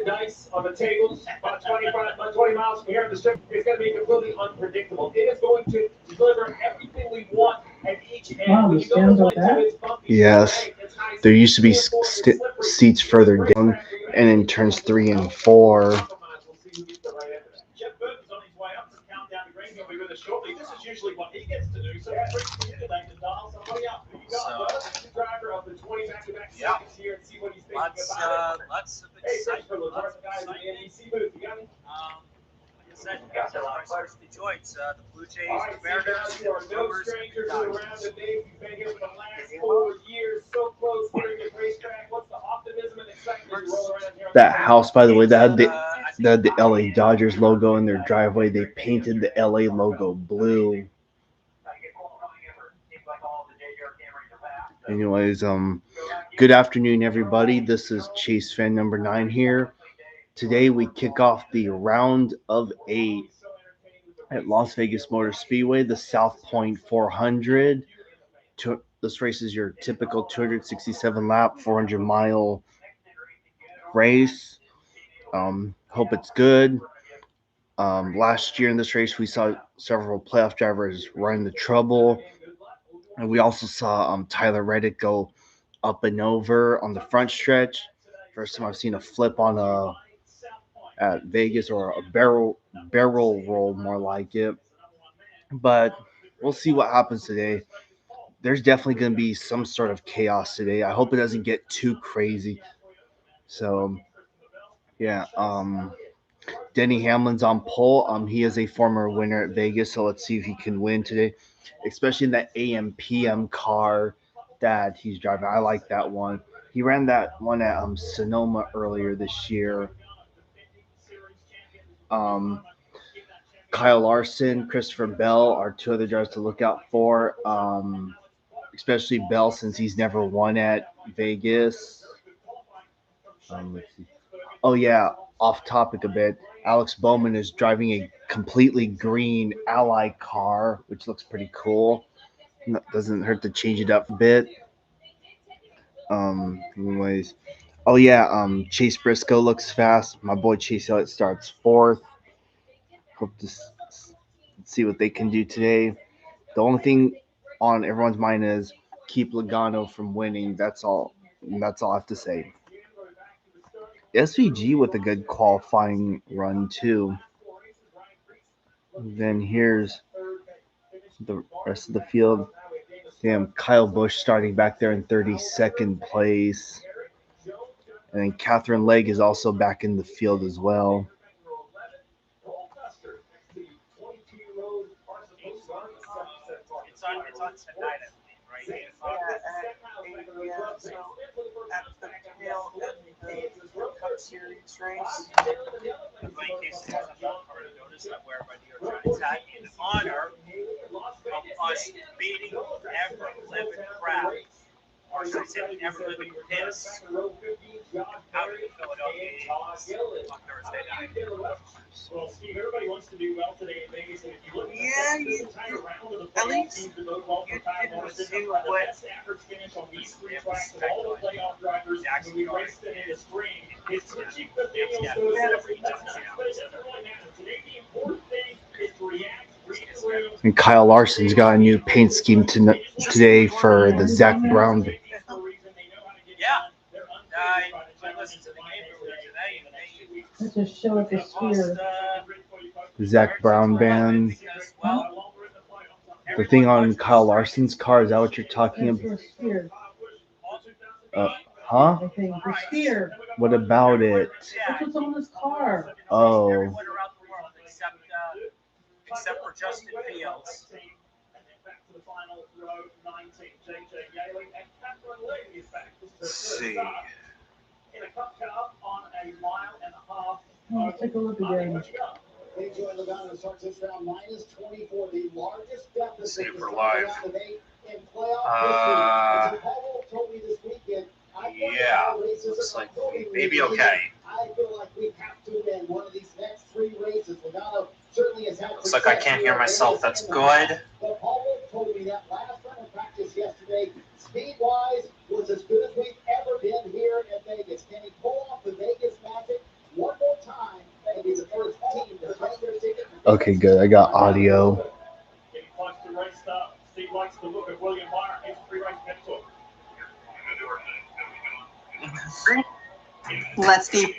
Dice on the tables, about 20 miles from here on the strip. It's going to be completely unpredictable. It is going to deliver everything we want at each end. Wow, When the you go to stands are one too, back? it's bumpy. Yes, It's high there speed. used to be seats further down, and in turns 3 and 4. Jeff Burton's on his way up from Countdown to Green. He'll be with us shortly. This is usually what he gets to do. So it's great for you today to dial somebody up. Who you got? Well, the driver of the 20 back-to-back seconds here and see what he's thinking about it. Lots of Hey, excitement. Christopher LaTorre, the guys in the NBC booth. You got me? Like I said, you guys have our first joints. The Blue Jays, All the right, see, Mariners, guys, you are the no Brewers, stranger and to the the round Dodgers. of Dave. You've been here for the last 4 years. So close here at racetrack. What's the optimism and excitement you roll around here? That house, by the way, that had the I LA Dodgers logo in their driveway. They painted the LA logo blue. Anyways, good afternoon, everybody. This is Chase fan number 9 here. Today we kick off the round of 8 at Las Vegas Motor Speedway, the South Point 400. This race is your typical 267 lap, 400-mile race. Hope it's good. Last year in this race, we saw several playoff drivers run into trouble, and we also saw Tyler Reddick go up and over on the front stretch. First time I've seen a flip on at Vegas, or a barrel roll, more like it. But we'll see what happens today. There's definitely going to be some sort of chaos today. I hope it doesn't get too crazy. So yeah, Denny Hamlin's on pole. He is a former winner at Vegas, so let's see if he can win today, especially in that AM/PM car that he's driving. I like that one. He ran that one at Sonoma earlier this year. Um, Kyle Larson, Christopher Bell are two other drivers to look out for, especially Bell since he's never won at Vegas. Let's see. Oh yeah, off topic a bit. Alex Bowman is driving a completely green Ally car, which looks pretty cool. Doesn't hurt to change it up a bit. Anyways, oh yeah, Chase Briscoe looks fast. My boy Chase Elliott starts 4th. Hope to see what they can do today. The only thing on everyone's mind is keep Logano from winning. That's all. That's all I have to say. SVG with a good qualifying run too. Then here's the rest of the field. Damn, Kyle Busch starting back there in 32nd place. And then Catherine Legg is also back in the field as well. It's on tonight, I believe, right? 8 o'clock. So at the tail end of the Cup Series race. In my case, there's a card of notice I'm wearing my New York Giants hat in honor of us beating ever-living crap. Or should I say ever-living piss out of the Philadelphia Eagles on Thursday night. Well, Steve, everybody wants to do well today in Vegas, and if you look at Yeah, at least you didn't do what the best average finish on these 3 tracks of all the playoff drivers when we raced it in the spring, is Richie Daniels goes every time. But it doesn't really matter. Today, the important thing is to react, read the room. And Kyle Larson's got a new paint scheme today for the Zach Brown. Yeah. I listened to the game earlier today, and Let's just show it the sphere. Zach Brown band. The thing on Kyle Larson's car, is that what you're talking That's about? the sphere. Huh? I think the sphere. What about it? That's what's on this car. Oh. everyone around the world except for Justin Fields. Let's see. Let's take a look again. Super live. Yeah, looks like maybe okay. Looks like I can't hear myself. That's good. Okay, good. I got audio. Let's see.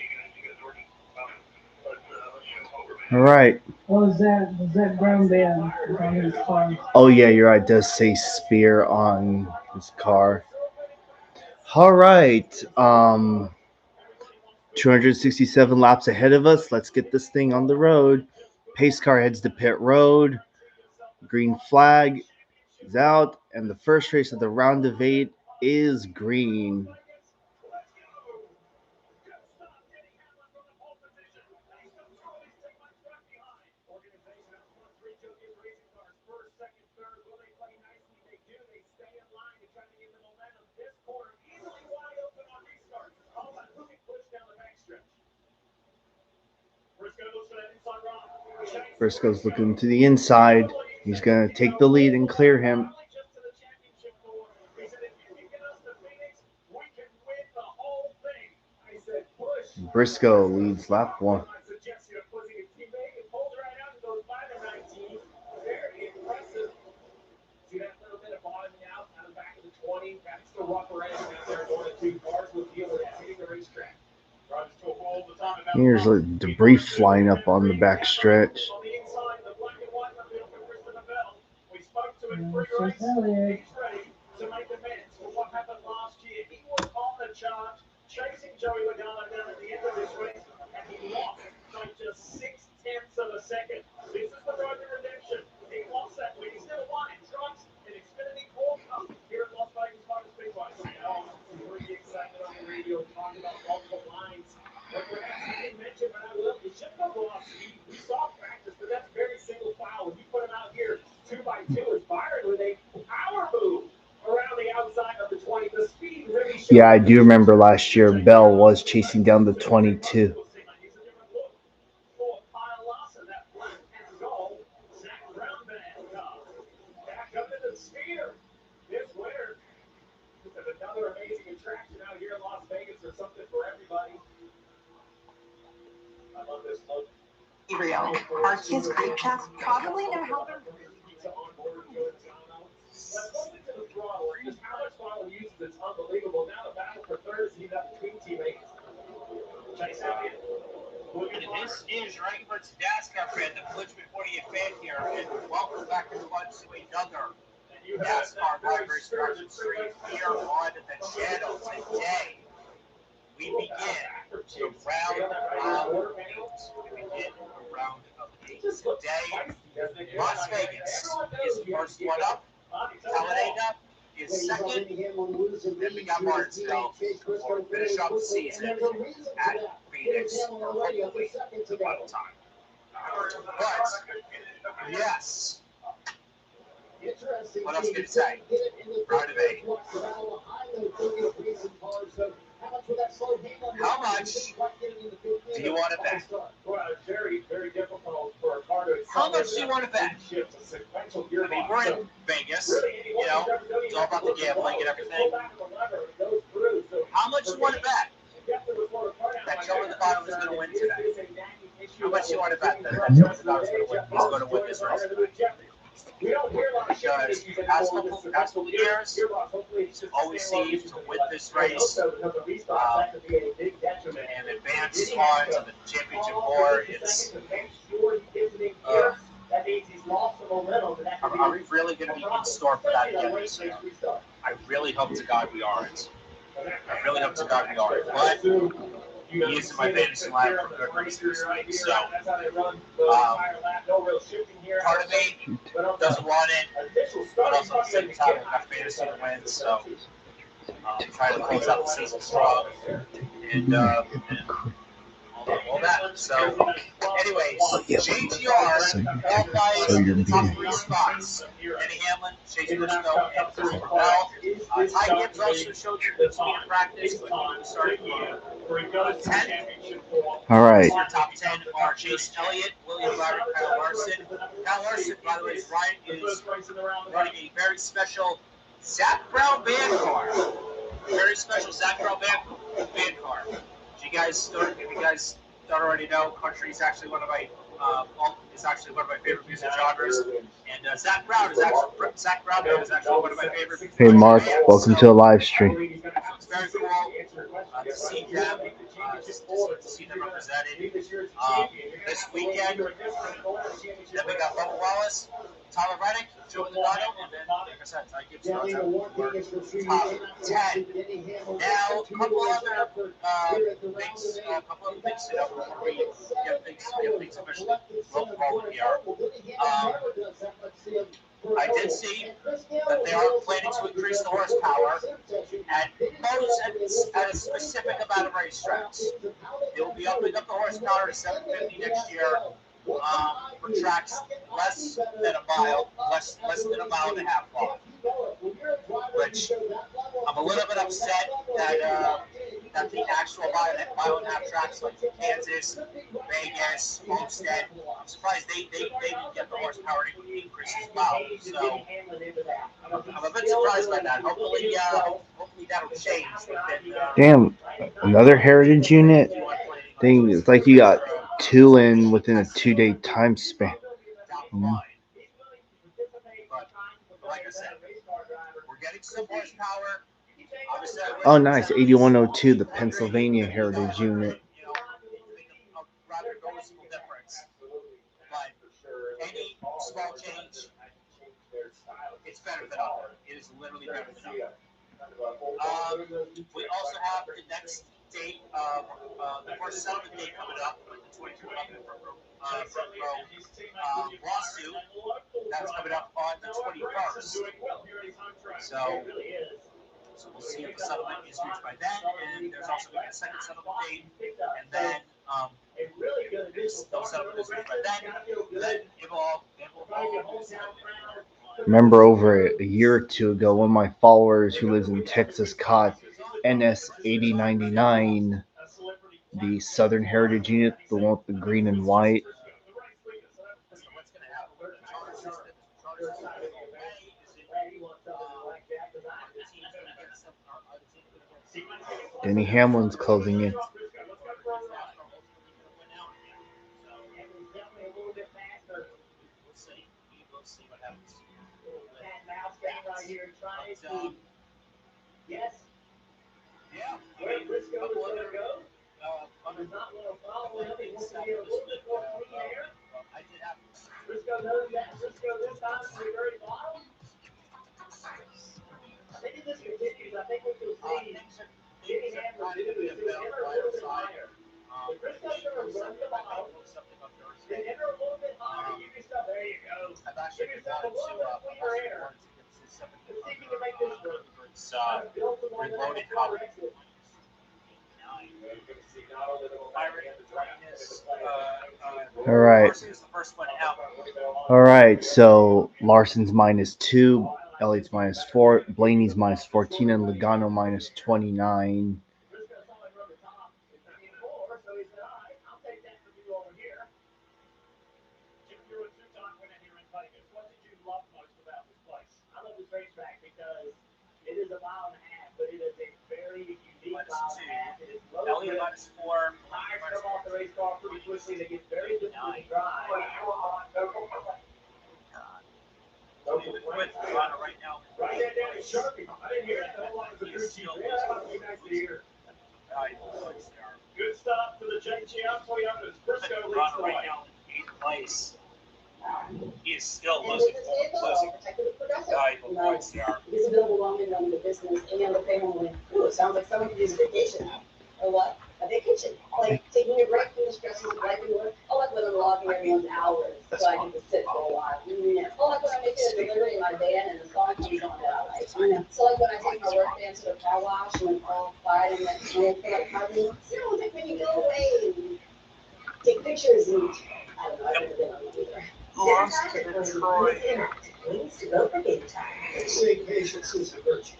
All right. What was that? Was that brown band on his car? Oh yeah, you're right. It does say Spear on his car. All right. 267 laps ahead of us. Let's get this thing on the road. Pace car heads to pit road. Green flag is out, and the first race of the round of 8 is green. Briscoe's looking to the inside. He's going to take the lead and clear him. Briscoe leads lap 1. Here's debris flying up on the back stretch. Yeah, I do remember last year Bell was chasing down the 22. Real. Our kids' group chats probably know how they're. And this is your Egbert's NASCAR fan, the Glitch before you fan here, and welcome back everyone to another NASCAR Live Race Production Stream here on the channel. Today, we begin the round of 8. We begin the round of 8. Today, Las Vegas is the first one up. Talladega is second. Then we got Martinsville before we finish up the season at Phoenix, or hopefully the final time. But, yes. What else can you say? Round of 8. How much do you want to bet? How much do you want to bet? I mean, we're in Vegas, you know, it's all about the gambling and everything. How much do you want to bet that Joe in the bottom is going to win today? How much do you want to bet that Joe in the bottom is going to win? He's going to win this race today. Because the past couple of years, he's always seemed to win this race and advance on to the championship board. It's are we really going to be in store for that again this year? I really hope to God we aren't. I really hope to God we aren't. But he is in my fantasy line for good reasons. So, part of me doesn't want it, but also at the same time, I've got fantasy to win. So, trying to close out the season strong and all that. So, anyways, JGR qualifies in the top 3 spots. Kenny Hamlin, Chase Briscoe, and Christopher Bell. Ty Gibbs also showed good speed in practice, but he started 10th. All right. Your top 10 are Chase Elliott, William Byron, Kyle Larson. Kyle Larson, by the way, Ryan is running a very special Zach Brown band car. Very special Zach Brown band car. If you guys don't already know, country is actually one of my is actually one of my favorite music genres. And Zach Brown is actually one of my favorite. Hey Mark, bands, welcome to the live stream. So it's very cool to see them, to see them represented. This weekend, then we got Bubba Wallace, Tyler Reddick, Joe Donato, and then, like I said, Ty Gibbs goes out for top 10. Now, a couple other things, before we get things officially rolling here. I did see that they are planning to increase the horsepower at a specific amount of racetracks. They will be opening up the horsepower to 750 next year for tracks less than a mile, less than a mile and a half long. Which I'm a little bit upset that the actual mile and a half tracks like Kansas, Vegas, Homestead, I'm surprised they didn't get the horsepower increase as well. So I'm a bit surprised by that. Hopefully that'll change. Damn, another heritage unit thing. It's like you got two in within a 2-day time span. But like I said, we're getting some horsepower. Oh, nice. 8102, the Pennsylvania heritage unit. A rather noticeable difference. But any small change, it's better than other. It is literally better than other. We also have the next date, the first settlement date coming up, the 2211 front row lawsuit. That's coming up on the 21st. So we'll see if the settlement is reached by then, and there's also going to be a second settlement date, and then if the settlement is reached by then it will Remember over a year or two ago, one of my followers who lives in Texas caught NS 8099, the Southern Heritage Unit, the one with the green and white. Denny Hamlin's closing in. We'll see what happens. Yes. Yeah, I mean, a couple other things that I did have. Frisco knows that. Frisco this time to the very bottom. I think if this continues, I think what you'll see Jimmy Hamlin do is he'll enter a little bit higher. The Frisco's going to run the bottom. Then enter a little bit higher. Give yourself, there you go. Give yourself a little bit of cleaner air. Let's see if you can make this work. Reloaded color. All right. All right. So Larson's -2, Elliott's -4, Blaney's -14, and Logano -29. It is a mile and a half, but it is a very unique mile and a half. It is low. Elliott -4. Tires come off the race car pretty quickly. They get very difficult to drive. Right now. Right there, Danny Sharpie. I didn't hear that. That was a good chief. That would be nice to hear. Good stuff for the JGM Toyotas. Frisco leads the way. Right now in 8th place. He is still losing valuable points there. It's overwhelming running the business and the family. Ooh, it sounds like someone could use a vacation. Or what? A vacation. Like taking a break from the stresses of life and work. I like when I'm logging everyone's hours so I can just sit for a while. Yeah. I like when I make a delivery in my van and the song comes on that I like. So like when I take my work van to the car wash and it's all quiet and like smoke for like parking. So like when you go away and take pictures and I don't know, I've never been on one either. Lost to Detroit. They say patience is a virtue.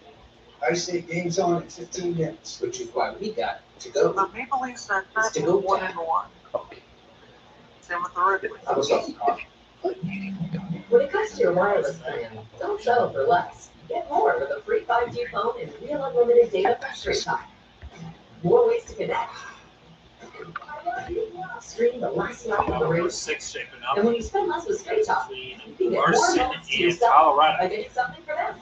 I say game's on in 15 minutes. Which is why we got to So go. the Maple Leafs are It's to currently go 1-1. Okay. Same with the Red Wings. I was up. When it comes to your wireless plan, don't settle for less. Get more with a free 5G phone and real unlimited data from Straight Talk. More ways to connect. Stream the last lap of the Number race. 6 shaping up And when you spend less with Straight Talk, between you can get more Larson moments to and yourself Colorado. by getting something for them.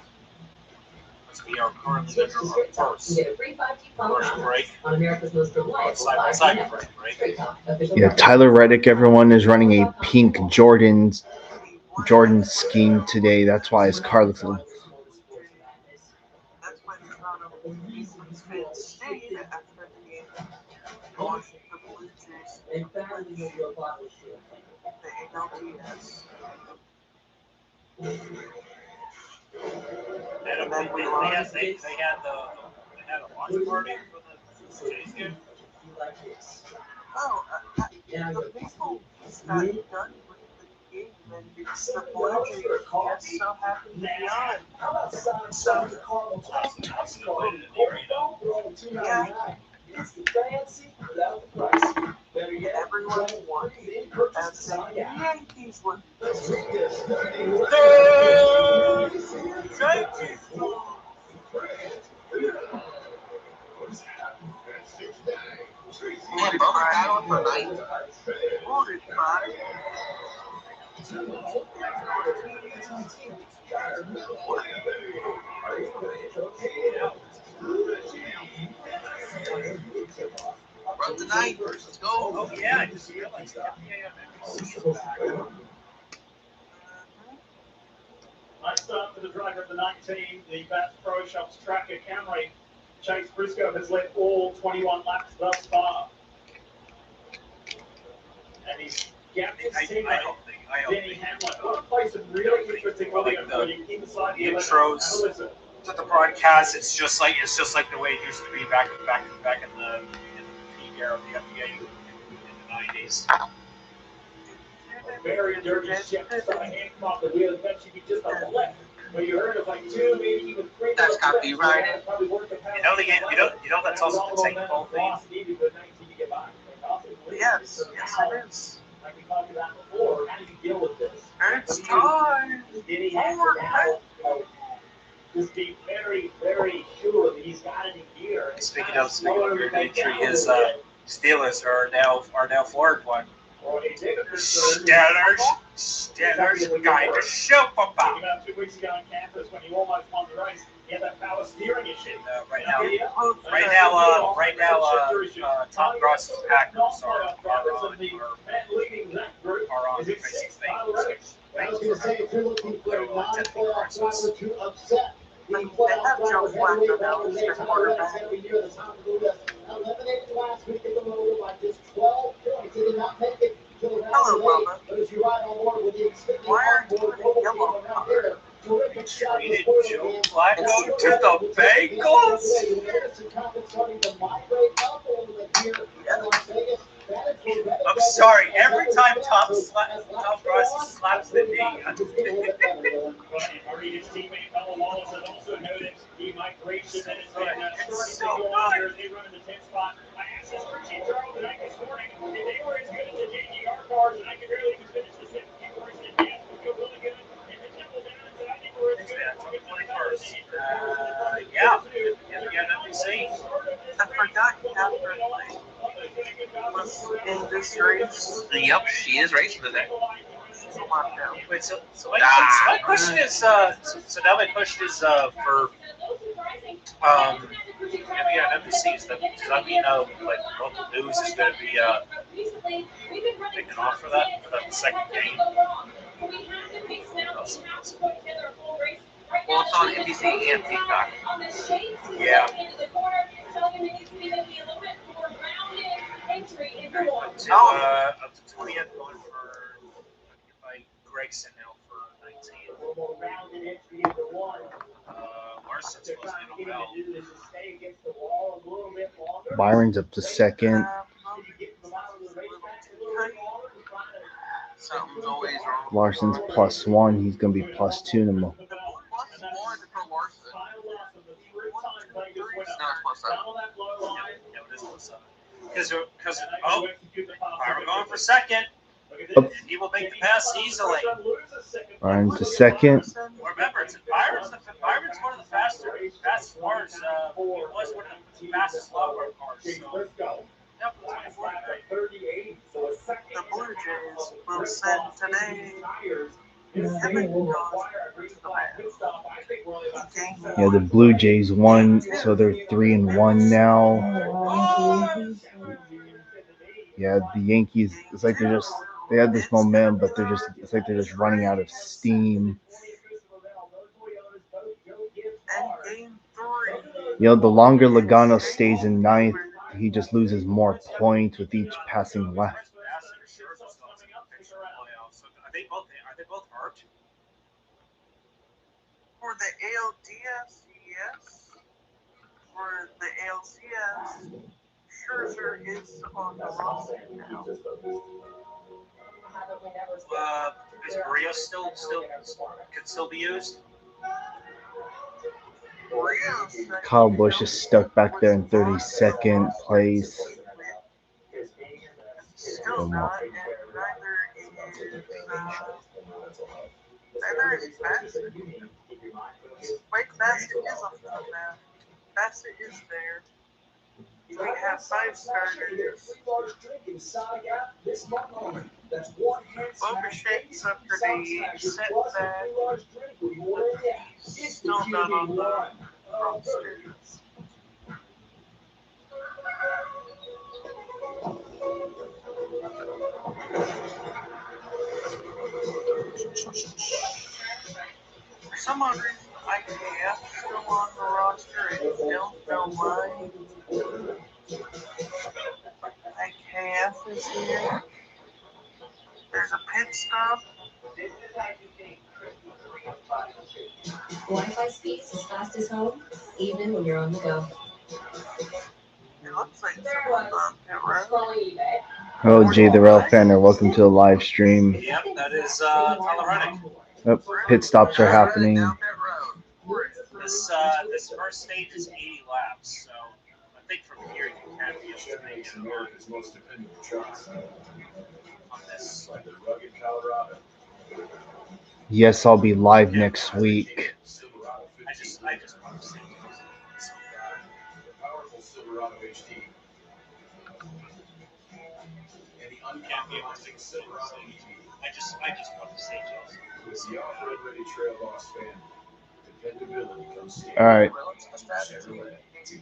As we are currently Switch to under our Straight Talk and first get a free 5G phone commercial break. on America's most reliable Side 5G break, network. right? Straight Talk, official Yeah, network. Tyler Reddick, everyone is running a pink Jordan scheme today. That's why his car looks a little. That's why the crowd of Cleveland's fans stayed after the lost the Blue Jays In fact, the ALDS. And then they had a watch party for the Jays game. Oh, the baseball is not done with the game, and it's the Blue Jays just so happen to be on. How about Sonic Cardinal Yeah, It's the fancy without the price. Better yet, everyone won. As the Yankees won. let's read this. What, Bubba Allen for 9? Voted by. Run the 9. Let's go. Oh yeah, I just realized that. Nice start for the driver of the 19, the Bass Pro Shops tracker Camry. Chase Briscoe has led all 21 laps thus far. And he's gapped his teammate, Denny Hamlin. What a place of really interesting audio footage inside the intros to the broadcast. It's just like the way it used to be back in the peak era of the NBA in the 90s. Very enduring shift. So a hand off the wheel. Bet you could just on the left. But you heard of like 2, maybe even 3. That's copyrighted. You know that's also the technical thing. Yes, it is. Like we talked about before, how do you deal with this? It's time. Did he have to now just be very, very sure that he's got it in gear? Speaking of your entry, his Steelers are now Florida one. Steelers guy to show papa. About 2 weeks ago on campus when he almost won the race, he had that power steering issue. Right now, Tom Gross's Packers are on facing Spain. I was going to say, if you're looking for a non-playoff driver to upset the They have playoff Joe drivers, Flacco now as their quarterback. every year, the Tom Brady eliminated last week in the Motor by just 12 points. He did not make it to the round Hello, today, Bubba. but as you ride on board with the Xfinity Why aren't onboard you mobile yellow? game around here, terrific shot Traded before the Joe game. Flacco to the Bengals. You notice the traffic starting to migrate up a little bit here in Las Vegas. That is where Reddick I'm does sorry. it. Every time Tom As Gross slaps the knee, His teammate Bella Wallace has also noted the migration that has been It's starting so to go on good. here as they run in the 10th spot. I asked this for Chief Charles tonight this morning if they were as good as the JGR cars, and I could barely even finish the sentence before he said, yes, we feel really good. And then doubled down and said, I think we're as good as the 21st. Yeah, NBC. I forgot Catherine was in this race. Yep, she is racing today. She's a lockdown. Wait, so my question is, so now my question is for NBC. Does that mean like local news is going to be taking off for that second game? Well, it's on NBC and Peacock. Yeah. Up to 20th going for by Gregson now for 19. Larson's supposed to go well. Byron's up to second. Something's always wrong. Larson's +1. He's going to be +2 in the Plus 1 for Larson. It's not +7. Yeah, it is +7. Because Byron going for second. Oh. And he will make the pass easily. Byron to second. Remember, Byron's one of the fastest cars. He was one of the fastest low cars. So, yeah, for the 24 today. Jays will send today. Kevin goes to the bat. Game Yeah, the Blue Jays won, so they're 3-1 now. Yeah, the Yankees. It's like they had this momentum, but it's like they're just running out of steam. And game 3. You know, the longer Logano stays in ninth, he just loses more points with each passing left. Are they both hurt? For the ALDS, yes. For the ALCS, Scherzer is on the roster now. Is Maria still can still be used? Kyle Busch is stuck back there in 32nd place. Still not, and neither is Bassett. Wait, Bassett is on the map. Bassett is there. We have 5 starters. Bobby shakes after the setback. Still not on the roster. For some odd reason, IKF still on the roster. I don't know why. IKF is here. There's a pit stop. Wi-Fi speeds as fast as home, even when you're on the go. It looks like someone's on pit road. Hello, Jay the Rail fan, and welcome to the live stream. Yep, that is Tyler Reddick. Yep, pit stops are happening. This first stage is 80 laps, so I think from here you can be able to make it on this. Yes, I'll be live next week. I just want to say can't be able to make I just want to say All right.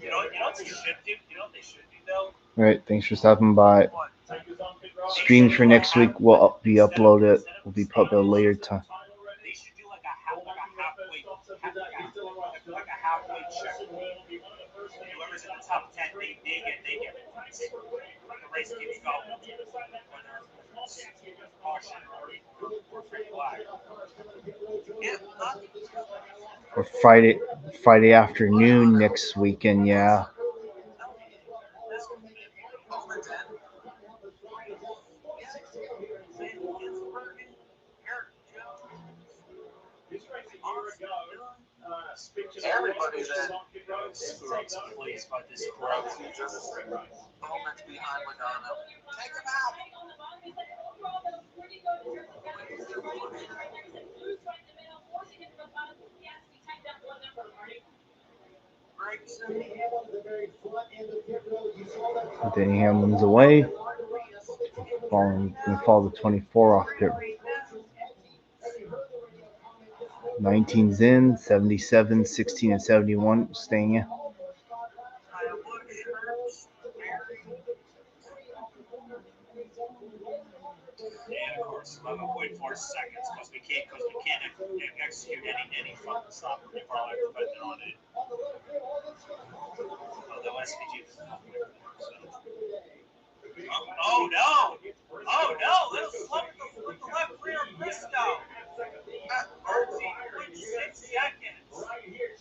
You know what they should do? You know what they should do though? All right. Thanks for stopping by. Streams for next week will be uploaded. Will be uploaded later time. They should do like a halfway check. Whoever's in the top 10, they get points. The race keeps going. Whether caution or free flag. Or Friday afternoon next weekend. Yeah. Everybody that Pleased by this crowd. moments behind Logano. Take him out. Danny Hamlin's away. Gonna follow the 24 off pit. 19's in, 77, 16, and 71 staying in. And of course, 11.4 seconds because we can't execute any front stop if our life depended on it. Although SPG is not going to Oh no! Oh no! Little slump with the left rear Briscoe. 13.6 seconds.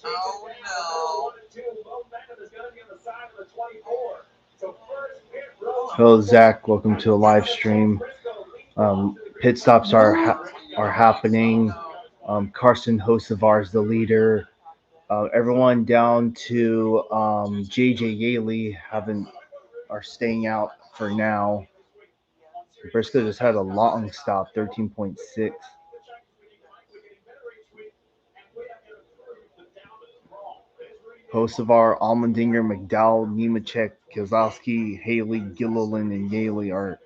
Oh no. Hello, Zach. Welcome to the live stream. Pit stops are happening. Carson Hocevar's the leader. Everyone down to JJ Yaley are staying out for now. Briscoe just had a long stop, 13.6. Hocevar, Allmendinger, McDowell, Nemechek, Kozlowski, Haley, Gilliland, and Yaley are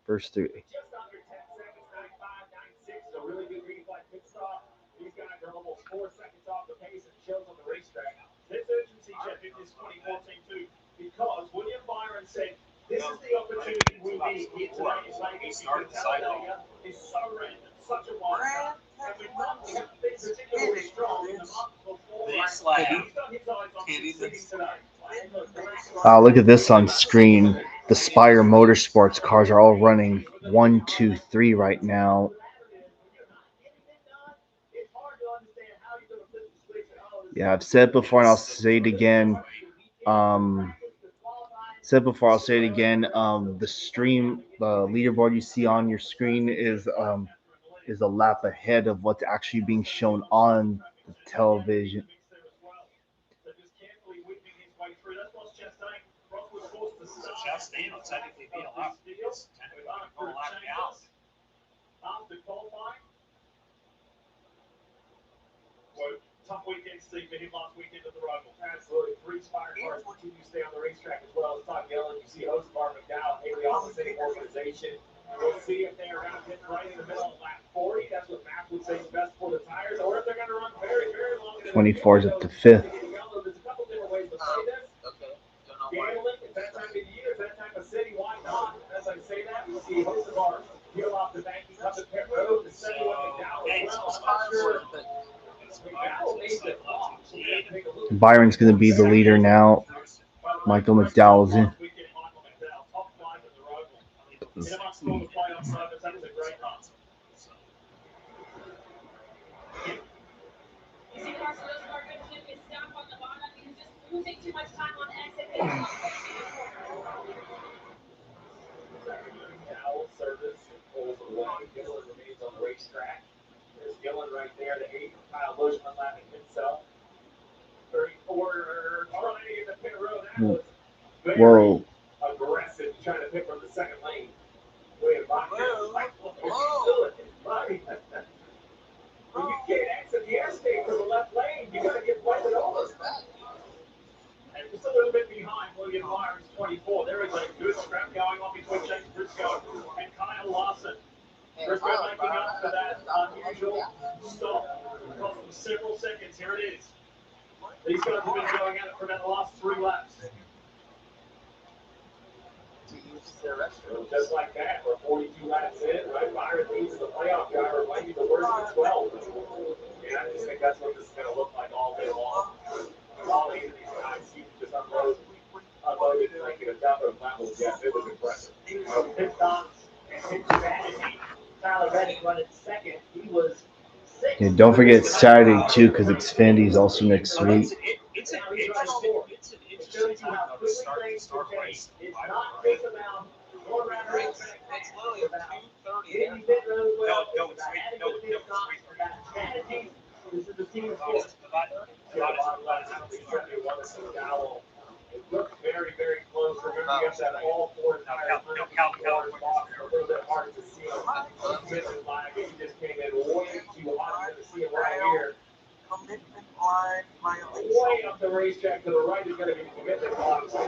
First three. Just under 10 seconds, 95.96 is a really good green flag pit stop. These guys are almost 4 seconds off the pace and shows on the racetrack. This urgency check in this 2014 too, because William Byron said, this is the opportunity we need here tonight. It's like he's started the cycle. It's so random, such a wild shot. And we've not been particularly strong in the months before. He's got his eyes on succeeding today. Look at this on screen. The Spire Motorsports cars are all running 1, 2, 3 right now. Yeah, I've said it before and I'll say it again. The stream, the leaderboard you see on your screen is a lap ahead of what's actually being shown on the television. Chastain will technically be a lap. It's technically going to go a lap down. Tough weekend, Steve, for him last weekend at the Roval. Absolutely. 3 Spire cars continue to stay on the racetrack as well as Todd Gillen. You see Oscar McDowell, Haley Office organization. We'll see if they're going to hit right in the middle of lap 40. That's what Matt would say is best for the tires, or if they're going to run very, very long. 24 is up to 5th. There's a couple different ways to play this. Gambling, it's that time of year, it's that time of city, why not? As I say that, we see Oscar peel off the bank, he comes to pit road, the 71 McDowell as well. I'm not sure. Byron's going to be the leader now. Michael McDowell's in. There's Gillen right there, the 8 Kyle Buschmann lapping himself. 34 trying in the pit road. That was very aggressive trying to pick from the second lane. William Byron. When you can't exit the airspace from the left lane, you got to get blended over. And just a little bit behind William Byron's 24. There is a good scrap going on between James Briscoe and Kyle Larson. Briscoe making up for that unusual stop. It cost them several seconds. Here it is. These guys have been going at it for about the last 3 laps. Just like that, we're 42 laps in, right? Byron leads the playoff driver, might be the worst of 12. And I just think that's what this is going to look like all day long. All 8 of these guys seem to just unloaded like in a dump of level. Yeah, it was impressive. Pit stops and pit strategy. Tyler Reddick running second. He was 6th. Yeah, don't forget it's Saturday too, because Xfinity is also next week. It's an interesting time though to start race. It's not just about going around the racetrack. It's literally about 2:30. getting pit road well. No, it's about strategy. This is the team sport. It looked very, very close. Remember, you have to have all 4 tires. A little bit hard to see him. He just came in way too hot. You're going to see him right here. Commitment line violation. Way up the racetrack to the right is going to be the commitment box. Oops.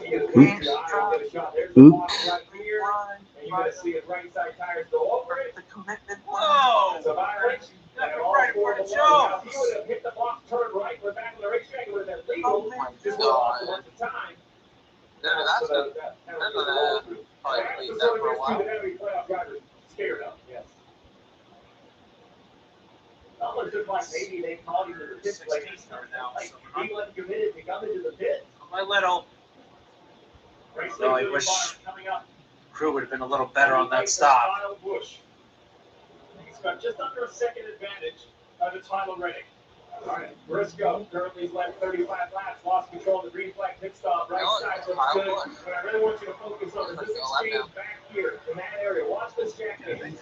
Oops. Right here, and you're going to see his right side tires go over it. The commitment Whoa! So Byron, Right in front of Joe. if he would have hit the box, turned right, went back on the racetrack, it would have been legal. Just went off at the time. That's good. They're gonna probably leave that for a while. Playoff drivers scared of, yes. Almost looked like maybe they called him to the pit like he wasn't committed to come into the pit. My little. No, I wish crew would have been a little better on that stop. He's got just under a second advantage over Tyler Reddick. All right, Briscoe currently led 35 laps, lost control of the green flag pit stop. Right side looks good, but I really want you to focus on this exchange back here in that area. Watch this jacket. He's hanging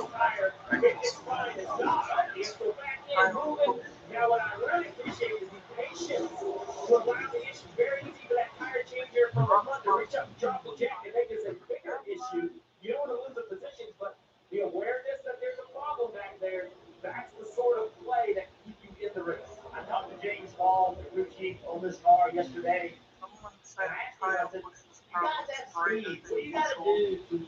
tire. It's fine. It's not. He has to go back in, moving. Now, what I really appreciate is the patience to allow the issue. Very easy for that tire changer from the front to reach up and drop the jack and make this a bigger issue. You don't want to lose the positions, but the awareness that there's a problem back there, that's the sort of play that keeps you in the race. I talked to James Hall, the crew chief, on this car yesterday. Someone said I asked him, I said, you guys have speed. What do you got to do to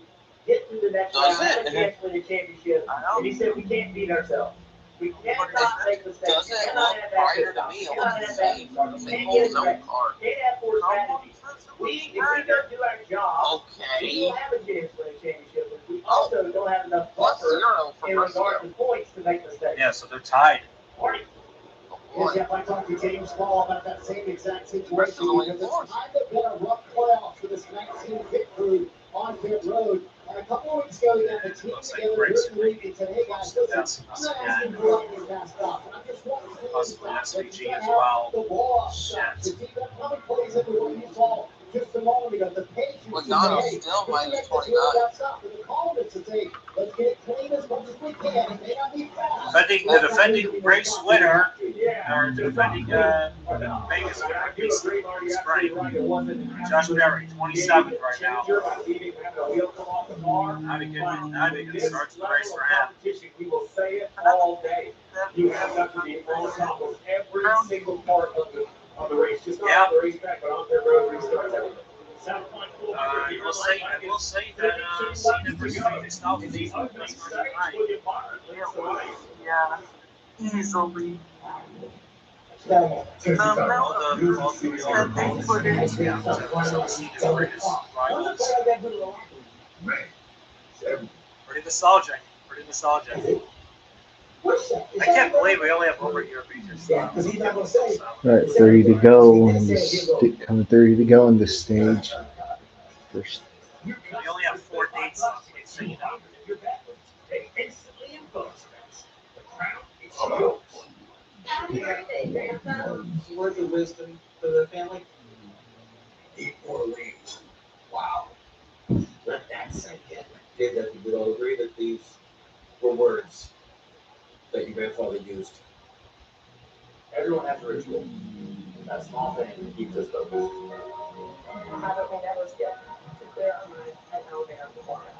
get through the next Does round, it? and win a championship. I know. And he said we can't beat ourselves. We cannot make mistakes. Doesn't We it cannot look have brighter bad to me stuff. on We the cannot have bad scene? stuff. It's We a can't whole get it zone right. card. Can't have poor strategies. If we don't do our job, we Okay. will have a chance to win a championship. But we also don't have enough buffer +0 for in regard Briscoe. to points to make mistakes. Yeah, so they're tied. Marty. Oh, Yes, boy. yeah, I talked to James Paul about that same exact situation Bristol's only because it's fourth. kind of been a rough playoffs for this 19 pit crew on pit road. And a couple of weeks ago, they got the team Looks like together Greg's during the week and said, hey guys, listen, I'm not asking for lightning fast stuff. I'm just wanting to Possibly stop. Let's SVG get as out well. the ball off stop. Shit. The team that probably plays into what you saw just a moment ago. The patience to Logano's say, still we can minus make this 29. really got stop. And the confidence to say, let's get it clean as much as we can. It may not be fast. The defending race winner, or defending Vegas winner, is Sprite. Josh Berry, 27 right now. Not a good start to the race for him. We will say it all day. You have got to be on top of every single part of the race. Just not on the racetrack, but on the road restarts everything. I will say that Cena versus AJ Styles is easy. That's right. Yeah, easily. All the footage. yeah, so Cena's greatest rivals. Pretty nostalgic. Pretty nostalgic. I can't believe we only have over here features. Right, 30 to go on this. 30 to go on this stage. First. We only have 4 dates on Cena. They instantly impose this. The crown is yours. Happy birthday, Grandpa. Words of wisdom for the family. 8 more lanes. Wow. Let that sink in. Kids, I think we'd all agree that these were words that your grandfather used. Everyone has a ritual. That small thing keeps us focused. I haven't made efforts yet to clear our minds and elevate our performance.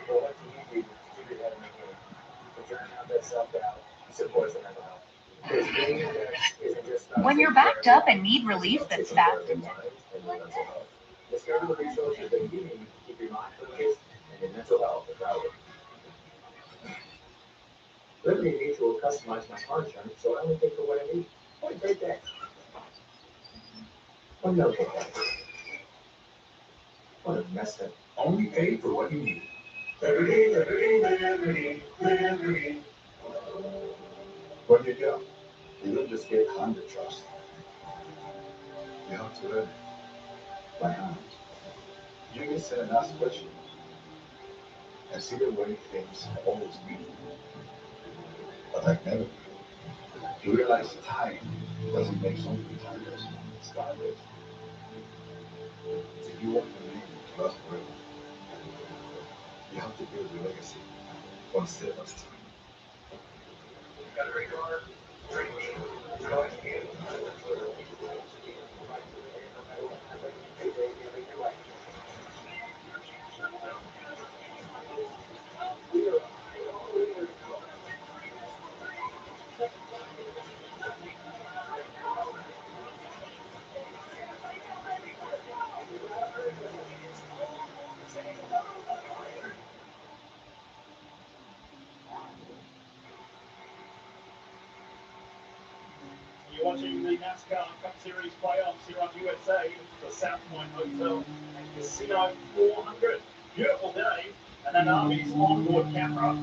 Well, what do you do to keep your head in the game? To drown out that self-doubt and support the mental health. Because being in this isn't just about When you're backed up and need relief that's fast and discover the resources that you need to keep your mind focused and your mental health priority. Liberty Mutual customized my car insurance so I only pay for what I need. What a great day. Or no good day. What a mess up. Only pay for what you need. Liberty, liberty, liberty, liberty. What do? You don't just get Honda trust. You have to live. Why not? You listen and ask questions. And see the way things have always been. But like never before. You realize time doesn't make something timeless. It's timeless. If you want your name to last forever, you have to build your legacy one step at a time. Got a great car, great team. You're watching the NASCAR Cup Series playoffs here on USA, the South Point Hotel and Casino 400. Beautiful day, and then Army's onboard camera.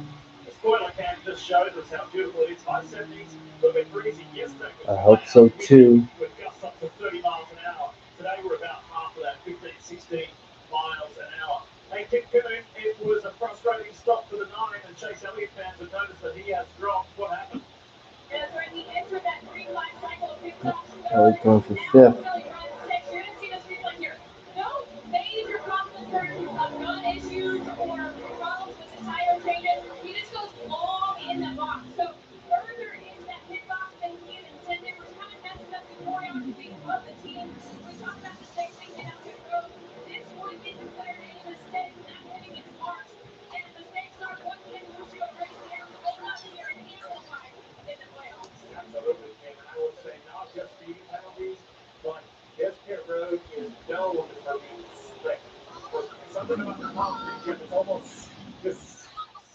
The spoiler cam just shows us how beautiful it is. High 70s, a little bit breezy yesterday. I hope so too. With gusts up to 30 miles an hour. Today we're about half of that, 15, 16 miles an hour. Hey, Kip Coon, it was a frustrating stop for the 9, and Chase Elliott fans have noticed that he has dropped. What happened? Yes, when he entered that green light cycle of pit stops, Elliott going for 5th. you're going to see this replay here. No major cross concerns of non-issues or problems with the tire changes. He just goes long in the box. So further into that pit box than he had intended, which kind of messes up the choreography of the team. We talked about the same thing down pit road. This would be declared a mistake, not hitting its marks. And mistakes are what can lose you a race here. Well, not here in Hamilton in the playoffs. Absolutely, and I would say not just speeding penalties, but something about the concrete, Jim, it's almost just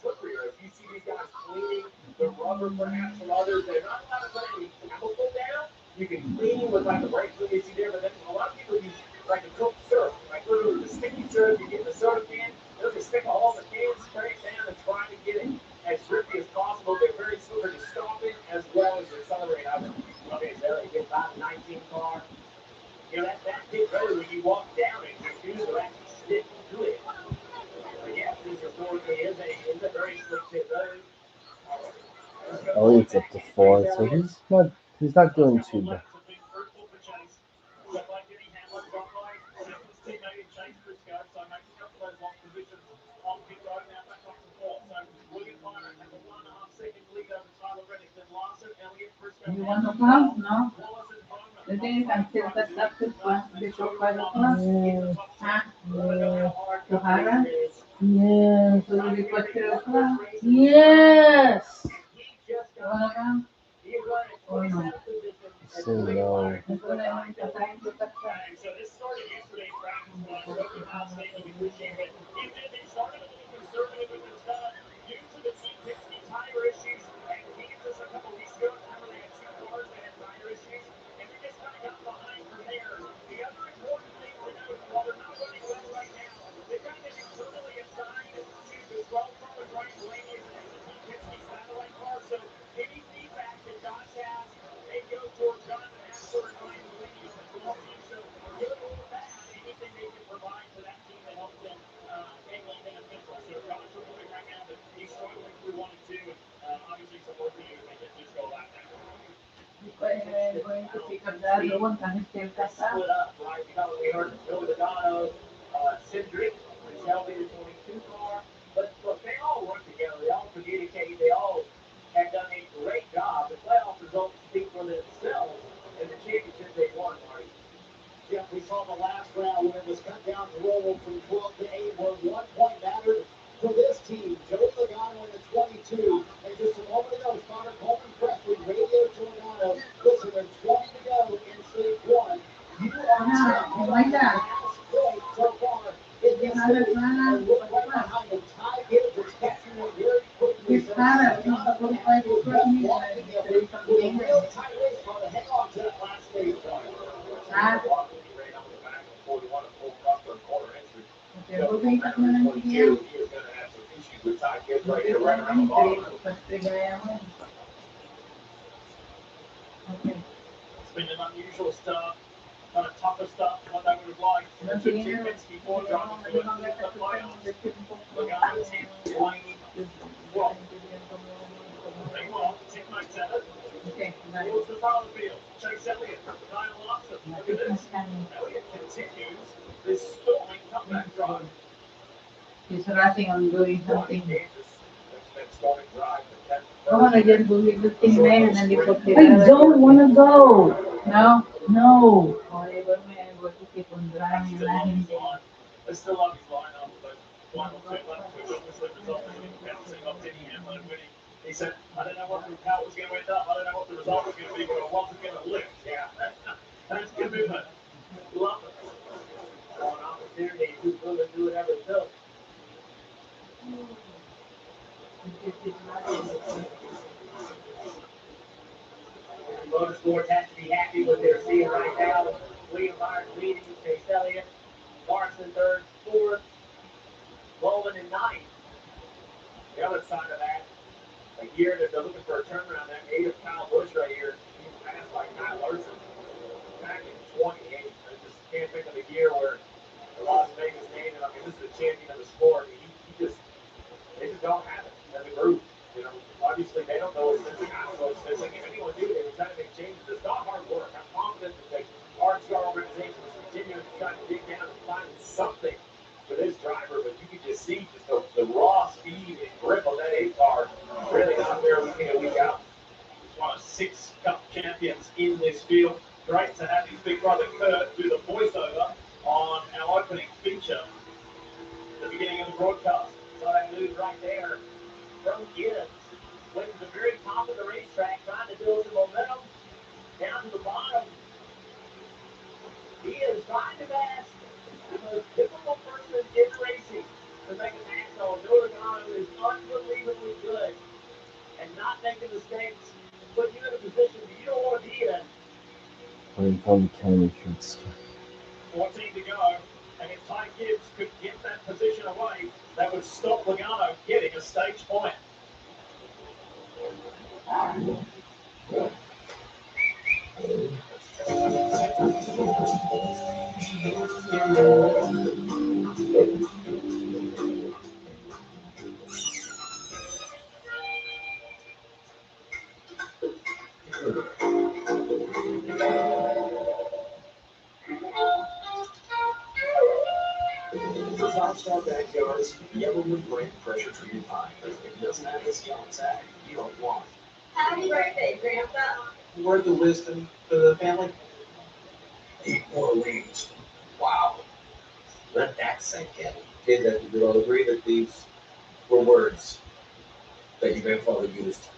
slipperier. If you see these guys cleaning the rubber perhaps from others, they're not allowed to put any chemical down. You can clean with like the brake clean you see there, but then a lot of people use like a cooked syrup, like literally the sticky syrup you get in the soda can. They'll just stick a hole in the can, spray it down, and try to get it as drippy as possible. They're very slippery to stop it as well as accelerate. Okay, so they get about 19 car. You know, that pit road, when you walk down it, your shoes will actually stick to it. But yeah, this historically is a very slick pit road. Oh, it's up to 4, so he's not doing too bad. You want to come? No? The thing is, I'm still set up to before 5 o'clock. Huh? Sahara? Yeah. So you request 3 o'clock? Yes! You want to come? Or no? Say no. That's what I want to time to catch up. So this started yesterday's practice squad. Broken House Stadium in good shape, but they started a little conservative with their stuff due to the team Penske tire issues at Kansas a couple weeks ago. Remember they had 2 cars that had tire issues, and they just kind of got behind from there. The other important thing to note, while they're not running well right now, they've got been internally assigned to the 12 car with Ryan Blaney as the team Penske satellite car. So any feedback that Josh has, they go towards Jonathan Astor and Ryan Blaney on the 12 team. So good or bad, anything they can provide to that team to help them hang on down Central. So Josh reporting right now that he's struggling through 1 and 2, and obviously some work to do to make it just go like that. Going to pick up the other one, can you still catch up? Split up, right? Because we heard Bill Dogano, Cedric, and Shelby, the 22 car. But look, they all work together. They all communicate. They all have done a great job. The playoff results speak for themselves, and the championship they won, Marty. Jeff, we saw the last round when it was cut down to roll from 12 to 8, where 1 point mattered for this team. Joey Logano in the 22, and just a moment ago, Connor Coleman Presley radioed to Logano, listen, there's 20 to go in stage 1. You are I like that. last point so far in this stage, and look right behind him. Ty Gibbs is catching it very quickly. It's hard. Logano is just blocking him with a real tight race car to hang on to that last stage 1. Okay, we'll make that one again. Okay. It's been an unusual stuff, kind of tougher stuff than what I would have liked. No It took tiene, 2 minutes before dropping to it. The finals. Logano takes 20. Well, meanwhile, 697. Okay, Towards the top of the field. Chase Elliott, Kyle Lawson. Look at this. Elliott continues this stalling comeback drive. he's rushing on doing something. Stalling drive. I want to just do the thing there and then you put the I don't want to go. No? No. Or they were able to keep on driving and let him go. I still love his lineup, but final 2 laps, which obviously resulted in him bouncing off Denny Hamlin and winning. He said, I didn't know what the power was going to end up. I didn't know what the result was going to be, but I wasn't going to lift. Yeah, that's commitment. Love it. So an opportunity to really do whatever it took. Motorsports has to be happy with their seeing right now. William Byron leading, Chase Elliott, Larson third, fourth, Bowman in ninth. The other side of that, a year that they're looking for a turnaround. That 8 of Kyle Busch right here, he passed by Kyle Larson back in 28. I just can't think of a year where the Las Vegas native, I mean, this is a champion of the sport. They just don't have it as a group. You know, obviously they don't know what's missing. I don't know what's missing. If anyone knew, they would try to make changes. It's not hard work. I'm confident that the Hard-Star organization is continuing to try to dig down and find something for this driver, but you can just see just the raw speed and grip of that 8 car really out there week in and week out. One of 6 Cup champions in this field. Great to have his big brother Kurt do the voiceover on our opening feature at the beginning of the broadcast. So that move right there from Gibbs went to the very top of the racetrack, trying to build some momentum. Down to the bottom, he is trying to match the most difficult person in racing From County Kids. 14 to go. And if Ty Gibbs could get that position away, that would stop Logano getting a stage point. For five-star backyards, yellow wood brand pressure-treated pine. It doesn't have this yellow tag you don't want. Happy birthday, Grandpa. Word of wisdom for the family. Eat more wings. Wow. Let that sink in. Kids, I think we all agree that these were words that your grandfather used.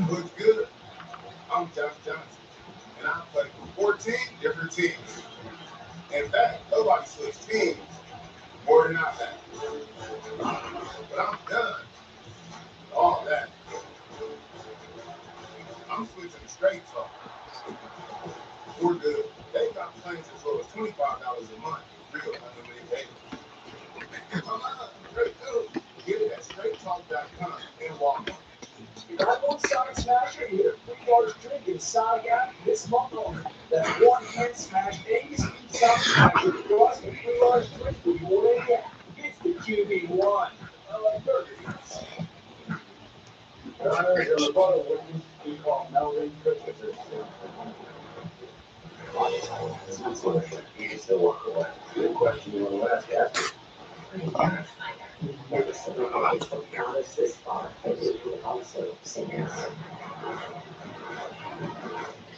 Looks good. I'm Josh Johnson, and I play for 14 different teams. In fact, nobody switched teams more than I have. But I'm done with all that. I'm switching to straight talk. We're good. They got plans as low as $25 a month. Real unlimited data. Come on, straight good. Get it at straighttalk.com and Walmart. Got one side smasher here. 3 large drink inside out this month only. That one hand smash A's side smasher plus a 3 large drink for you already at. It's the QB1. I like burgers. The rebuttal wouldn't be called Melvin Christmas. You still walk away. Good question you want to ask after.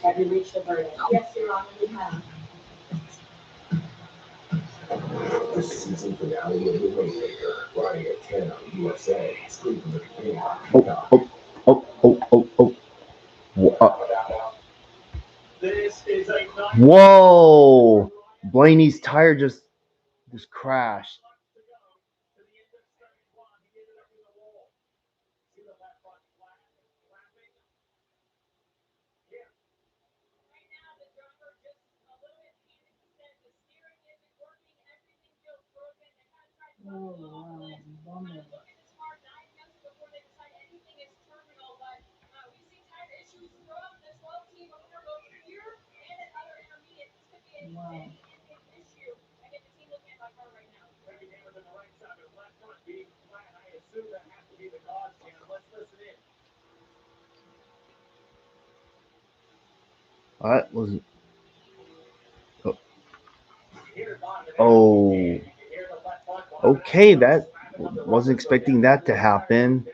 Have you reached a verdict? Yes, Your Honor, we have. The season finale of The Rainmaker, Friday at 10 on USA. Streaming the beginning. This is a nice. Whoa! Blaney's tire just crashed. Oh, wow. Bummer. Wow. That was. Oh. Okay, that wasn't expecting that to happen.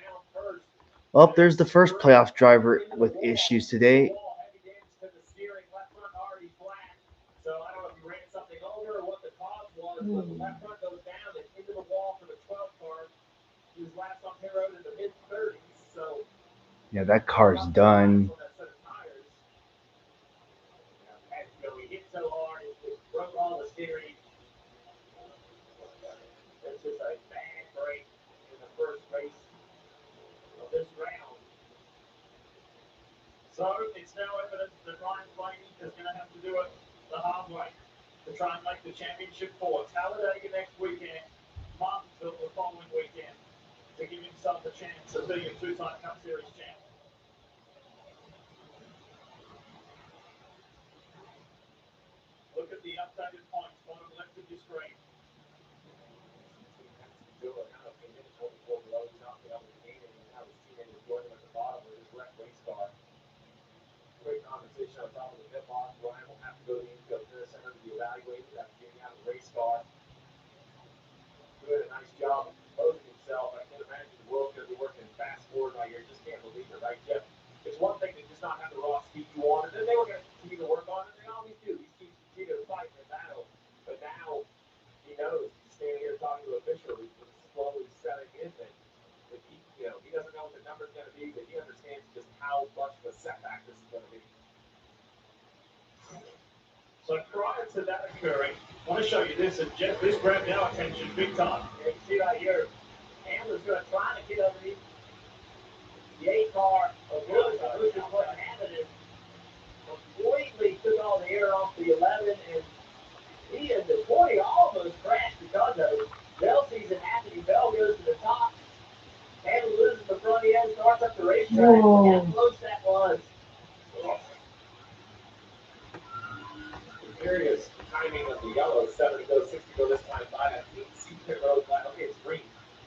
Oh, there's the first playoff driver with issues today. So I don't know if you ran something over or what the cause was, but the left front goes down and into the wall for the 12th car. He was last on pit road in the mid-30s, so Yeah, that car's done. and he hit so hard it broke all the steering. It's just a bad break in the first race of this round. So it's now evident that Ryan Blaney is going to have to do it the hard way to try and make the championship four. Talladega next weekend, Martinsville the following weekend to give himself a chance of being a two-time Cup Series champ. Look at the updated points, bottom left of your screen. Great conversation on top of the pit box. Ryan will have to go to the infield center to be evaluated after getting out of the race car. Doing a nice job of composing himself. I can imagine the world's going to be working fast forward right here. Just can't believe it, right, Jeff? It's one thing to just not have the raw speed you wanted. Then they were going to be to show you this, and Jeff, this grabbed our attention big time. You can see right here, Handler's going to try to get underneath the 8 car of Lewis. Lewis is what happened is completely took all the air off the 11, and he and the 20 almost crashed because of it. Bell sees it happening. Bell goes to the top. Handler loses the front end, starts up the racetrack. How close that was. Curious timing of the yellow, 7 to go, 6 to go this time by. I didn't see pit road, but okay, it's green.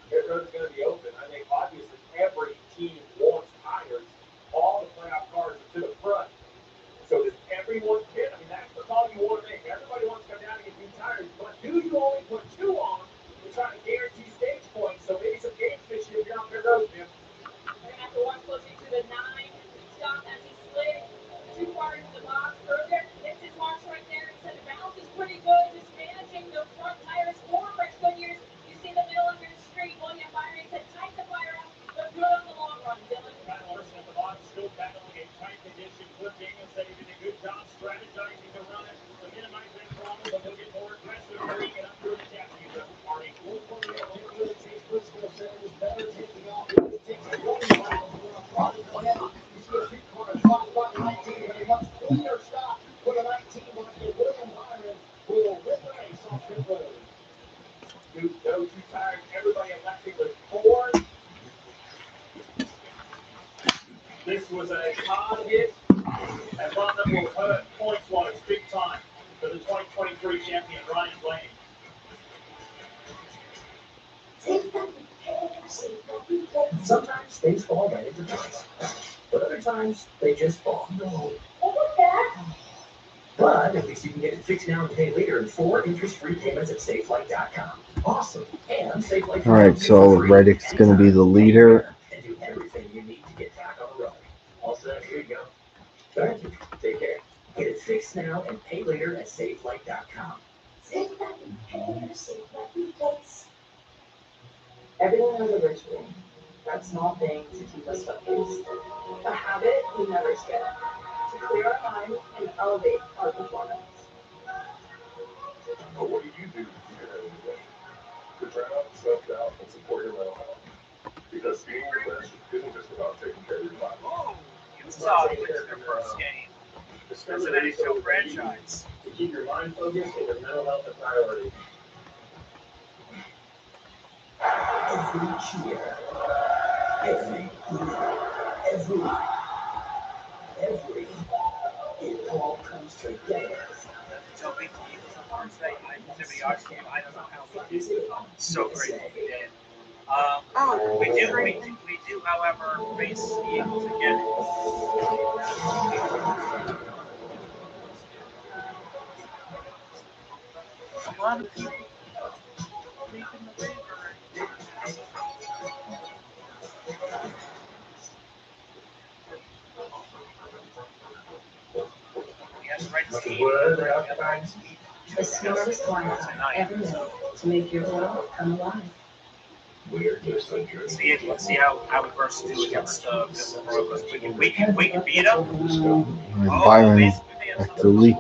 Pit road's going to be open. I think obviously every team wants tires. All the playoff cars are to the front. So does everyone pit? I mean, that's the call you want to make. Everybody wants to come down and get new tires, but do you only put 2 on to try to guarantee stage points? So maybe some game fishing if you're on pit road, Jim. They're going to have to watch closely to the 9 stop as he slid too far into the box further. It's his marks right there. He said the balance is pretty good. Just managing the front tires for Rex Goodyear. You see the middle under the street. William Byron said tight the fire up, but good on the long run, Dylan. Kyle Larson at the bottom, still battling a tight condition. Cliff Daniels said he did a good job strategizing to run it to minimize that problem, but he'll get more aggressive when he get up through the chassis. Arnie. Those 2 tires, everybody electing with 4. This was a hard hit, and one that will hurt points-wise big time for the 2023 champion, Ryan Blaney. Sometimes things fall right into place, but other times they just fall. No. But at least you can get it fixed now and pay later in 4 interest-free payments at SafeLight.com. Awesome. And SafeLight. All right, so Reddick's going to be the leader. And do everything you need to get back on the road. All set. Here you go. Thank you. Take care. Get it fixed now and pay later at SafeLight.com. Everyone has a ritual. That small thing to keep us focused. A habit we never skip. To clear our mind and elevate our performance. But what do you do to keep your head in the game? To drown out, self-doubt, and support your mental health. Because being your best isn't just about taking care of your body. Oh, Utah wins their first game as an NHL franchise. To keep your mind focused and your mental health a priority. Every cheer, every it all comes together. So we to be honest with you, I don't know how we did. So great we did. We do, however, face the Eagles again. A lot of people making the waiver. The smartest one ever made to make your world come alive. Let's see how we versus do against the Broncos. We can beat them. Byron at the lead.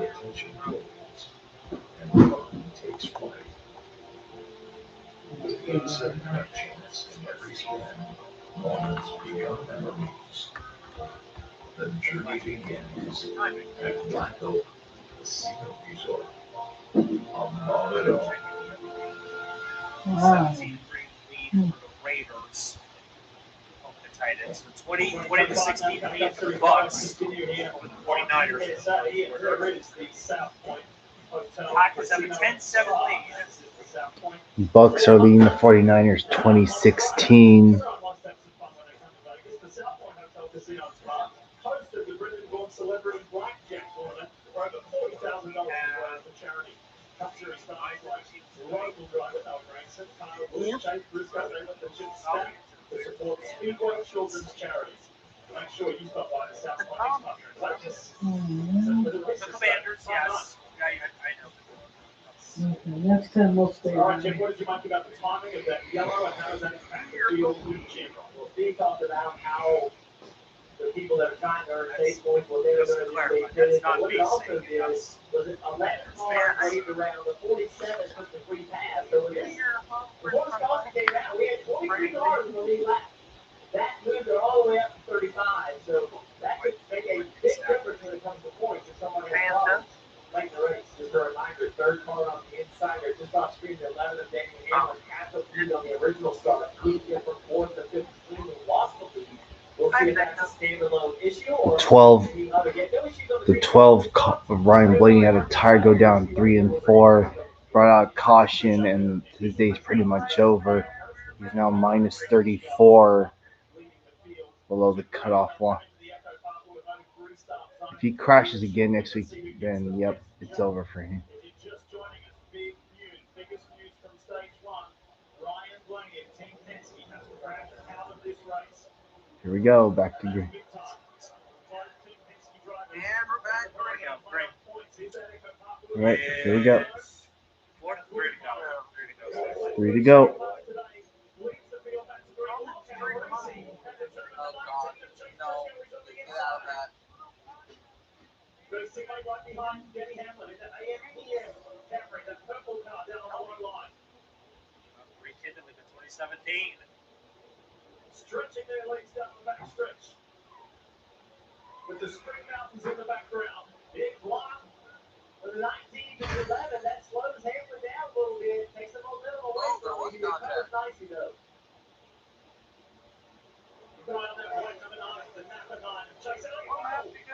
The journey begins at Black Oak Casino Resort. Among it all. 17-3 lead for the Raiders over the Titans. The 20-16 lead for the Bucks over the 49ers. Packers have a 10-7 lead. Bucks are leading the 49ers 2016. Celebrity blackjack tournament for over $40,000 for charity. Cup Series guys like local driver Al Grayson, Kyle Bush, Chase Briscoe, they let the chips stack to support Speedway Children's Charities. Make sure you stop by the South Point Next Month. The Commanders, yes. I know. Okay, next time we'll stay. All right, Jim, what did you make about the timing of that yellow and how does that impact the field in general? Well, Steve talked about how the people that are trying to earn state points, what they were going to do, they That's did. not But what me it also saying did it. was it 11 cars waved around, the 47 took the free pass. So when this, before Wisconsin came out, we had 23 cars in the lead lap. That moved it all the way up to 35. So that could make a big difference when it comes to points if someone has problems late in the race. Just a reminder, third car on the inside, or just off screen, the 11 of Daniel Hamlin half a lead on the original start. Lead from 4th to 5th, cleanly lost the lead. We'll see if that's a standalone issue or 12. the other. The 12 of Ryan Blaney had a tire go down 3 and 4, brought out caution, and his day's pretty much over. He's now minus 34 below the cutoff line. If he crashes again next week, then yep, it's over for him. Here we go, back to green. All right, here we go. 3 to go. Rekindling the 2017. Stretching their legs down the back stretch. With the Spring Mountains in the background. Big block. With the 19 to 11, that slows Hamlin down a little bit. Takes the momentum away from him. He recovers nicely, though.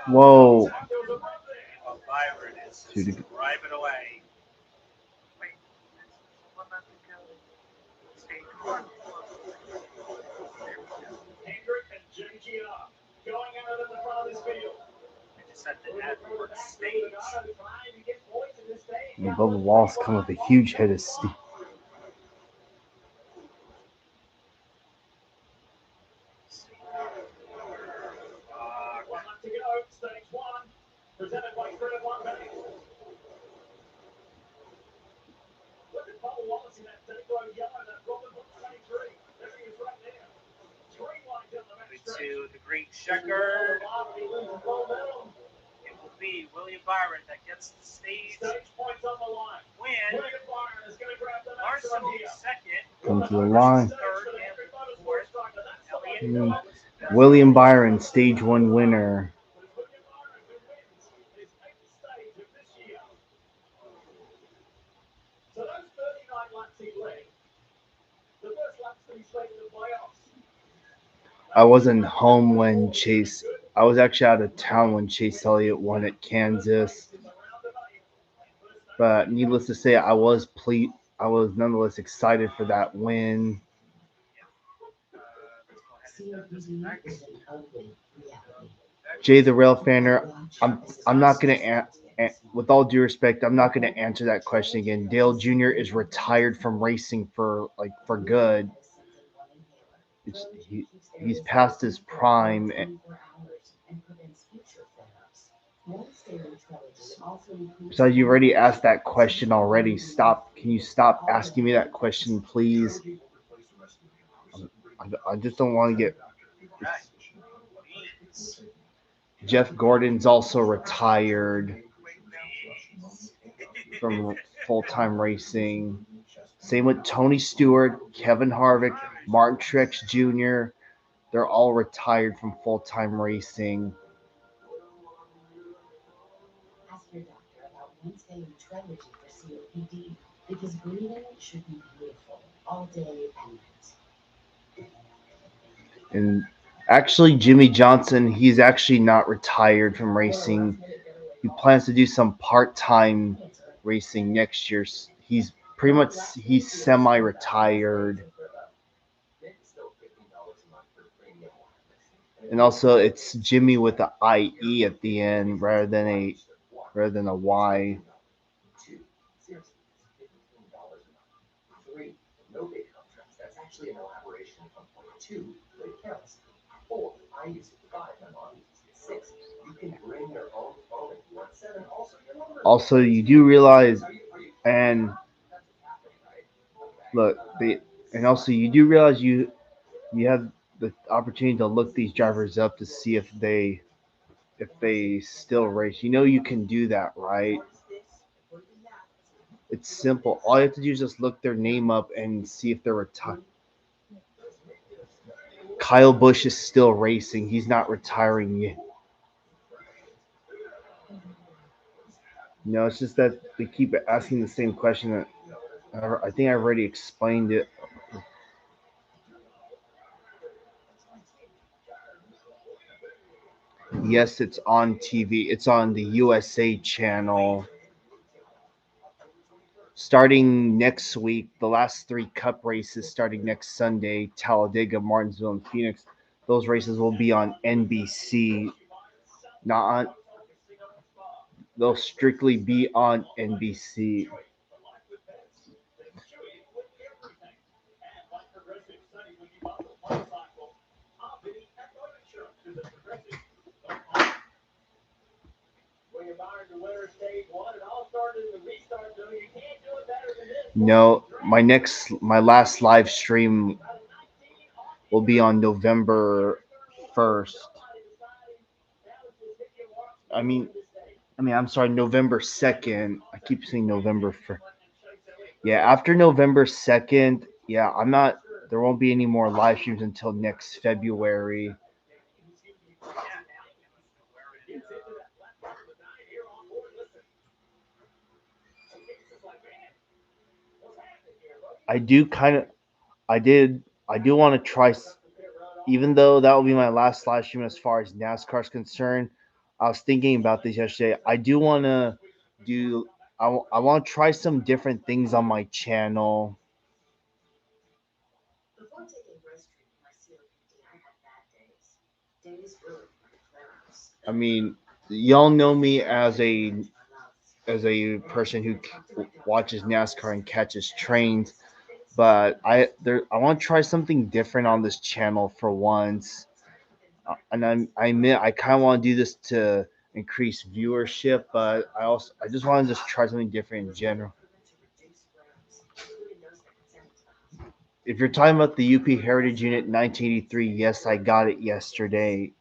Whoa. Byron is driving away. Hendrick and JG up. Going out of the front of this field. They just had to add more stage. And Bubba Wallace come with a huge head of steam. Stage 1. Presented by Credit One Bank. Look at Bubba Wallace in that Dayglow yellow, that Robin Hood 23. There he is right there. Green light down the back stretch. To the green checker. It will be William Byron that gets the stage. Stage points on the line. Win. William Byron is going to grab the next Larson one here. second. Come to the line. Third and fourth. Elliott. William Byron, stage 1 winner. So those 39 laps he led. The first laps that he played in the playoffs. I wasn't home when Chase. I was actually out of town when Chase Elliott won at Kansas. But needless to say, I was nonetheless excited for that win. Jay the Rail Fanner, I'm not gonna with all due respect, I'm not gonna answer that question again. Dale Jr. is retired from racing for good. He's past his prime. So you already asked that question already. Stop. Can you stop asking me that question, please? I just don't want to get. Jeff Gordon's also retired from full-time racing. Same with Tony Stewart, Kevin Harvick, Martin Truex Jr. They're all retired from full-time racing. Ask your doctor about Wednesday Trelegy for COPD because breathing should be beautiful all day and night. And actually, Jimmy Johnson, he's actually not retired from racing. He plans to do some part-time racing next year. He's semi-retired. And also, it's Jimmy with the IE at the end rather than a Y. No big contrast. That's actually an elaboration of 1.2, but it counts. 4, I use it. 5, my mom uses it. 6, you can bring your own phone if you want. 7, also your number. Also, you do realize, and look, you do realize you have the opportunity to look these drivers up to see if they still race. You know you can do that, right? It's simple. All you have to do is just look their name up and see if they're retired. Kyle Busch is still racing. He's not retiring yet. No, it's just that they keep asking the same question. That I think I already explained it. Yes, it's on TV. It's on the USA channel. Starting next week, the last 3 Cup races starting next Sunday, Talladega, Martinsville, and Phoenix. Those races will be on NBC. Not on. They'll strictly be on NBC. No, my last live stream will be on November 1st. I mean, I'm sorry, November 2nd. I keep saying November 1st. Yeah, after November 2nd, yeah, I'm not. There won't be any more live streams until next February. I do kind of. I did. I do want to try. Even though that will be my last live stream as far as NASCAR is concerned, I was thinking about this yesterday. I do want to do. I want to try some different things on my channel. Before taking breast treatment for COPD, I had bad days. Days really like flare-ups. I mean, y'all know me as a person who watches NASCAR and catches trains, but I want to try something different on this channel for once. And I admit I kind of want to do this to increase viewership, but I just want to just try something different in general. If you're talking about the UP Heritage Unit 1983, yes, I got it yesterday.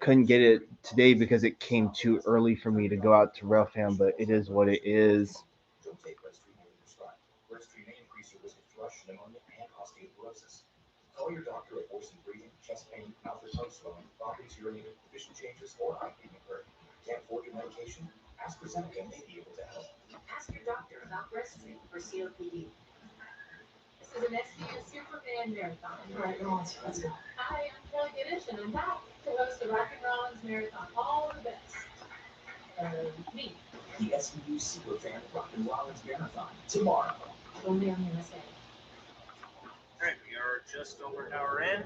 Couldn't get it today because it came too early for me to go out to Railfan, but it is what it is. Don't take Breasttreat when prescribed. Breasttreat may increase your risk of thrush, pneumonia, and osteoporosis. Call your doctor if voice and breathing, chest pain, mouth or tongue swelling, vomiting, urinating, vision changes, or eye pain occur. Can't afford your medication? AstraZeneca may be able to help. Ask your doctor about Breasttreat for COPD. This is an SDS Superman Marathon. All right, let's go. Hi, I'm Kelly Giddish, and I'm back to host the Rock and Rollins Marathon. All the best. Me. The SVU Superfan Rock and Rollins Marathon tomorrow. Only on USA. Alright, we are just over an hour in.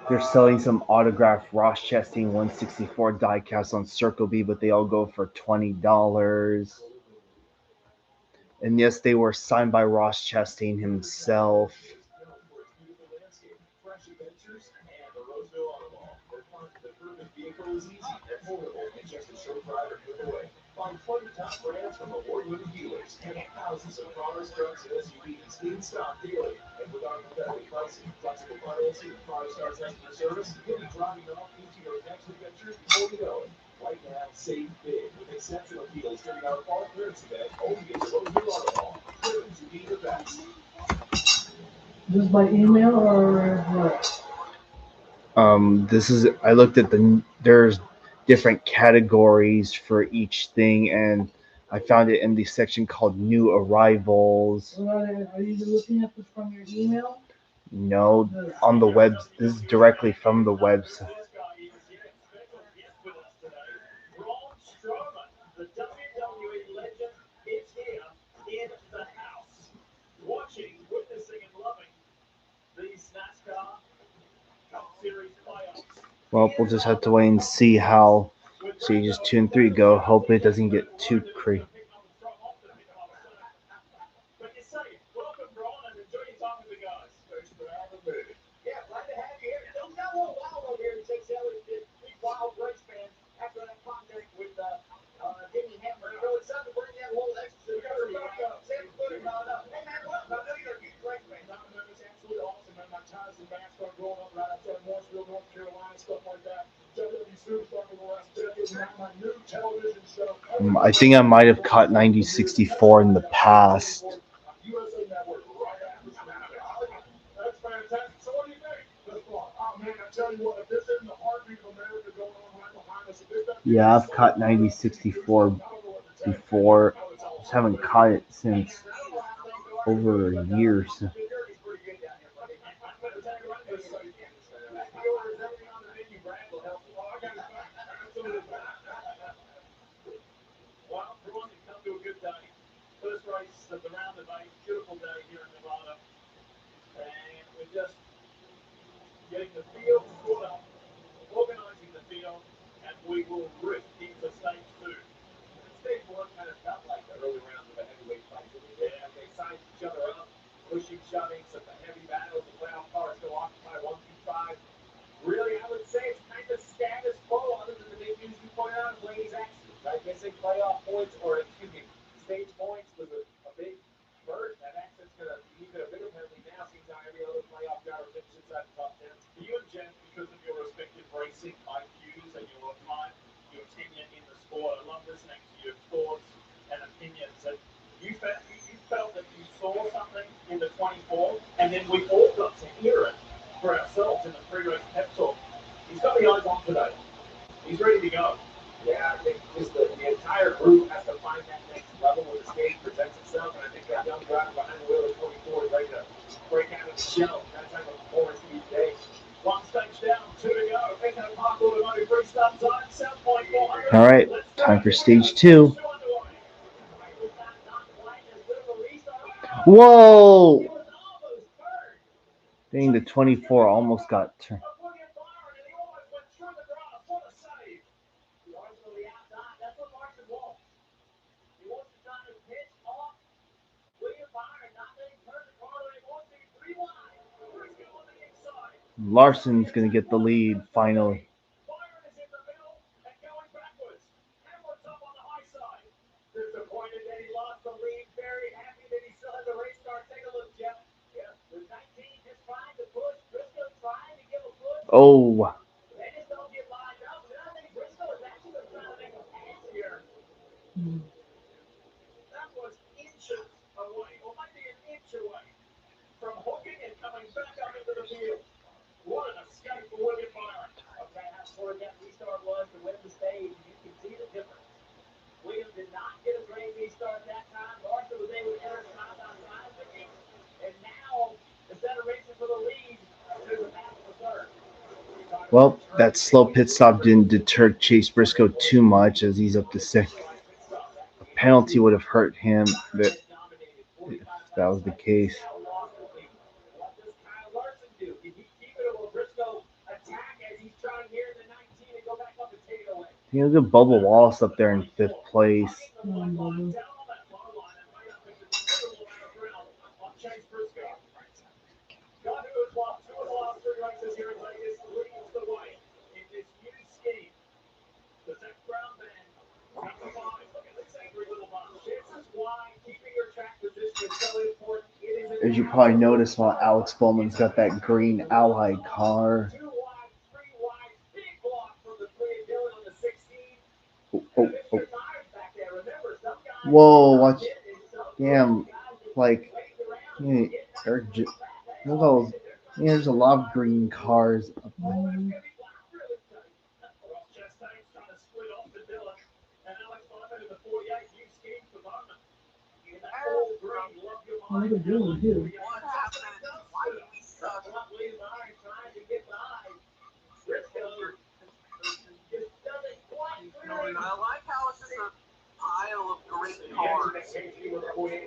They're selling some autographed Ross Chastain 164 diecast on Circle B, but they all go for $20. And yes, they were signed by Ross Chastain himself. Fresh adventures and the Roseville Automall. Where finding the perfect vehicle is easy, affordable, and just a short drive or click away. Find 20 top brands from award-winning dealers and thousands of cars, trucks, and SUVs in stock daily. And with our competitive pricing, flexible financing, and five-star customer service, you'll be driving off into your next adventure before you know it. Right now, save big with exceptional deals during our fall clearance event only at the Roseville Automall. Driven to be the best. Just by email or what? I looked at there's different categories for each thing, and I found it in the section called new arrivals. Are you looking at this from your email? No, on the web. This is directly from the website. The WWE legend is here in the house. Watching, witnessing, and loving these NASCAR Cup Series playoffs. Well, we'll just have to wait and see how stages 2 and 3 go. Hope it doesn't get too crazy. But you say, welcome, Braun, and enjoy your time with the guys. Thanks for having me. Yeah, glad to have you here. Don't got a little wild over here in Texas. Three wild race fans after that contact with Denny Hammer. So it's time to bring that little extra. Hey, man, well, I know you're a huge race fan. It's absolutely awesome, man. My ties and I think I might have caught 9064 in the past. USA Network right after That's fantastic. So what do you think? Oh man, I tell you what, if this isn't the heartbeat of America going on right behind us, if this doesn't Yeah, I've caught 9064 before. Just haven't caught it since over a year. So. Well, everyone can come to a good day. First race of the round of 8, beautiful day here in Nevada. And we're just getting the field sorted up, organizing the field, and we will rip into stage 2. Stage 1 kind of felt like the early rounds of a heavyweight fight. Yeah, they sized each other up, pushing, shoving, some heavy battles. The playoff cars still occupy 1 through 5. Really, I would say it's kind of status quo, other than the big news you point out, ladies action. Right? Missing playoff points, or excuse me, stage points was a big bird. That accident's going to be even a bigger penalty now. Seems how every other playoff driver finishes inside the top 10. You and Jen, because of your respective racing IQs and your time, your tenure in the sport, I love listening to your thoughts and opinions. And you felt that you saw something in the 24, and then we all got to hear it for ourselves in the pre-race pep talk. He's got the eyes on today. He's ready to go. Yeah, I think just the entire group has to find that next level when the stage presents itself, and I think that young driver behind the wheel of 24 is ready to break out of the shell. That type of performance each day. One stage down, 2 to go. Echo Park Automotive restart time, South Point 400. All right, time for stage 2. Whoa! Dang, the 24 almost got turned. Larson's going to get the lead finally. Disappointed that he lost the lead. Very happy that he still has a race car. Take a look, Jeff. Yeah, the 19 just trying to push. Briscoe trying to give a push. Oh. They just don't get lined up. And I think Briscoe is actually trying to make a pass here. That was inches away, or might be an inch away from hooking and coming back up into the field. What an escape for William Byron. Okay, how short that restart was to win the stage. You can see the difference. Williams did not get a great restart that time. Larson was able to enter side by side with him. And now, instead of racing for the lead, there's a battle for third. Well, that slow pit stop didn't deter Chase Briscoe too much as he's up to 6. A penalty would have hurt him if that was the case. What does Kyle Larson do? Can he keep it, or will Briscoe attack as he's trying here in the 19 and go back up and take it away? You know, good Bubba Wallace up there in 5th place. As you probably noticed, while Alex Bowman's got that green Allied car. Oh. Whoa, watch. Damn, like, yeah, look all, yeah, there's a lot of green cars up there. What are you doing here? I like how it's just a pile of great cars. Green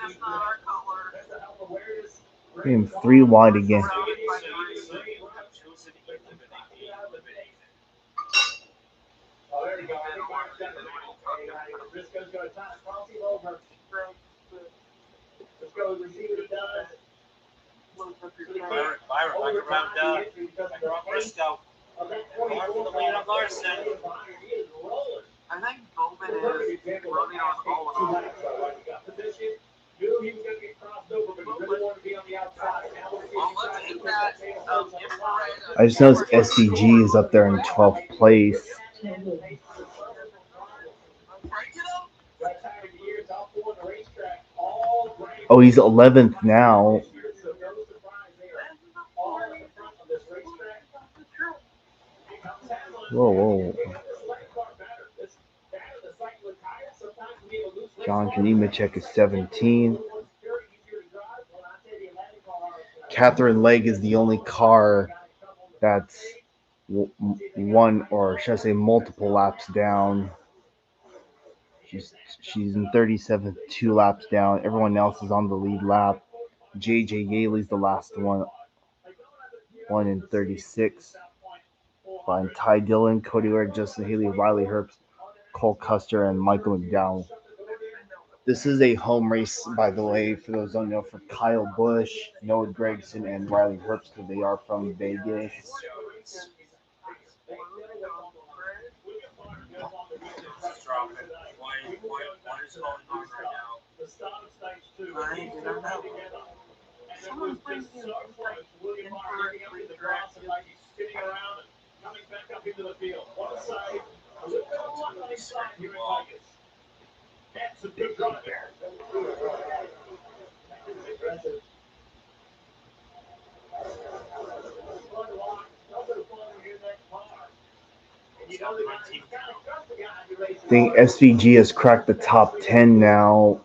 is not our color. Being 3 wide again. There you go. Briscoe's going to toss him over. Briscoe receive it does. Byron, like around Briscoe. Far from the lead on Larson. I think Bowman is running on all of them. Knew he was going to get crossed over, but he really wanted to be on the outside. Well, let's get that infrared. I just noticed SDG is up there in 12th place. Oh, he's 11th now. So no surprise there. All at the front of this racetrack. Whoa, whoa. John Nemechek is 17. Catherine Legg is the only car that's one, or should I say multiple laps down. She's in 37th, 2 laps down. Everyone else is on the lead lap. J.J. Yaley's the last one in 36. Behind Ty Dillon, Cody Ware, Justin Haley, Riley Herbst, Cole Custer, and Michael McDowell. This is a home race, by the way, for those who don't know, for Kyle Busch, Noah Gragson, and Riley Herbst, because they are from Vegas. What is going on right now? I do not know. Someone's bringing in William Hart with the grass and like spinning around and coming back up into the field. What a side. A little bit of luck on his side here in Vegas. That's a good run there. Aggressive. Fun walk. No bit of fun in that car. And you know the guy, you kind of trust the guy who races. I think SVG has cracked the top 10 now.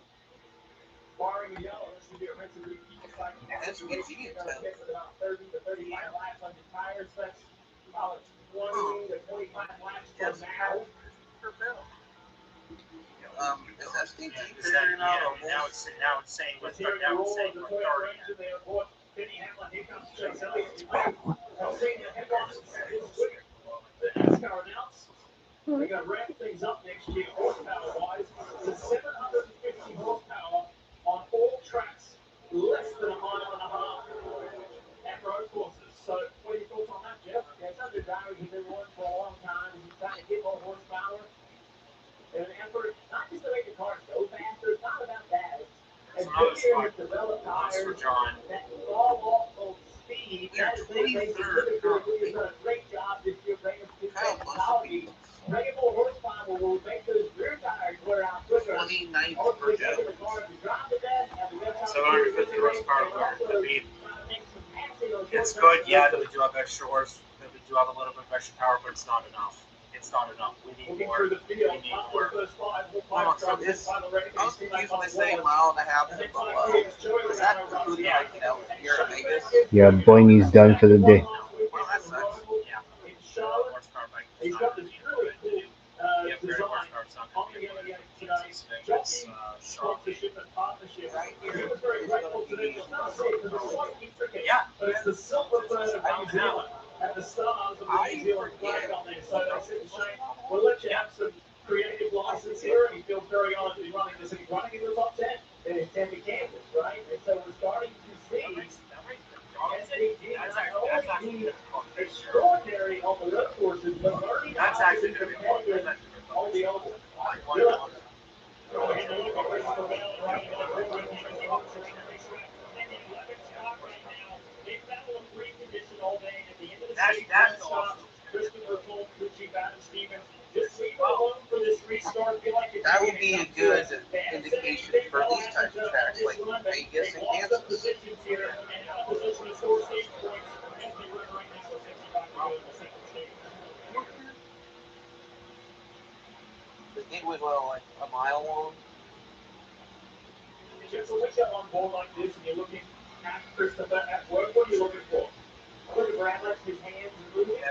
Barring the yellow, this would be a race of repeat. SVG About 30 to 35 laps on the tires. That's about 20 to 25 laps from now. Is SVG figuring out a now it's saying we're 30. The NASCAR announced they're going to ramp things up next year, horsepower-wise, to 750 horsepower on all tracks, less than a mile and a half at road courses. So, what are your thoughts on that, Jeff? Yeah, it's under Barry. He's been running for a long time. He's trying to get more horsepower. And an effort, not just to make the cars go faster, it's not about that. It's Goodyear has developed tires that fall off of speed. That is the thing. He's done a great job this year bringing technology. Bringing more horsepower will make those rear tires wear out quicker. 29 Hopefully, making the cars to drive the best, have the best 750 horsepower. It's good, yeah, that we do have extra horse, that we do have a little bit of extra power, but it's not enough. It's not enough. We need more. We need more. So this, I was confused when they say mile and a half and below. Is that including like, here in Vegas? Yeah, Blaney's done for the day. Well, that sucks. Yeah. Horsepower bike is not going to be good to do. Yeah, very horsepower is not going to be able to do Kansas, Vegas, Charlotte. Right here is going to be Yeah, but it's the silver thread of New Zealand and the stars of the New Zealand flag on there. So they said, Shane, we'll let you have some creative license here, and he feels very honored to be running this. And he's running in the top 10, and it's 10 to Kansas, right? And so we're starting to see SVG not only be extraordinary on the road courses, but learning how to be competitive on the oval. That's awesome. That would be a good indication for these types of tracks like Vegas and Kansas. The thing was like a mile long. So when you're on board like this and you're looking at Christopher at work, what are you looking for? Looking for outlets, his hands moving. I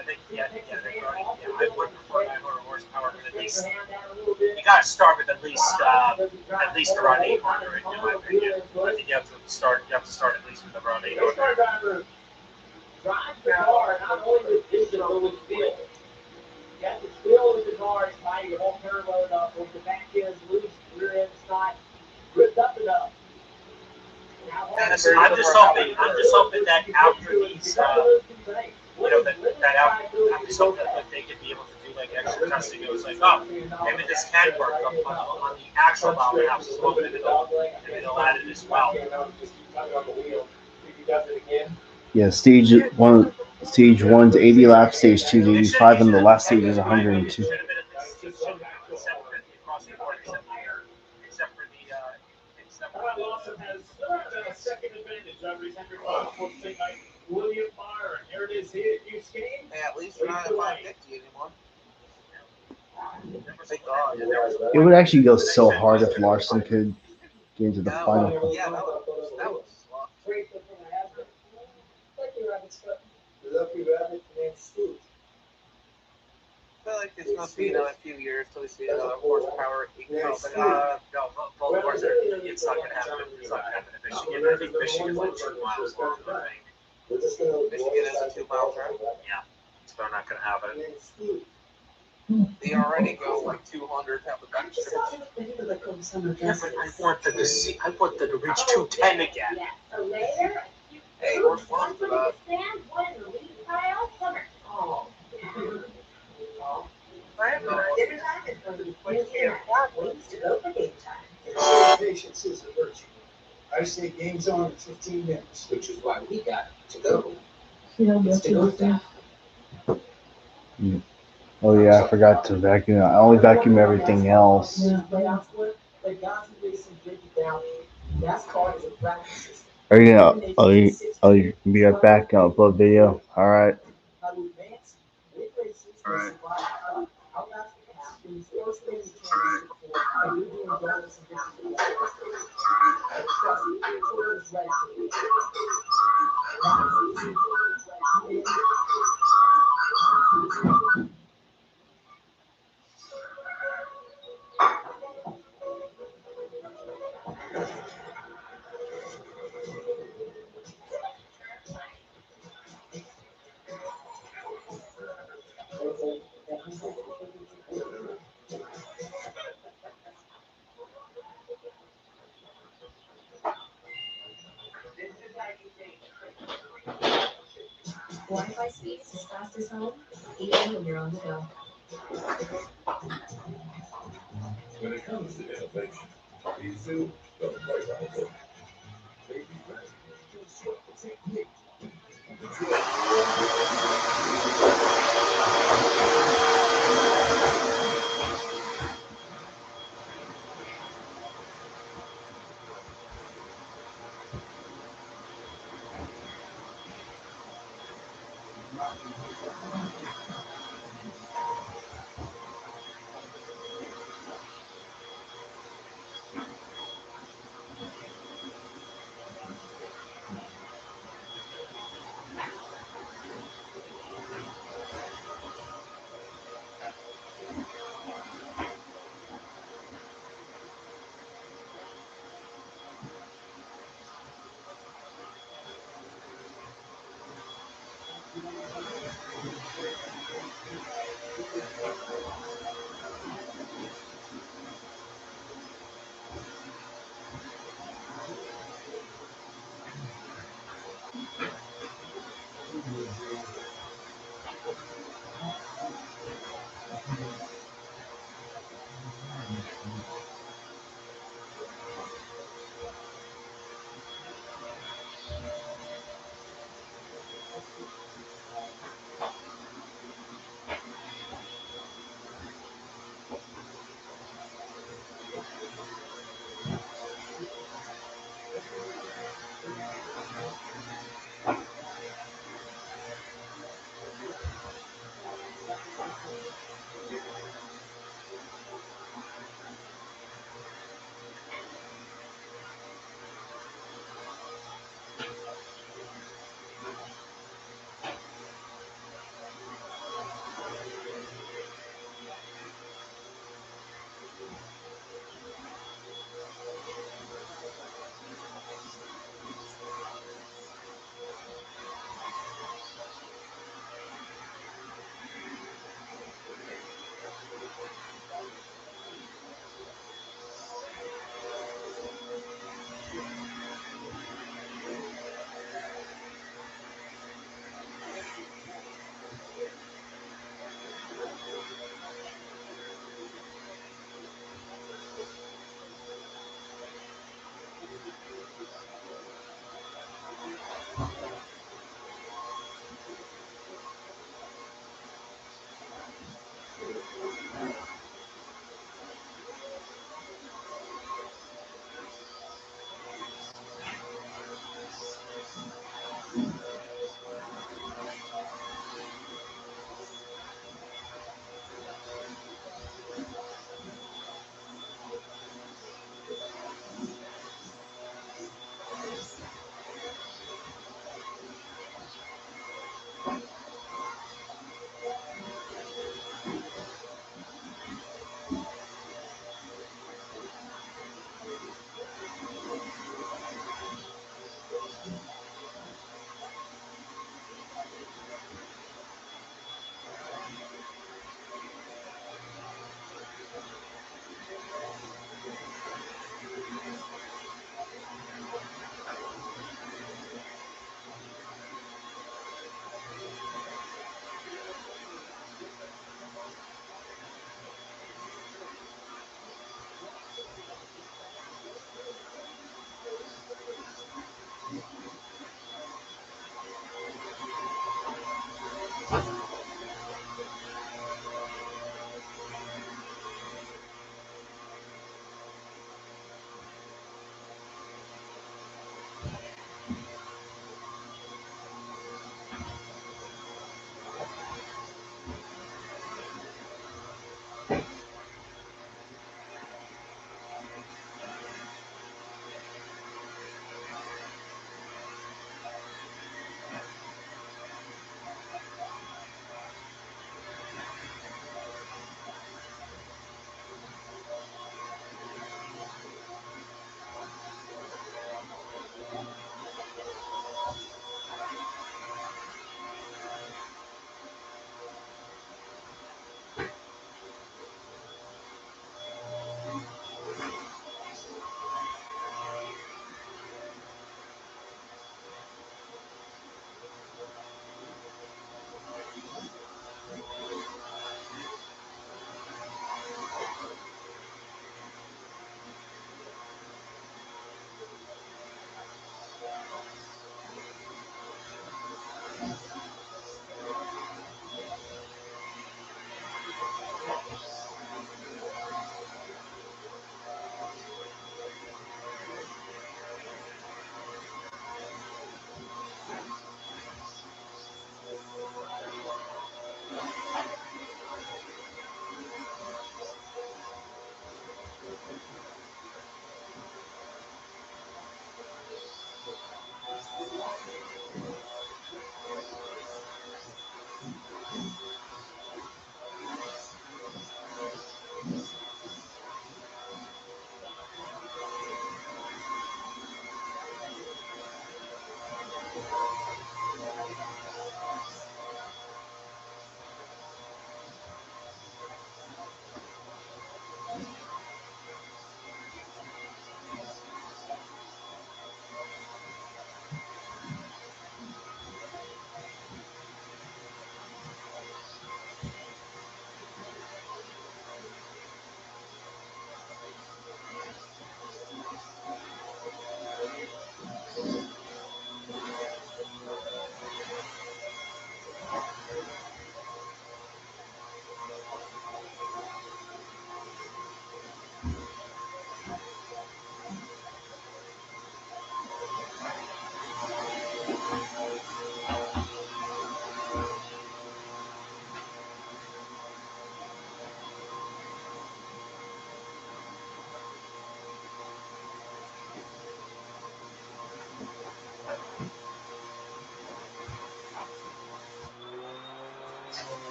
would prefer that horsepower, but at least you got to start with at least around 800, in my opinion. I think you have to start at least with around 800. Driver drives the car not only with vision but with feel. You have to feel with the car is tight, your whole turbo up, with the back end's loose, rear end's not gripped up enough. I'm just hoping that after these, I'm just hoping that they could be able to do like extra testing. It was like, oh, maybe this can work on the actual valve house as well, maybe they'll add it as well. Yeah, stage one's 80 laps, stage two's 85, and the last stage is 102. Lawson has a second advantage over his Henry Sports teammate William Byron. Here it is here at Hughes game. Hey, at least we're not at 550 anymore. Thank God. It would actually go so hard if Larson could get into the final. Yeah, that was slow. Lucky rabbit named Scoot. I feel like it's going to be another few years till we see another horsepower equal. No, both cars are. It's not going to happen. It's not going to happen in Michigan. I think Michigan's like 2 miles long. I think. Michigan is a 2-mile track. Yeah, so they're not going to happen. They already go like 200 down the back stretch. Yeah, but I want them to see. I want them to reach 210 again. Hey, we're flying for that. Every time it's going to be quick and ways to go for game time. Patience is a virtue. I say game's on in 15 minutes, which is why we got to go. It's to go fast. Oh yeah, I forgot to vacuum. I only vacuum everything else. Playoff split, but Johnson Racing break it down. NASCAR is a practice system. Are you gonna? Oh, you be right back. I'll upload video. All right. How to advance, win races, and survive. Outlast the captains, first win the championship for, and you're doing donuts and dishes. Trust me, it's always right for you. Wi-Fi speeds as fast as home, even when you're on the go. When it comes to innovation, be soon the right answer. Baby ready to instruct the technique.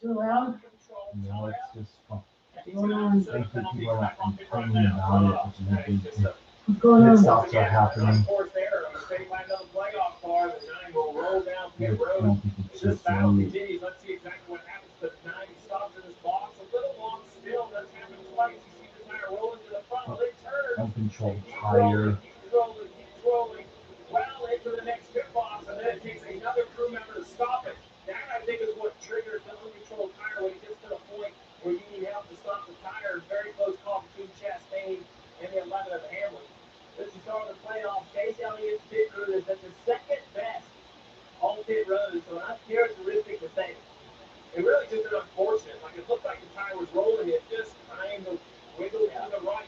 Too loud? No, it's just fun. What's going on? Thank you, people are not complaining about it, which is a big thing. What's going Pit on? stops are happening. Pit I road. don't think it's This just battle me. continues. Let's see exactly what happens. The 9 stops in this box. A little long still. That's happened twice. You see the tire rolling to the front. Well, they turn. Uncontrolled Keep tire. rolling, keep rolling, keep rolling. Well into the next pit box, and then it takes another crew member to stop it. That, I think, is what triggers the uncontrolled tire when it gets to the point where you need help to stop the tire. Very close call between Chastain and the 11 of Hamlin. This is starting the playoffs. Chase Elliott's pit crew is at the second best on pit road, so an uncharacteristic mistake. It really just an unfortunate. Like, it looked like the tire was rolling. It just kind of wiggled to the right.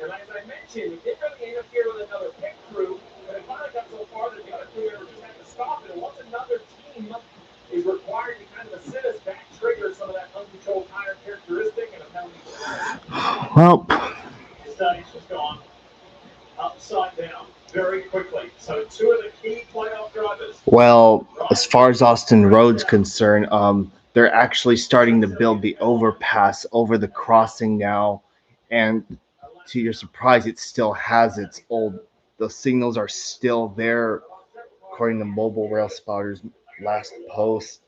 And as I mentioned, it didn't really interfere with another pit crew, but it finally got so far that the other crew member just had to stop it. And once another team is required to kind of assist, that triggers some of that uncontrolled tire characteristic and a penalty. Well, The stage has gone upside down very quickly. So two of the key playoff drivers. well, as far as Austin Road's concerned, they're actually starting to build the overpass over the crossing now, and to your surprise, it still has its old. The signals are still there, according to Mobile Rail Spotter's last post.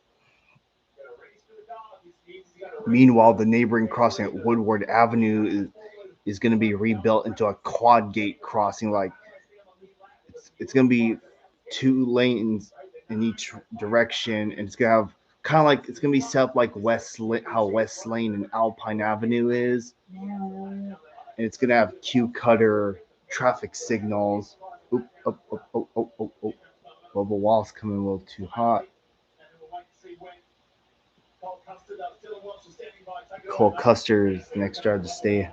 Meanwhile, the neighboring crossing at Woodward Avenue is going to be rebuilt into a quad gate crossing. Like it's going to be 2 lanes in each direction, and it's going to have kind of like it's going to be set up like how West Lane and Alpine Avenue is, and it's going to have Q cutter traffic signals. Oop, oh, oh, oh, oh, oh, oh. Bubba Wall's coming a little too hot. Cole Custer is the next driver to stay.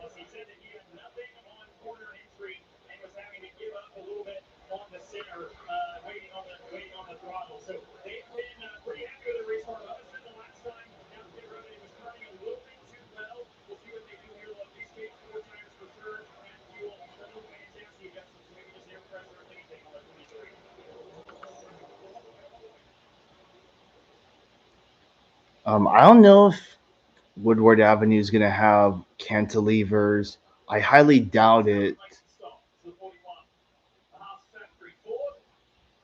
I don't know if Woodward Avenue is going to have cantilevers. I highly doubt it.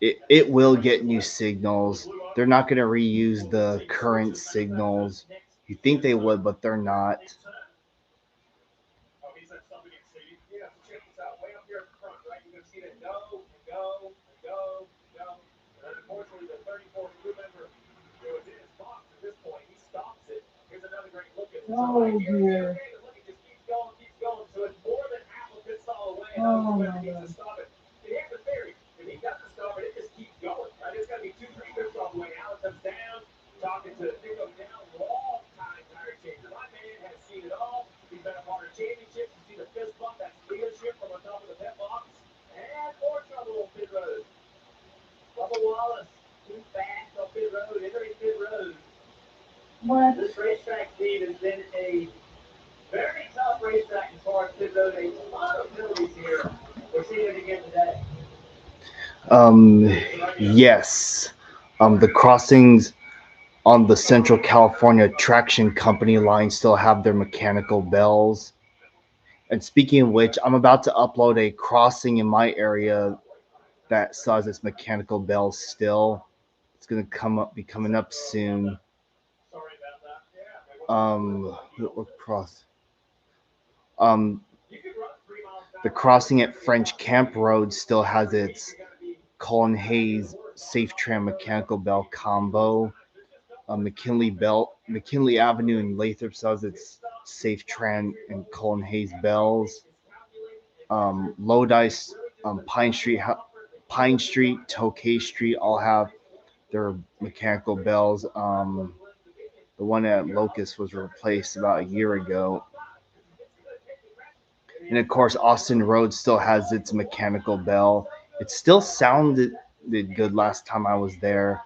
It will get new signals. They're not going to reuse the current signals. You think they would, but they're not. Oh dear. Oh my God. What? This racetrack, Steve, has been a very tough racetrack as far as pit road. A lot of penalties here. We're seeing it again today. Yes. The crossings on the Central California Traction Company line still have their mechanical bells. And speaking of which, I'm about to upload a crossing in my area that still has its mechanical bells still. It's gonna be coming up soon. What cross? Um, the crossing at French Camp Road still has its Colin Hayes Safe Tram mechanical bell combo. McKinley Avenue in Lathrop sells its Safe Tran and Colin Hayes bells. Lodi, Pine Street, Tokay Street all have their mechanical bells. The one at Locust was replaced about a year ago. And of course, Austin Road still has its mechanical bell. It still sounded good last time I was there.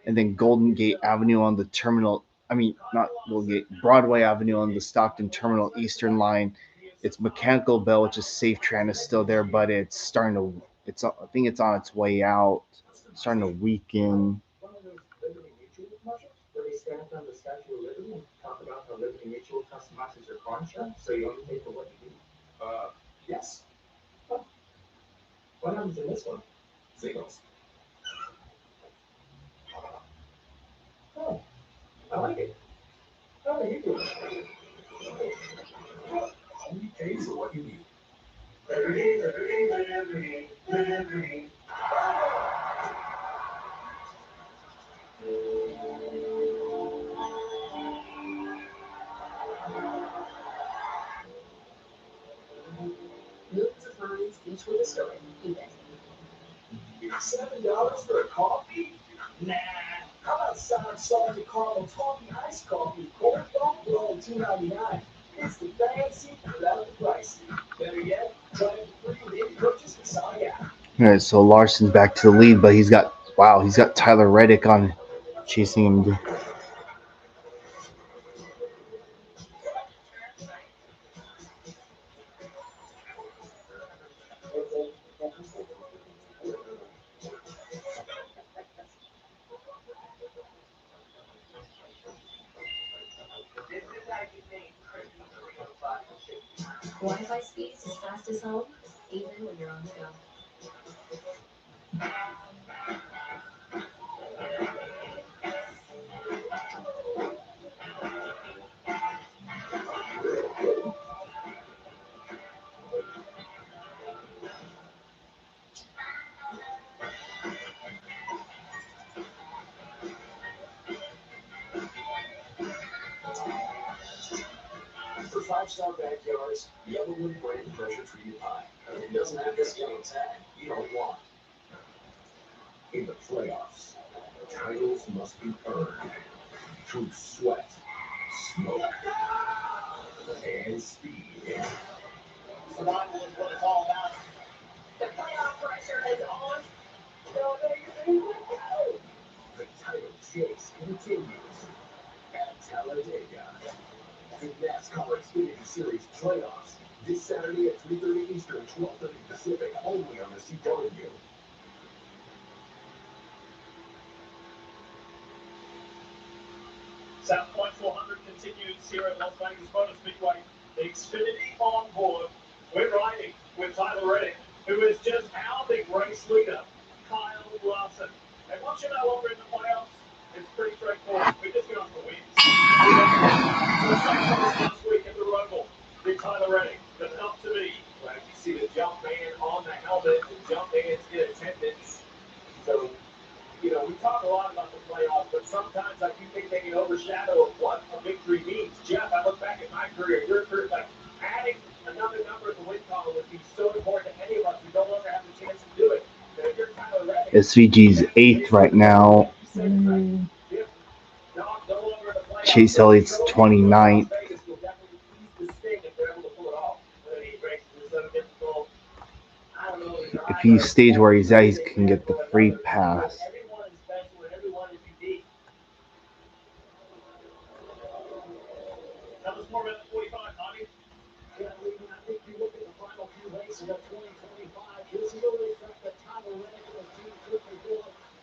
And then Golden Gate Avenue on the terminal. I mean, not Golden Gate, Broadway Avenue on the Stockton Terminal Eastern Line. Its mechanical bell, which is Safe Tran, is still there, but it's starting to. I think it's on its way out. It's starting to weaken. abstract on the Statue of Liberty and talk about how Liberty Mutual customizes your car insurance so you only pay for what you need? Yes. Oh. What happens in this one? Signals. Oh, I like it. How are you doing? Only pay for what you need. Liberty, Liberty, Liberty, Liberty. Millions of minds, each with a story. eBay. $7 for a coffee? Nah. How about Sonic Salted Caramel Talkie Iced Coffee? Cold foam for only $2.99. It's the fancy without the pricey. Better yet, try it for free with any purchase with Sonic app. All right, so Larson's back to the lead, but he's got Tyler Reddick on chasing him. Wi-Fi speeds as fast as home, even when you're on the go. For five-star backyards, Yellowwood brand pressure-treated pie. It doesn't have the skinny tag you don't want. In the playoffs, titles must be earned through sweat, smoke, and speed. Survival is what it's all about. The playoff pressure is on. So there you go. The title chase continues at Talladega. The NASCAR Xfinity Series playoffs this Saturday at 3:30 Eastern, 12:30 Pacific, only on the CW. South Point 400 continues here at Las Vegas Motor Speedway. The Xfinity on board. We're riding with Tyler Reddick, who is just our big race leader, Kyle Larson. And once you're no longer in the playoffs, it's pretty straightforward. We're just going for wins. Last week at the Roval, with Tyler Reddick, the top to be. Glad you see the jump man on the helmet, the jump man's in attendance. So, you know, we talk a lot about the playoffs, but sometimes I do think they can overshadow what a victory means. Jeff, I look back at my career, your career, like adding another number at the win column would be so important to any of us who no longer have the chance to do it. But if you're Tyler Reddick, SVG's 8th right now. Chase Elliott's 29th. If he stays where he's at, he can get the free pass. Everyone is special and everyone is unique. Tell us more about the 45, Bobby. Yeah, I think you look at the final few races of 2025, this is really something that Tyler Reddick and his team quickly do.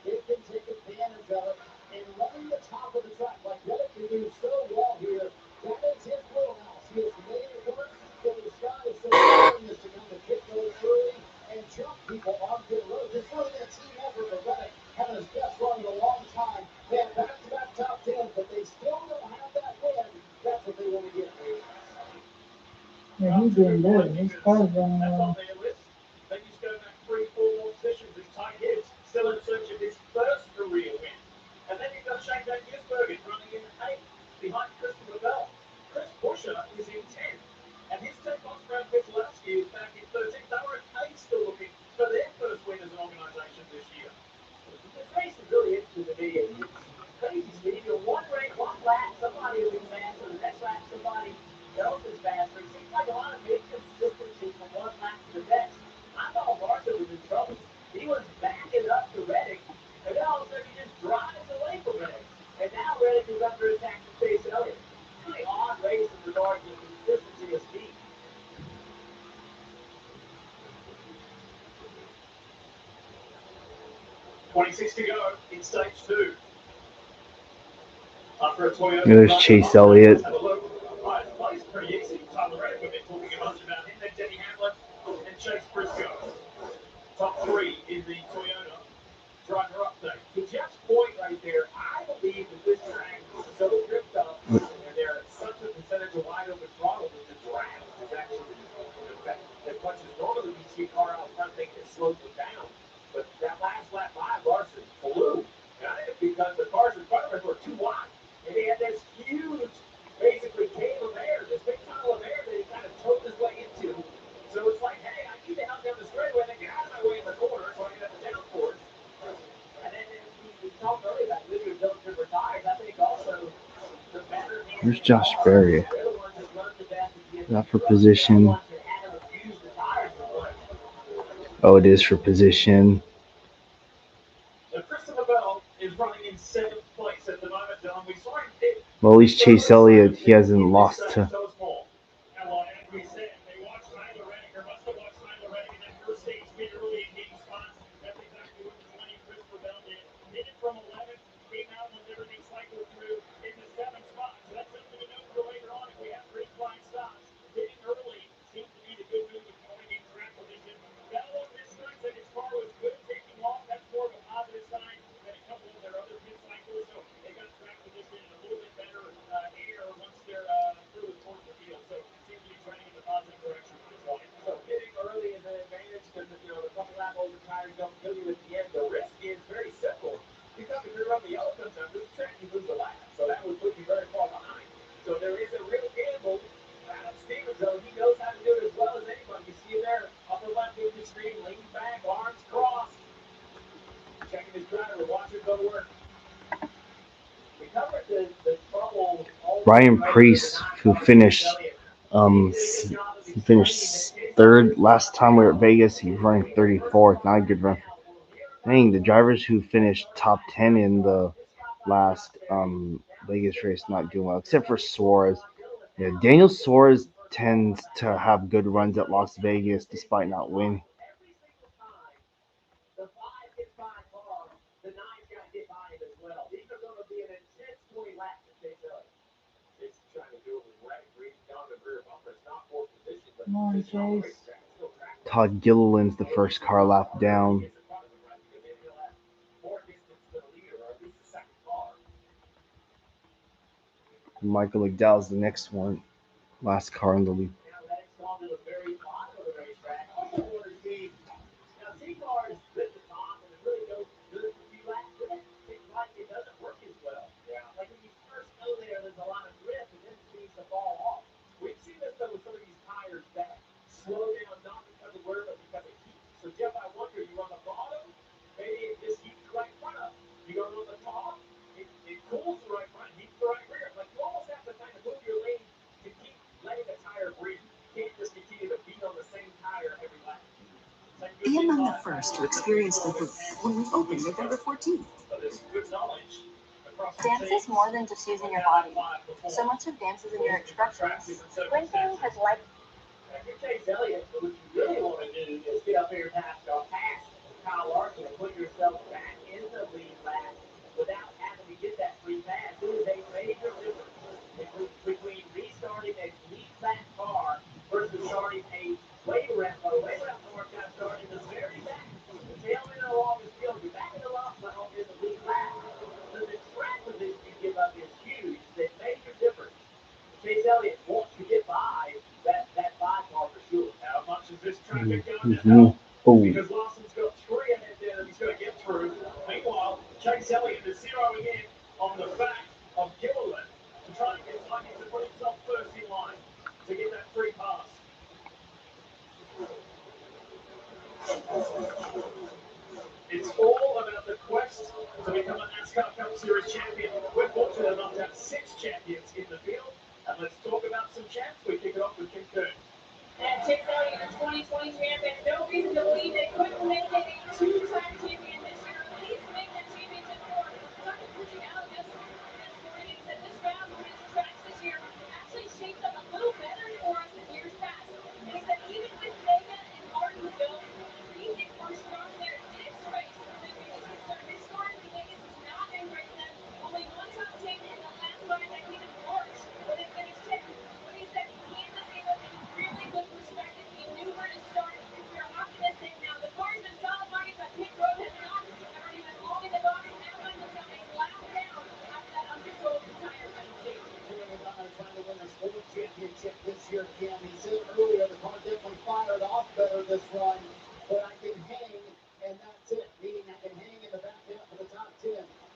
They can take advantage of it and run the top of the track like Reddick can do so well here. That is his wheelhouse. He has made it work, so the sky is so glorious to come to kick those early and jump people on pit road. It's really a team effort for Reddick, having his best run in a long time. They have back-to-back top 10s, but they still don't have that win. That's what they want to get. Yeah, he's doing good. His car's running well. Then you go back 3-4 more positions as Ty Gibbs still in search of his first career win. And then you've got Shane Van Gisbergen running in 8th behind Christopher Bell. Chris Buescher is in 10th. And his team lost Brad Keselowski is back in 13th. They were at 8th still looking for their first win as an organisation this year. This race is really interesting to me. It's crazy, Steve. In one race, one lap, somebody will be faster. The next lap, somebody else is faster. It seems like a lot of inconsistency from one lap to the next. I thought Larson was in trouble. He was backing up to Reddick, and then all of a sudden he just drives away from Reddick. And now Reddick is under attack from Chase Elliott. It's really odd race in regard to the consistency of speed. .26 to go in stage 2. For a Toyota, There's Chase Elliott. Plays pretty easy. Tyler Reddick, we've been talking a bunch about him. Then Denny Hamlin and Chase Briscoe. Top three in the Toyota driver update. To Jeff's point right there, I believe that this track is so gripped up and there is such a percentage of wide open throttle that the draft is actually in effect. As much as normally we see a car out front, they can slow them down. But that last lap by Larson flew. And I think it's because the cars in front of him were too wide. And he had this huge, basically, cave of air, this big tunnel of air that he kind of choked his way into. So it's like, hey, I need to help down the straightaway and then get out of my way in the corner so I can have the downforce. And then we talked earlier about losing those different tires. I think also the better. There's Josh Berry. Not for position. Oh, it is for position. Christopher Bell is running in 7th place at the moment, John. We saw him hit. Well, at least Chase Elliott, he hasn't lost to. And we said they watched Tyler Reddick, or must have watched Tyler Reddick in that first stage speed early in game spots. That's exactly what the 20 Christopher Bell did. Hit it from 11, came out when everything cycled through in the 7th spot. So that's something to know for later on if we have green flag stops. Hitting early seems to be the good move in going in track position. Bell on this start said his car was good taking off. That's more of a positive sign than a couple of their other pit cycles. So they got track position and a little bit better air once they're through and towards the field. So it seems to be trending in the positive direction for this one. So hitting early is an advantage because the couple lap older tires don't kill you at the end. The risk is very simple. Because if you're on the yellow comes out, this track you lose a lap. So that would put you very far behind. So there is a real gamble. Adam Stevens, though, he knows how to do it as well as anyone. You see him there, upper left of the screen, leaning back, arms crossed. Checking his driver, watching go to work. We covered the trouble. Ryan Preece, who finished third last time we were at Vegas. He was running 34th. Not a good run. Dang, the drivers who finished top 10 in the last Vegas race not doing well, except for Suarez. Yeah, Daniel Suarez tends to have good runs at Las Vegas despite not winning. The 5 hit by car, the 9's got hit by him as well. These are going to be an intense 20 laps to Chase Elliott. It's trying to do it with Reddick reading down the rear bumper. It's not for position, but it's not racetrack. Still track. Todd Gilliland's the first car lap down. More distance to the leader, or at least the second car. Michael McDowell's the next one. Last car in the lead. Now that's gone to the very bottom of the racetrack. Also want to see. Now, C-Car is good at the top, and it really goes good for a few laps, but it seems like it doesn't work as well. Yeah. Like when you first go there, there's a lot of grip, and then it seems to fall off. We've seen this, though, with some of these tires that slow down not because of wear, but because of heat. So, Jeff, I wonder, you on the bottom, maybe it just heats the right front up. You go on the top, it cools the right front, heats the right rear. Like, you almost have to kind of move your lane to keep letting the tire breathe. You can't just continue to beat on the same tire every lap. Be among the first to experience the booth when we open November 14th. Dance is more than just using your body. So much of dance is in your expressions. Sprinting has like. If you're Chase Elliott, what you really want to do is get up here past Kyle Larson and put yourself back in the lead lap without having to get that free pass. It is a major difference between restarting a lead lap car versus starting a late lap car. Late lap car got started in the very back. The tail end along the field, you're back in the lap zone in the lead lap. So the track position you give up is huge. It's a major difference. Chase Elliott wants to get by that 5 car for sure. How much is this traffic going to help? Because Lawson's got 3 ahead there that he's going to get through. Meanwhile, Chase Elliott is zeroing in on the back of Gilliland to try and get lucky to put himself first in line to get that free pass. It's all about the quest to become a NASCAR Cup Series champion. We're fortunate enough to have 6 champions in the field. And let's talk about some champs. We kick it off with Kim Kern. And Chase Elliott, the 2020 champ, and no reason to believe they couldn't make it a 2-time champion this year, at least make that championship four. Dr. Pucciano just reported that this round of his tracks this year actually shaped up a little better for us than years past. And he said even with Vega and Martinsville, they were strong there. This race, historically Vegas has not been great for them. Only one top 10 in the last Cam. He said earlier the car definitely fired off better this run, but I can hang, and that's it. Meaning I can hang in the back half of the top 10.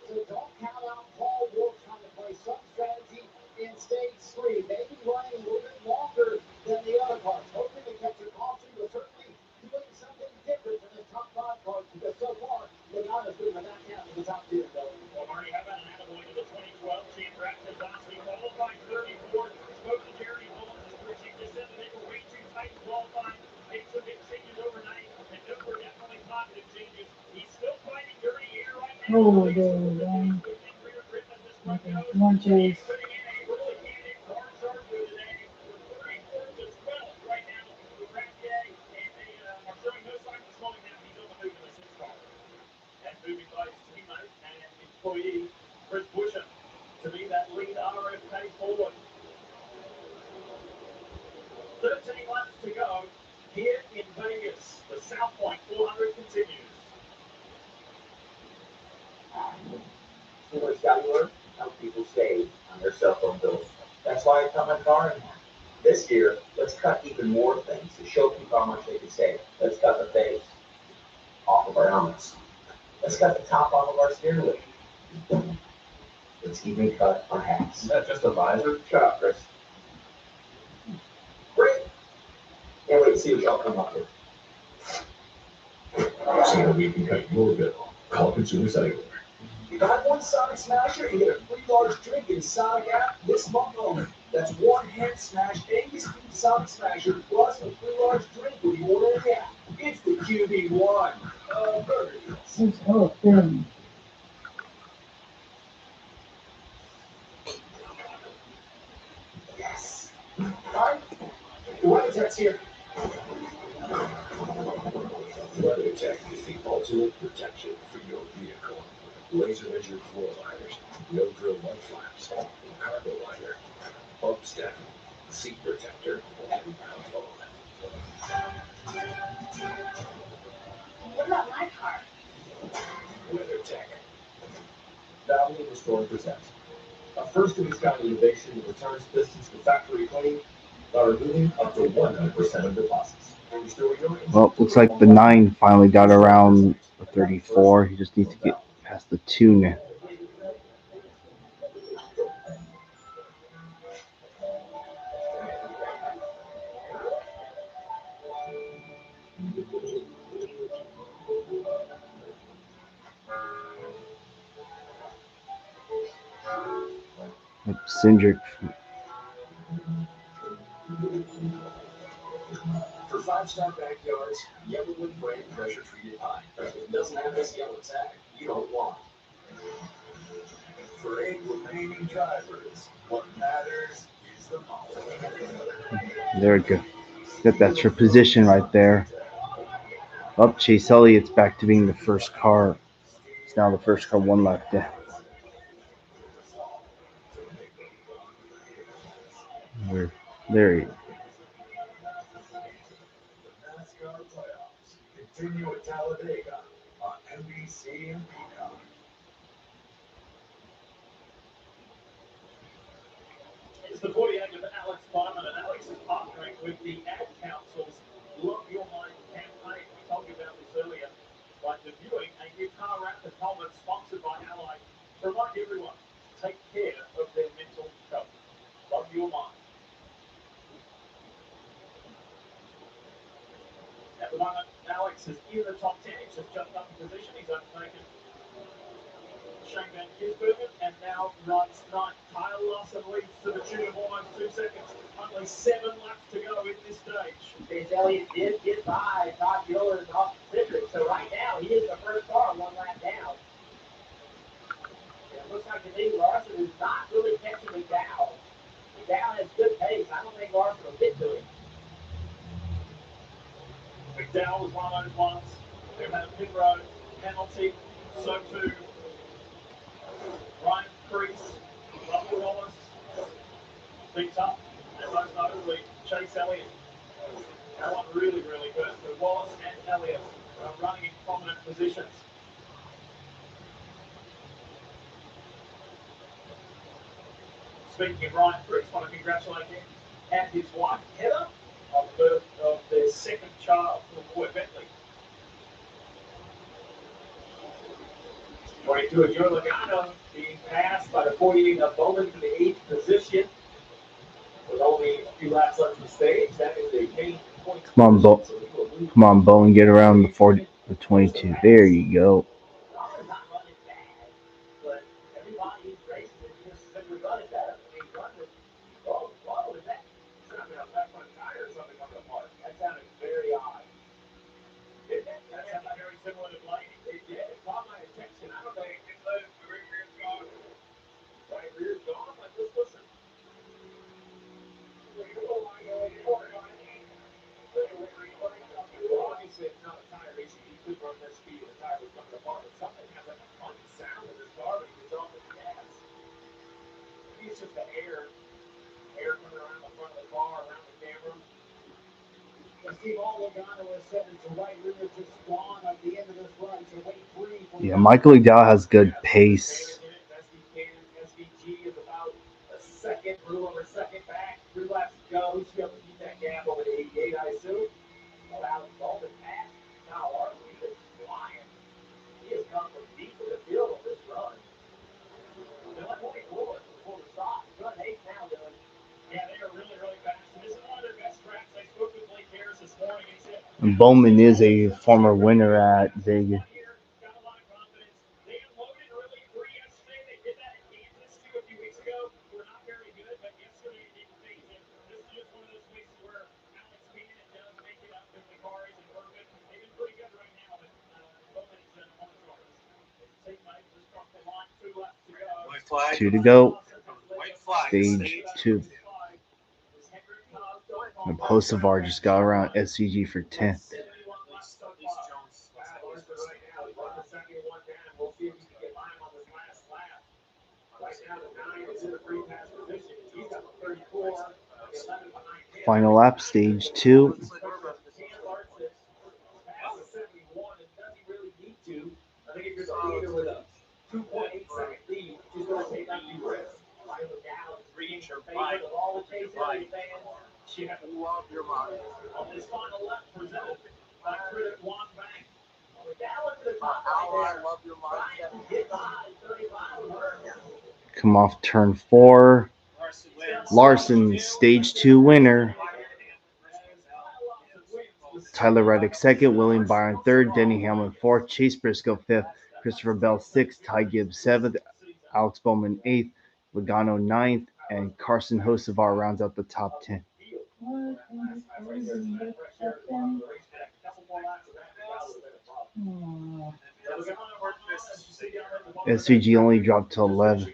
So don't count out Paul Wolf trying to play some strategy in stage 3. Maybe running a little bit longer than the other cars, hoping to catch a caution, but certainly doing something different than the top 5 cars, because so far, Logano's doing the back half of the top 10. Well, Marty, how about an attaboy to the 2012 champ Raptors last week? Qualified 34. Spoke to Jerry Holmes, his crew chief, just said that they were way too tight qualifying. They took big changes overnight, and those were definitely positive changes. He's still fighting dirty air right now. Oh, there we go. Okay, come on, Chase. Putting in a really candid car charger today. We're 34 to 12 right now with Rapier, and they are showing no signs of slowing down. He's on the move in the 6 car. And moving by his teammate and employee, Chris Busham, to be that lead RFK forward. 13 laps to go here in Vegas. The South Point 400 continues. Steelers got to learn how people save on their cell phone bills. That's why I cut my car in half. This year, let's cut even more things to show people how much they can save. Let's cut the face off of our helmets. Let's cut the top off of our steering wheel. Let's even cut our hats. Is that just a visor? Shut up, Chris. Great. Can't wait to see what y'all come up with. See how we can cut your bill. Call consumers anywhere. You got one Sonic Smasher, you get a free large drink in Sonic app this month only. That's one hand smash Angus Beef Sonic Smasher plus a free large drink when you order in the app. It's the QB1 of Burger Hills. It's open. Yes. Alright. Weather Tech's here. Weather Tech is the ultimate protection for your vehicle. Laser measured floor liners, no drill mud flaps, cargo liner, bump stem, seat protector, and ground foam. What about my car? Weather Tech. Valley and Storm presents a first of its kind innovation that returns pistons to factory clean by removing up to 100% of deposits. Restore your engine. Well, looks like the 9 finally got around the 34. He just needs to get past the 2 now. Cindric. For 5-star backyards, Yellowwood brand pressure treated pine. If it doesn't have this yellow tag, you don't want it. For 8 remaining drivers, what matters is the moment. There we go. Got that for position right there. Up, Chase Elliott's back to being the first car. It's now the first car, 1 lap down. There he is. The NASCAR playoffs continue at Talladega on NBC and Peacock. It's the 48 of Alex Lyman, and Alex is partnering with the Ad Council's Love Your Mind campaign. We told you about this earlier by debuting a guitar wrapped helmet sponsored by Ally to remind everyone to take care of their mental health. Love Your Mind. At the moment, Alex is in the top 10. He's just jumped up in position. He's overtaken Shane Van Gisbergen and now runs 9th. Kyle Larson leads to the tune of almost 2 seconds. Only 7 laps to go in this stage. Chase Elliott did get by Todd Gilliland off Cindric, so right now he is the first car 1 lap down. And it looks like the lead Larson is not really catching McDowell. McDowell has good pace. I don't think Larson will get to him. McDowell was one of those ones who had a pit road penalty. So too Ryan Priest, Bubba Wallace, beat up, and most notably Chase Elliott. That one really, really good. But Wallace and Elliott are running in prominent positions. Speaking of Ryan Priest, I want to congratulate him had his wife hit up of the second child from Boy Bentley. 22 of Joe Logano being passed by the 48 of Bowman for the 8th position. With only a few laps left in the stage, that is a gain point. Come on, Bowen, get around the 40, the 22. There you go. But everybody who's racing it just simply run it better. I mean, run it. Whoa, is that? Should have been a left front tire or something coming apart. That sounded very odd. Didn't it? That sounded very similar to Blaney. It did. It caught my attention. I don't know. The rear's gone. Right rear's gone. Like, let's listen. Obviously, it's not a tire issue. He could run that speed and the tire was coming apart, but something has like a funny sound in his car when he gets off the gas. Maybe it's just the air coming around the front of the car, around the camera. Steve, all Logano has said is the right rear just gone at the end of this run, so wait brief. Yeah, Michael McDowell has good pace. SVG is about a second, a little over a second back. 3 laps to go. He should be able to keep that gap over the 88, I assume. Well, Alex Baldwin passed. Now, Arlen, he is flying. He has come from deep in the field on this run. Dylan, 24 before the stop. He's running 8 now, Dylan. Yeah, they are really, really fast. And this is one of their best tracks. I spoke with Blake Harris this morning. He said, And Bowman is a former winner at Vegas. got a lot of confidence. They unloaded early 3 yesterday. They did that at Kansas 2 a few weeks ago. We're not very good, but yesterday they didn't face it. This is just one of those places where Alex can and does make it up if the car isn't perfect. They've been pretty good right now, but Bowman is one of the stars. St. Mike just crossed the line, 2 left to go. White flag. 2 to go. White flag. Stage 2. And Hocevar just got around SCG for 10th. Final lap, stage 2. I think if you're the leader with a 2.8 second lead, just going to take that new risk. Reach or fight of all the Chase Elliott fans. You love your mind. On this final lap presented by Critic One Bank. McDowell to the top How right I there. love your mind. Bryant hit behind 35 and hurt. Come off turn 4. Larson, stage 2 winner. Tyler Reddick 2nd, William Byron 3rd, Denny Hamlin 4th, Chase Briscoe 5th, Christopher Bell 6th, Ty Gibbs 7th, Alex Bowman 8th, Logano 9th, and Carson Hocevar rounds out the top 10. SVG only dropped to 11.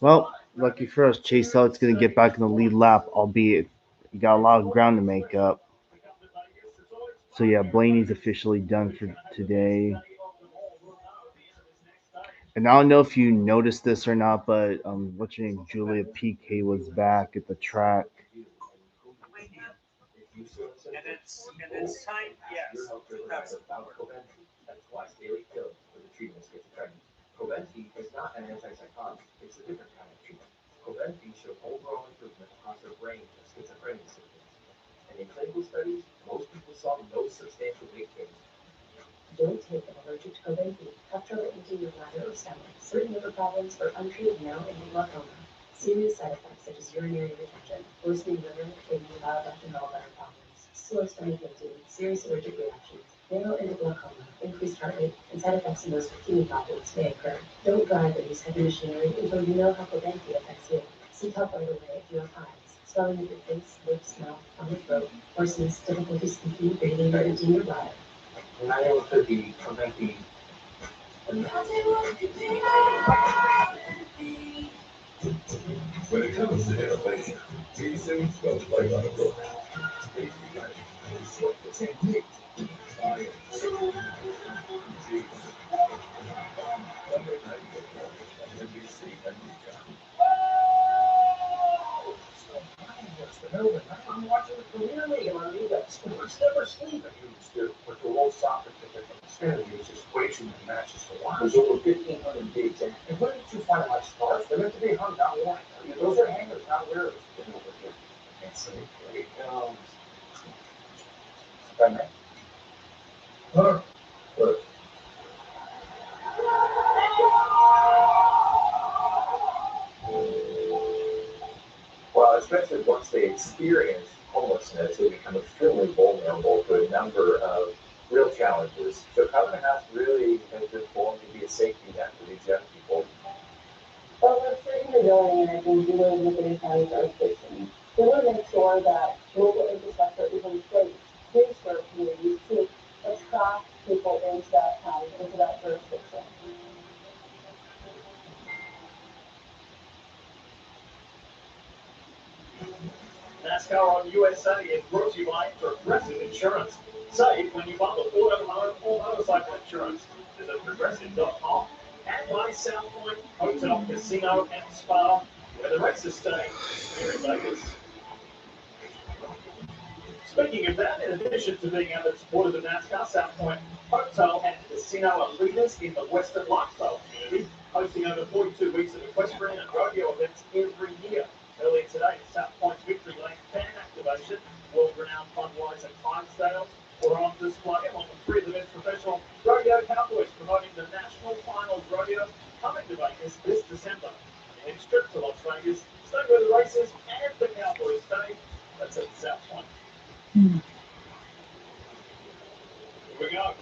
Well, lucky for us, Chase Elliott's going to get back in the lead lap, albeit he got a lot of ground to make up. So yeah, Blaney's officially done for today. And I don't know if you noticed this or not, but what's your name? Julia PK was back at the track. And it's time, yes, to have support. That's why daily pills for the treatment of schizophrenia. Cobenfy is not an antipsychotic, it's a different kind of treatment. Cobenfy showed overall improvement across a range of schizophrenia symptoms. And in clinical studies, most people saw no substantial weight gain. Don't take an allergic to Cobenfy. Have trouble emptying your bladder or stomach, certain liver problems, or untreated now and glaucoma. Serious side effects such as urinary retention, worsening liver, kidney, bile duct, and gallbladder problems, slow stomach emptying, serious allergic reactions, narrow glaucoma, increased heart rate, and side effects in those with kidney problems may occur. Don't drive or use heavy machinery until you know how Cobenfy affects you. Seek help right away if you have hives, swelling of your face, lips, mouth, on the throat, hoarseness, difficulty speaking, breathing, or emptying your bladder. And I also the Cobenfy. When it comes to innovation, T-Suits goes play by the book. Safety right, it's what the technique. Science. Monday night football on NBC and I'm watching the Premier League and I need that sports never sleep. Huge too. With the low soccer ticket from the Stanley, it's just way too many matches to watch. There's over 1,500 gigs. And where did you find my stars? They're meant to be hung down one. I mean, Those are hangers, not wearers. It's Look. Well, especially once they experience homelessness, they become extremely vulnerable to a number of real challenges. So Covenant House really has been formed to be a safety net for these young people. Well, we're certainly going, and I think dealers in the city counties are fixing. We want to make sure that local infrastructure is in place for communities to attract people into that county, into that jurisdiction. NASCAR on USA is brought to you by Progressive Insurance. Save when you bundle auto, home, or motorcycle insurance. Visit progressive.com. And by South Point Hotel, Casino, and Spa, where the races stay here in Vegas. Speaking of that, in addition to being avid supporters of NASCAR, South Point Hotel and Casino are leaders in the Western lifestyle community, hosting over 42 weeks of equestrian and rodeo events every year. Earlier today, South Point's Victory Lane fan activation, world-renowned Budweiser Clydesdale, were on display along with three of the best professional rodeo cowboys promoting the National Finals Rodeo coming to Vegas this December. The next trip to Las Vegas, stay where the races and the cowboys stay. That's at South Point. Here we go.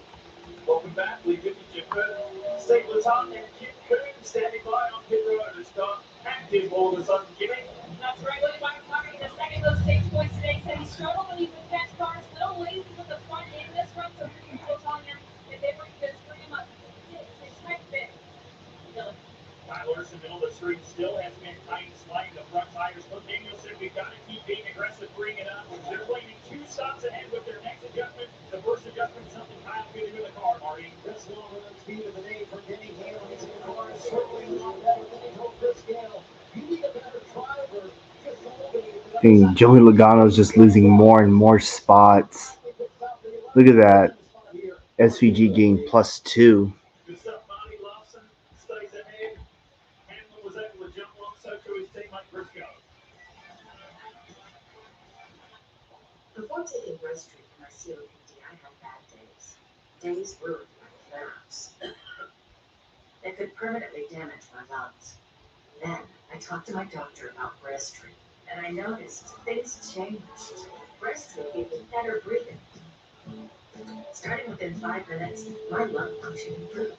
Welcome back. Lee Gibbons, Jim Burton, Steve Laton, and Kim Coon standing by on pit road. It's got active all of a sudden, Jimmy. That's right, Willie Martin talking the second of those stage points today. Said he struggled when he could catch cars, little lazy with the front end this run, so people telling him if they bring him up, expect big. Tyler's in the middle of the street still has been pain slaying the front tires. But Daniel said we've got to keep being aggressive, bring it up. They're leading 2 stops ahead with their next adjustment. The first adjustment, something Kyle could do in the car, Marty. Chris Gale with the speed of the day for Denny Gale. He's in the car, certainly a lot better than he told Chris Gale. You need a better driver. Joey Logano's just losing more and more spots. Look at that. SVG gained +2. Good stuff, Marty Lawson stays ahead. Hamlin was able to jump on, so to his teammate Briscoe. Before taking breast treatment for my COPD, I had bad days. Days ruined by flare-ups that could permanently damage my lungs. Then I talked to my doctor about breast treatment, and I noticed things changed. Breast treatment gave me better breathing. Starting within 5 minutes, my lung function improved.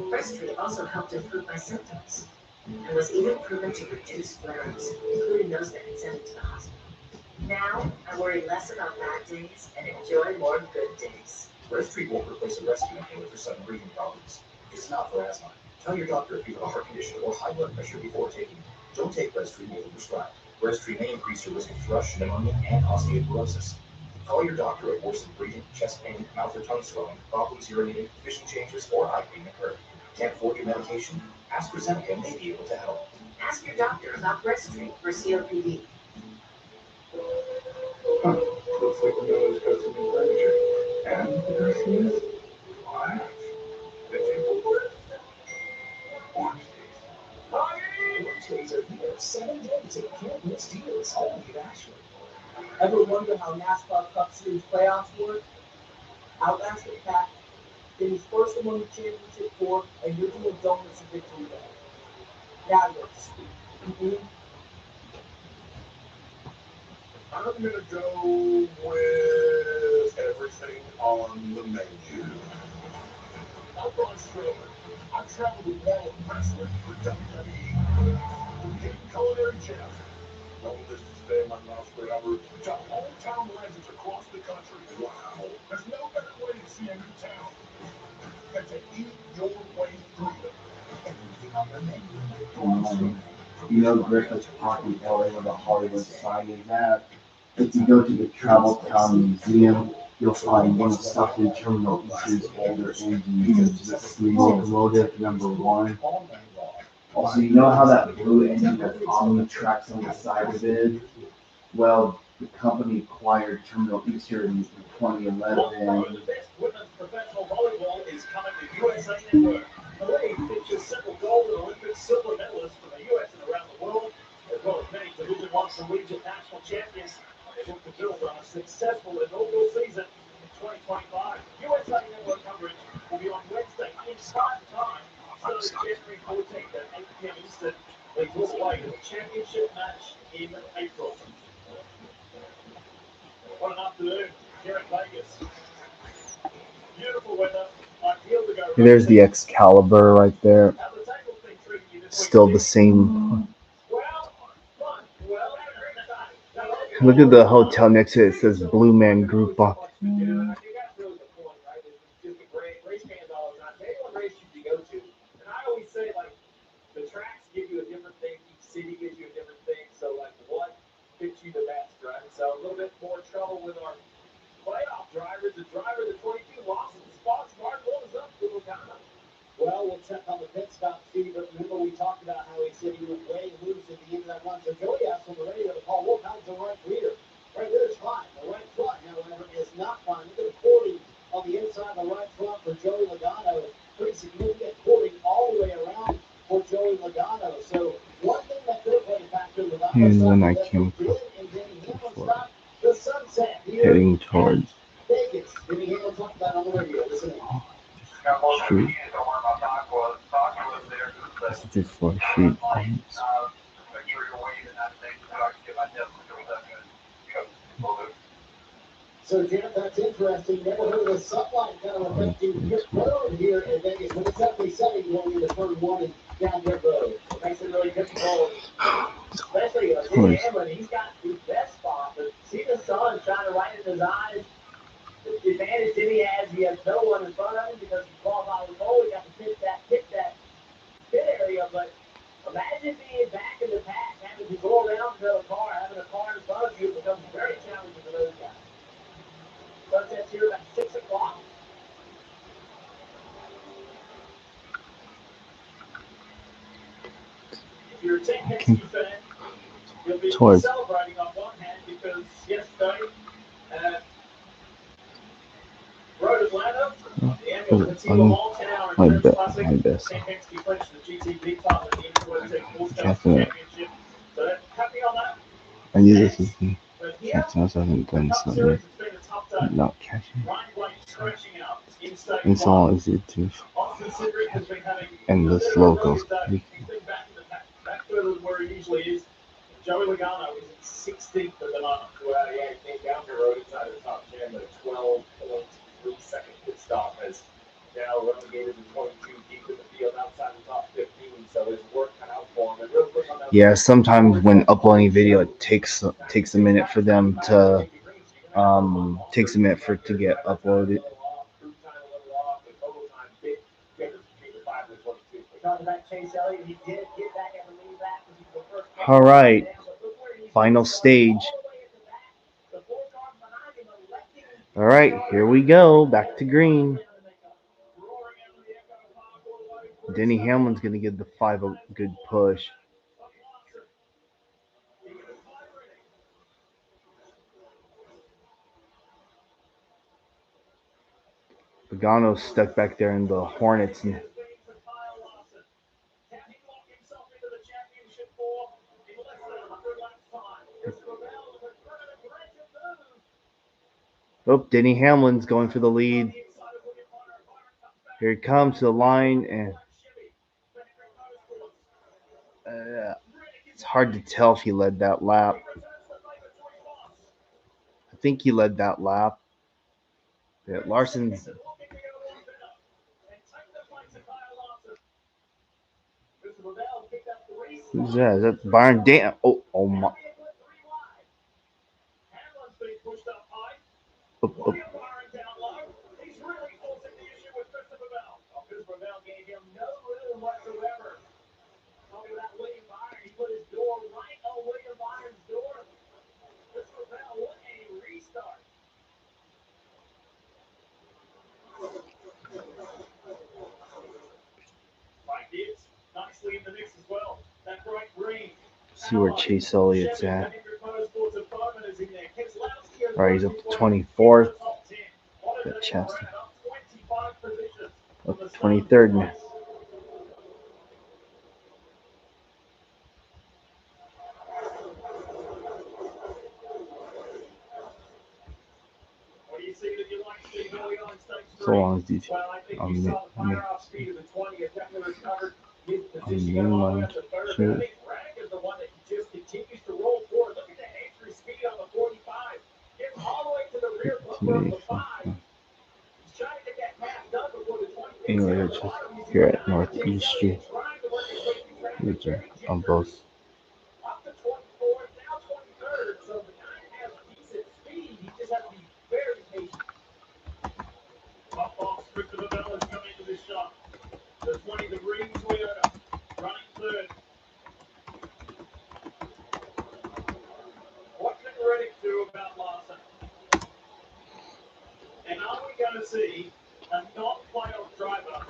Breast treatment also helped improve my symptoms, and was even proven to reduce flare-ups, including those that can send me to the hospital. Now, I worry less about bad days and enjoy more good days. Breast Treat won't replace a rescue inhaler for sudden breathing problems. It's not for asthma. Tell your doctor if you have a heart condition or high blood pressure before taking it. Don't take Breast Treat if prescribed. Breast Treat may increase your risk of thrush, pneumonia, and osteoporosis. Call your doctor if worsened breathing, chest pain, mouth or tongue swelling, problems urinating, vision changes, or eye pain occur. Can't afford your medication? AstraZeneca may be able to help. Ask your doctor about Breast Treat for COPD. Looks like the miller's got some new furniture. And the person is alive. Orange days are here. 7 days of can't miss deals. Only at Ashley. Ever wonder how NASCAR Cup Series playoffs work? Outlast the pack, finish first among the championship four, and you're doing donuts in victory lane. Now you're up to speed. I'm gonna go with everything on the menu. I'm Braun Strowman. I've traveled with all of wrestling for WWE. Getting culinary chef. Known this to stay in my mouth forever. To hometown legends across the country. Wow. There's no better way to see a new town than to eat your way through them. Everything on the menu. Braun Strowman. You know Griffith's Park in LA where the Hollywood sign is at. If you go to the Travel Town Museum, you'll find one of stuff in Terminal Eastern's older engines. The steam locomotive #1. Also, you know how that blue engine has Omni tracks on the side of it? Well, the company acquired Terminal Eastern in 2011. The best women's professional volleyball is coming to USA Network. The league features several gold and Olympic silver medalists from the US and around the world. Once the Legion national champions, they look to build on a successful inaugural season in 2025. USA Network coverage will be on Wednesday in prime time, Saturday, January 14th at 8 p.m. Eastern. They will play the championship match in April. What an afternoon here in Vegas. Beautiful weather. Ideal to go. There's the Excalibur right there. Still the same. Look at the hotel next to it. It says Blue Man Group. The tracks give you a different thing, each city gives you a different thing, so like what fits you the best, right? So a little bit more trouble with our playoff drivers. The driver, the 22, lost some spots. Mark, what was up with Logano? Well, we'll check on the pit stop, Steve, but remember we talked about how he said he was way loose at the end of that run. So Joey asked on the radio to call what time's the right rear. Right rear is fine. The right front, however, is not fine. Look at the porting on the inside of the right front for Joey Logano. Pretty significant porting all the way around for Joey Logano. So one thing that could have played a factor with And when I came heading towards Vegas. Jimmy Hale talked about on the radio. Listen in. Street. Before Street. So, Jeff, that's interesting. Never heard of sunlight kind of affecting pit road here in Vegas, but it's definitely sunny going into turn one and down pit road. It makes it really difficult, especially Jimmy Hamlin. He's got his best spot, but see the sun shining right in his eyes. The advantage Jimmy has, he has no one in front of him because he's qualified with pole. He got to hit that pit area, but imagine being back in the pack, having to go around to a car, having a car in front of you becomes very challenging for those guys. Sunset's here about 6 o'clock. If you're a Team Penske fan, you'll be celebrating on one hand because yesterday Road Atlanta, the annual Contigo Mall 10-hour endurance classic, Team Penske clinched the GTP title in the Indy 26 All-Stars Championship. So happy on that. I knew this was the catching. I haven't done something. Not catching. And so all easy to and the slow goes. Where he usually is. Joey Logano is 16th at the moment. Well, yeah, he came down the road inside the top 10, but a 12.3 second pit stop has now relegated to 22 deep in the field outside the top 15. So his work cut out for him. And real quick on that. Yeah, sometimes when uploading video, it takes a minute for them to takes a minute for it to get uploaded. All right, final stage. All right, here we go. Back to green. Denny Hamlin's going to give the 5 a good push. Pagano's stuck back there in the Hornets. And Denny Hamlin's going for the lead. Here he comes to the line, and it's hard to tell if he led that lap. I think he led that lap. Yeah, Larson's. Who's that? Is that Byron Dan? Oh my. See where Chase Elliott's at. All right, he's up to 24th. Got Chastain. Up to 23rd now. So long as these Well, I think on you me, saw the fire off speed of the 20. It definitely recovered his on position me all the way mind up to third. But I shoot. think Reddick is the one that just continues to roll forward. Look at that extra speed on the 45. Gets all the way to the rear bumper of the 5. He's trying to get that pass done before the 20 takes Anyway, it they're on the just bottom. You see here the at 9 of Chase Northeast Elliott Street, trying to work his way through traffic. which are Very on jittery. both. Up to 24th, now 23rd. So the 9 has decent speed. He just has to be very patient. Up off Christopher Bell has come into this shot. The 20, the green Toyota, running third. What can Reddick do about Larson? And are we going to see a non-playoff driver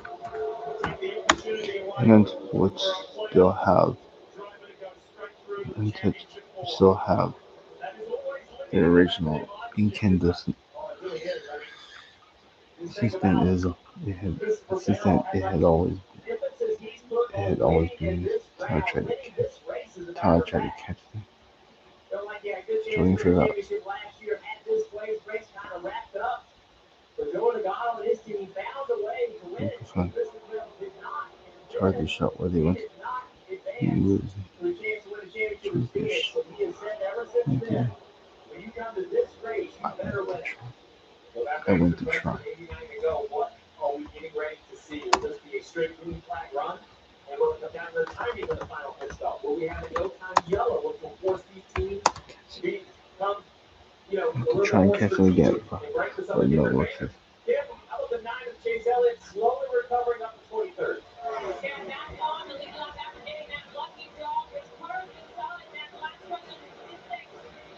take the opportunity away And for which a still playoff have driver to go straight through to the and championship four? still have That is always the limited original incandescent Oh, it really is. I mean, you think system about is Christopher since Bell then and it like had the differences he's put on always winning been in used this to round. try to Winning catch this race is a matter of fact. them. Felt like he had a good Just chance waiting for for the that championship last year at this place. Race kind of wrapped up. But Joe Nagano and his team found a way to win it. microphone. Christopher Bell did not. And Charger in shot where they he went. did not He advance was to the chance to win a championship with Charger Phoenix. So he has said ever since right then, there. when you come to this race, you I better went win to it. try. Well, that I begs went the to try. question 89 to go. What are we getting ready to see? Will this be a straight green flag run? And will it come down to the timing of the final pit stop? Will we have a no-time yellow, which will force these teams to become, a little bit Try and more catch them again, strategic and break this up but in no different luck. manners? Kim, how about the 9 of Chase Elliott slowly recovering up to 23rd? Yeah, that's on the lead lap after getting that lucky dog. It's hard to tell in that last run of this thing.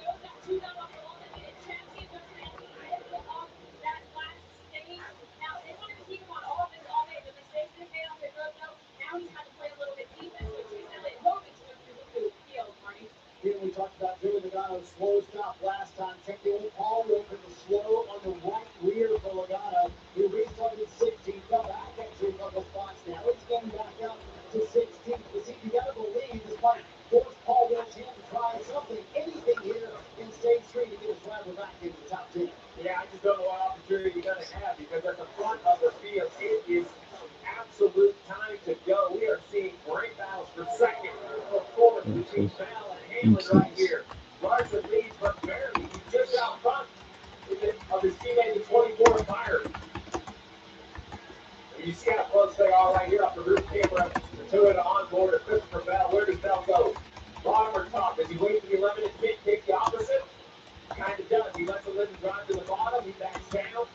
Those that two down off the eliminated champions are at the end of that last stage. Now, they wanted to keep him on offense all day. The mistakes they made on the road, though, now he's had to play a little bit defense, but Chase Elliott hoping to improve the field, Marty. Here we talked about Joey Logano's slow stop last time. Check the old all over the slow on the right rear for Logano. He restarted 16th, fell back actually a couple spots now. He's getting back up to 16th. But see, you gotta believe this might force Paul Walsh to try something, anything here in stage 3 to get his driver back into the top 10. Yeah, I just don't know what opportunity you're gonna have because at the front of the field, it is absolute time to go. We are seeing great battles for second, for fourth between Bell and Hamlin right here. Larson leads, but barely. He's just out front of his teammate, the 24 Fire. You see how close they are right here off the roof camera. Toyota on board of Christopher Bell. Where does Bell go? Bottom or top? Does he wait for the 11 and take the opposite? Kind of does. He lets the living drive to the bottom. He backs down.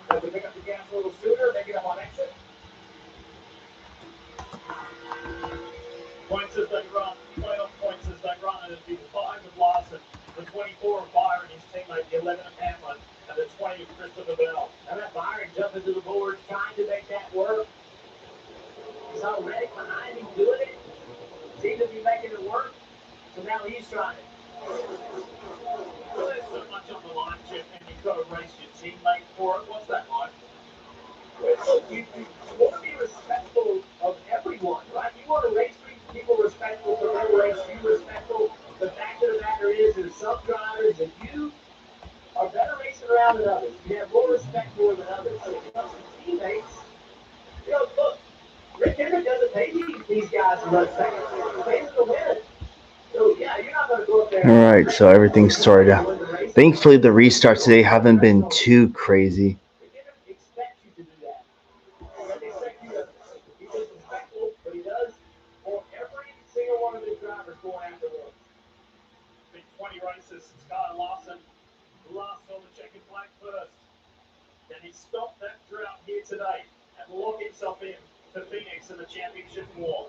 Does he pick up the gas a little sooner? Make it up on exit. Points as they run, playoff points as they run, and it'd be the 5 of Larson, the 24 of Byron, his teammate, the 11 of Hamlin, and the 20 of Christopher Bell. And that Byron jumping to the board, trying to make that work. He's already behind him doing it. Seems to be making it work. So now he's trying it. Well, there's so much on the line, Chip, and you've got to race your teammate for it. What's that like? Well, you want to be respectful of everyone, right? You want to race people respectful for their race, you respectful. The fact of the matter is, there's some drivers that you are better racing around than others. You have more respect for than others. So when it comes to teammates, look, Rick Hendrick doesn't pay these guys to run second. He pays them to win. So, yeah, you're not going to go up there. All right, so everything's sorted out. Thankfully, the restarts today haven't been too crazy. They didn't expect you to do that. They didn't expect you to be disrespectful, but he does for every single one of his drivers going afterwards. Big 20 races, Sky Larson, last on the checkered flag first. Can he stop that drought here today and lock himself in to Phoenix in the championship war?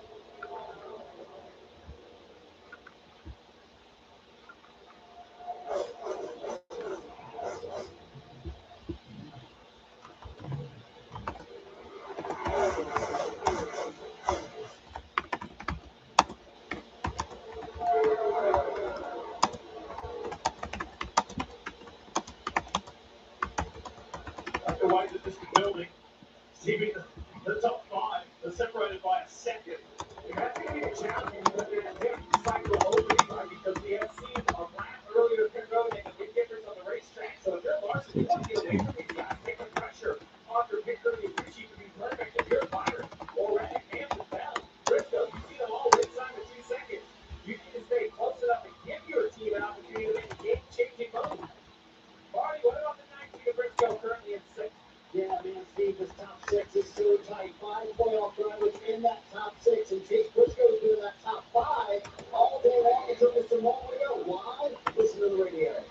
The way that this is building, seeming the top 5, they're separated by a second. That's going to be a challenge because there's a big cycle opening, right? Because we have seen a lap earlier pit road make a big difference on the racetrack. So if they're Larson, you want to get away from these guys, take the pressure on this top six is so tight. 5 playoff drivers in that top six, and Chase Briscoe's been in that top 5 all day long until this tomorrow. Why? Listen to the radio.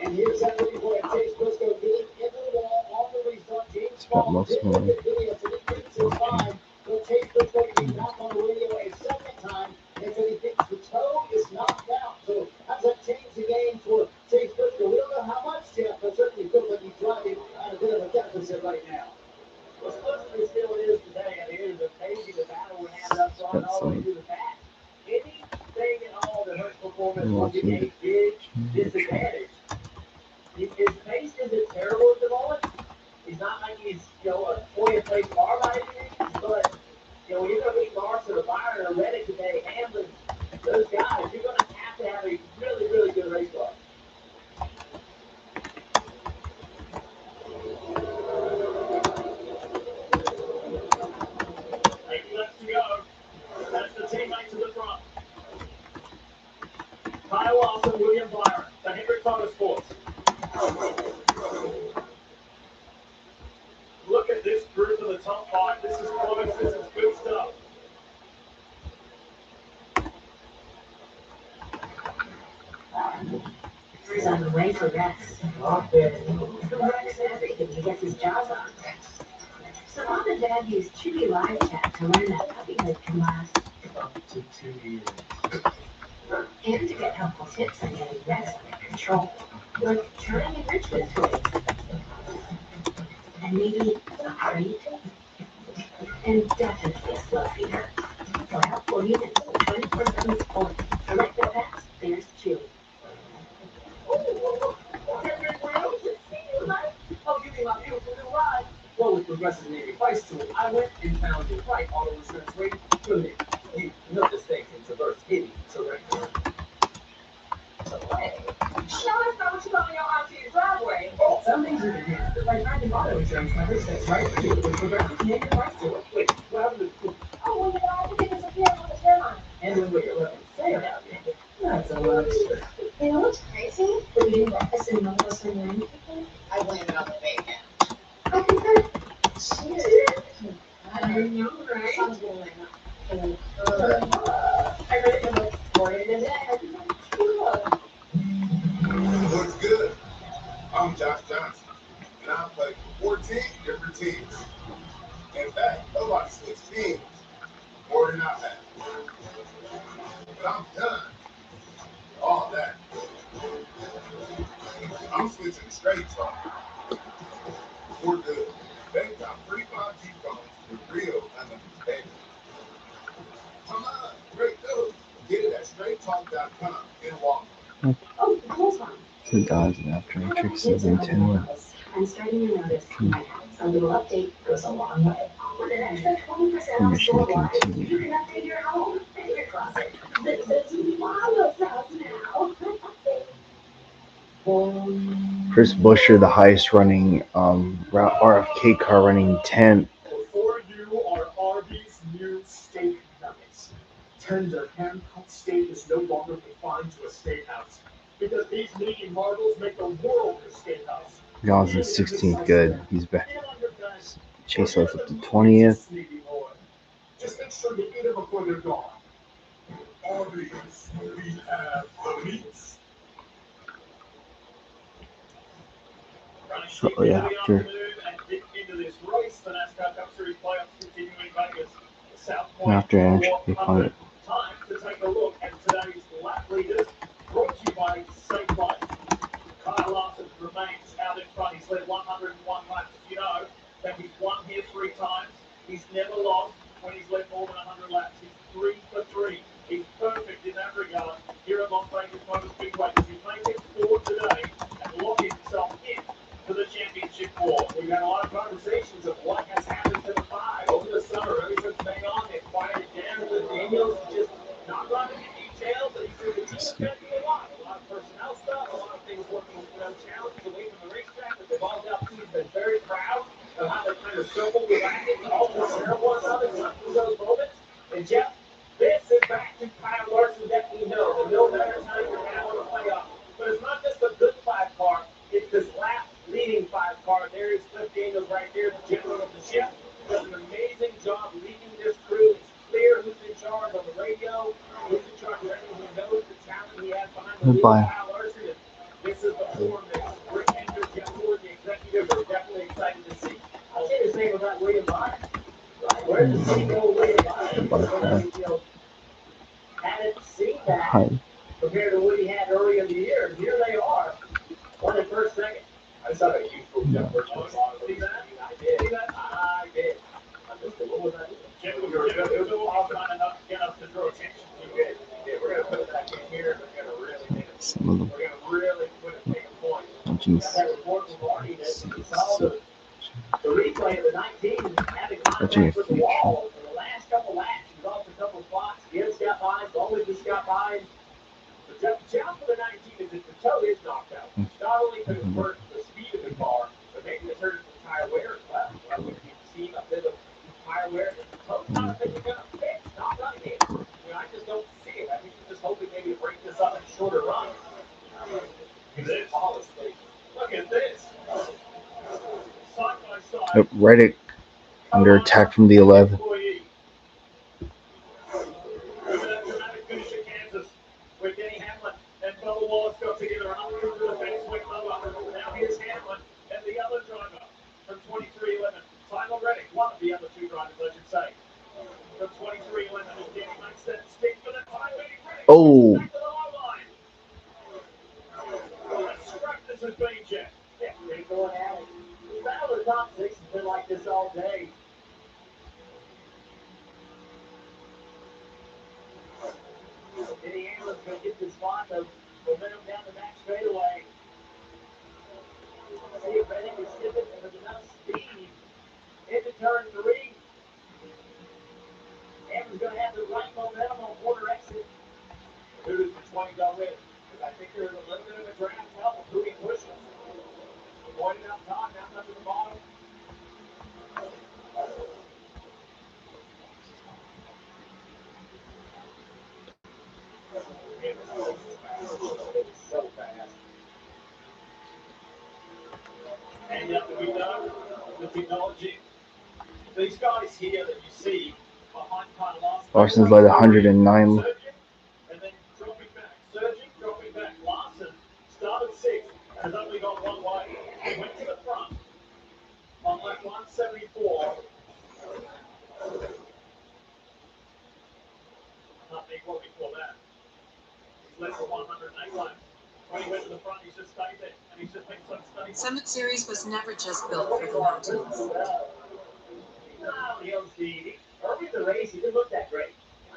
And here's that replay of Chase Briscoe getting in the wall on the restart. James Ball did look at video, so he thinks it's fine. But Chase Briscoe came back on the radio a second time and said he thinks the toe is knocked out. So how's that change the game for Chase Briscoe? We don't know how much, Jeff, but certainly feels like he's driving at a bit of a deficit right now. Well, supposedly still it is today. I mean, it is amazing the battle we had up front all the way to the back. Anything at all that hurts performance will be a big disadvantage. His pace isn't terrible at the moment. He's not like he's, a 20th place car by any means, but, when you're going to beat Larson or Byron or Reddick today, Hamlin, those guys, you're going to have a really, really good race car. 8 laps to go. That's the teammate to the front. Kyle Lawson, William Byron, the Hendrick Motorsports. Look at this group in the top 5. This is close. This is good stuff. He's on the way for Rex. Rex everything to get his job on. So mom and dad used Chewy Live Chat to learn that puppyhood can last Up to 2 years. and to get helpful tips on getting Rex under control. Like trying enrichment toys. And maybe a treat. And definitely a slow feeder. So helpful units 24/7 support. For like the pets, there's Chewy. Oh, give me my beautiful new ride. Well, with Progressive Navy Price Tool, I went and found the right auto insurance rate for me. You know this thing can traverse any terrain. Show us how much money you're onto your driveway. Oh, some things you can handle, but by finding auto insurance coverage that's right for you with Progressive Navy Price Tool. Wait, what happened to Oh, well, I think it's disappearing on the turbine. and then what you're looking to say about me? Not so much. You know what's crazy? Were you doing breakfast and none of us were wearing anything? I landed on the bacon. I concur. Cheers. I know, right? Sounds good right now. I heard it was like 4 in a day. Looks good. I'm Josh Johnson, and I play for 14 different teams. In fact, about 6 teams, more than I have. But I'm done. All that. I'm switching to straight talk. We're good. They got free 5G phones with real unlimited data. Come on, great news. Get it at straighttalk.com in Walmart. Oh, the whole time. 2000 after Matrix season 10. I'm starting to notice my house. A little update goes a long way. With an extra 20% off Mission store-wide, continued. you can update your home and your closet. This is Mama's house now. Chris Buescher, the highest running RFK car, running 10th. Before you are Arby's new steak nuggets. Tender hand-cut steak is no longer confined to a steakhouse because these meaty marbles make the world a steakhouse. John's in 16th. Good. He's back. Chase Elliott up to 20th. Just make sure you eat them before they're gone. Arby's, we have the meats. Shortly after. After entry, they found it. Time to take a look at today's lap leaders, brought to you by Safe Life. Kyle Larson remains out in front. He's led 101 laps. You know that he's won here 3 times. He's never lost when he's led more than 100 laps. He's 3 for 3. He's perfect in that regard here at Las Vegas Motor Speedway. Does he make it forward today and lock himself in for the championship war? We've had a lot of conversations of what has happened to the 5 over the summer. Ever since May on, they've quieted down. But Daniels just not running in detail, but he said the team's going to do a lot. A lot of personnel stuff, a lot of things working, challenges away from the racetrack. But they've all got teams been very proud of how they kind of circled the wagons, all to share one another through those moments. And Jeff, this is back to Kyle Larson that we know. radio. He's in charge of everyone who knows the talent he has behind the Goodbye. wheel. Kyle Larson. This is the form that Rick Hendrick, Jeff Ford, the executive, are definitely excited to see. I'll say the same about William Byron. Right? Where does the same old William Byron? Hadn't seen that compared to what he had earlier in the year. Here they are. One in first, second. I saw a youthful Jeff Bridges on a lot of those. I did. I did. I missed it. What was that? Jimmy, it was all not enough to get us to draw attention. Yeah, we're going to put it back in here. We're going to really make it. We're going to really put it, make a point. That report from Marty that saw the replay of the 19 having contact with the wall in the last couple laps. He was off a couple spots. Gibbs got by. Bowman just got by. The challenge for the 19 is if the toe is knocked out, not only could it hurt the speed of the car, but maybe it hurt the tire wear as well. Like if you see a bit of tire wear, the toe's not a thing you're going to fix. Not done here. I just don't see it. I think you're just hoping maybe to break this up in a shorter run. This policy. Look at this. Side by side. Reddick under attack from the 11. With Denny Hamlin and Bubba Wallace go together on through the fence with Bubba. Now here's Hamlin and the other driver from 2311. Simon Reddick, one of the other two drivers, I should say. From 2311 is Danny Munstead. Stick for the time. Oh. Back to the line line. Let's scrap this as being checked. Yeah, they're going at it. The battle of the top six has been like this all day. Denny Hamlin's going to get this spot of momentum down the back straightaway. See if Reddick can skip it with enough speed into turn 3. Hamlin's going to have the right momentum on quarter exit. Who does the 20 go with? Because I think there's a little bit of a draft help who he pushes. Pointed out top, down under the bottom. So fast. And yet we know the technology. These guys here that you see behind Carlos. Larson's led 109. And then dropping back. Surging, dropping back. Larson started 6th. Has only got one way. Went to the front on lap 174. Not big what we call that. He's less than 108 laps. When he went to the front, he's just stayed there. And he's just been so steady. Summit Series was never just built for the mountains. No, early in the race, he didn't look that great.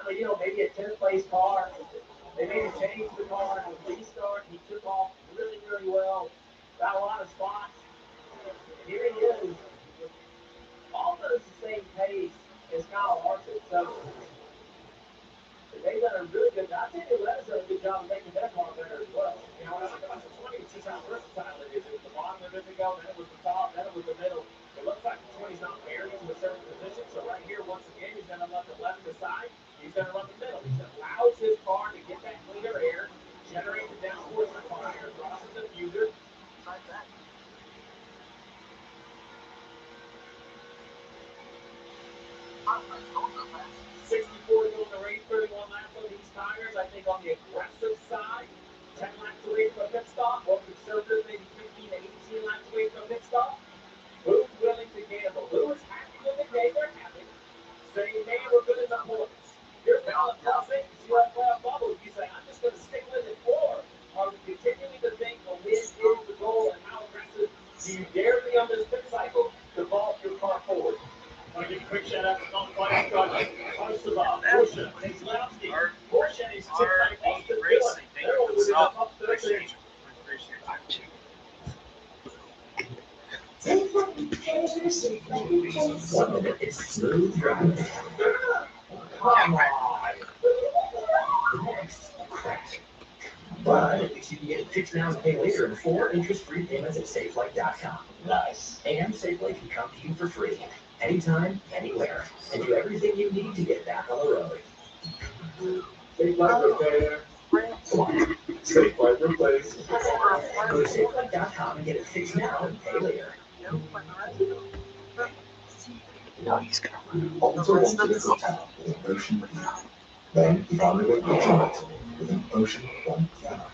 You know, maybe a 10th place car. They made him change the car and restart. He took off really, really well. Got a lot of spots. And here he is. Almost the same pace as Kyle Larson. So they've done a really good job. I think the Letters done a good job of making their car better as well. You know, that's 20, it's just how versatile it is. It was the bottom of it to go, then it was the top, then it was the middle. It looks like the 20's not buried into a certain position. So right here, once again, he's going to let the left aside. He's going to run the middle. He allows his car to get that cleaner air, generate the downforce of the fire, crosses the diffuser. Like that. $64 to go in the race, 31 laps on these tires. I think on the aggressive side, 10 laps away from a pit stop. More conservative, maybe 15 to 18 laps away from a pit stop. Who's willing to gamble? Who is happy with the day they're having? Saying, man, we're good enough points. Here's the Las Vegas. You have playoff bubble. You say, I'm just going to stick with it. Or are we continuing to think a win is the goal, and how aggressive do you dare be on this pit cycle to vault your car forward? I want to give a quick shout out to non-fighting drivers. Osterbaugh, Porsche, Keselowski, Porsche and his team like Austin Dillon. They're all with up 13. One minute is smooth driving. Come on. Next, crash. But at least you can get it fixed now and pay later in 4 interest-free payments at SafeLight.com. Nice. And SafeLight can come to you for free, anytime, anywhere, and do everything you need to get back on the road. SafeLight repair. Come on. SafeLight replace. Go to SafeLight.com and get it fixed now and pay later. No, he's gonna run. Also, Then you found a great instrument with an ocean-front piano.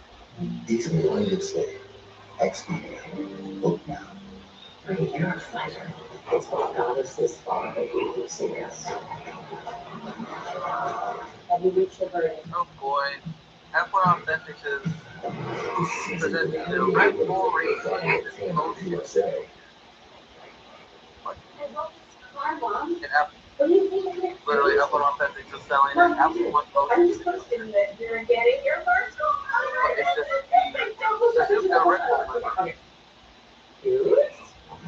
Easily landed state. Expedia. Book now. You're a fighter. It's what got us this far, but we keep serious. Have you reached the verdict? Oh boy. F1 Authentics is presenting my full rating is emotion. And literally F1 Authentics is selling an absolute I'm emotion. just posting that you're getting your first call. But it's just the Duke got rid Cute.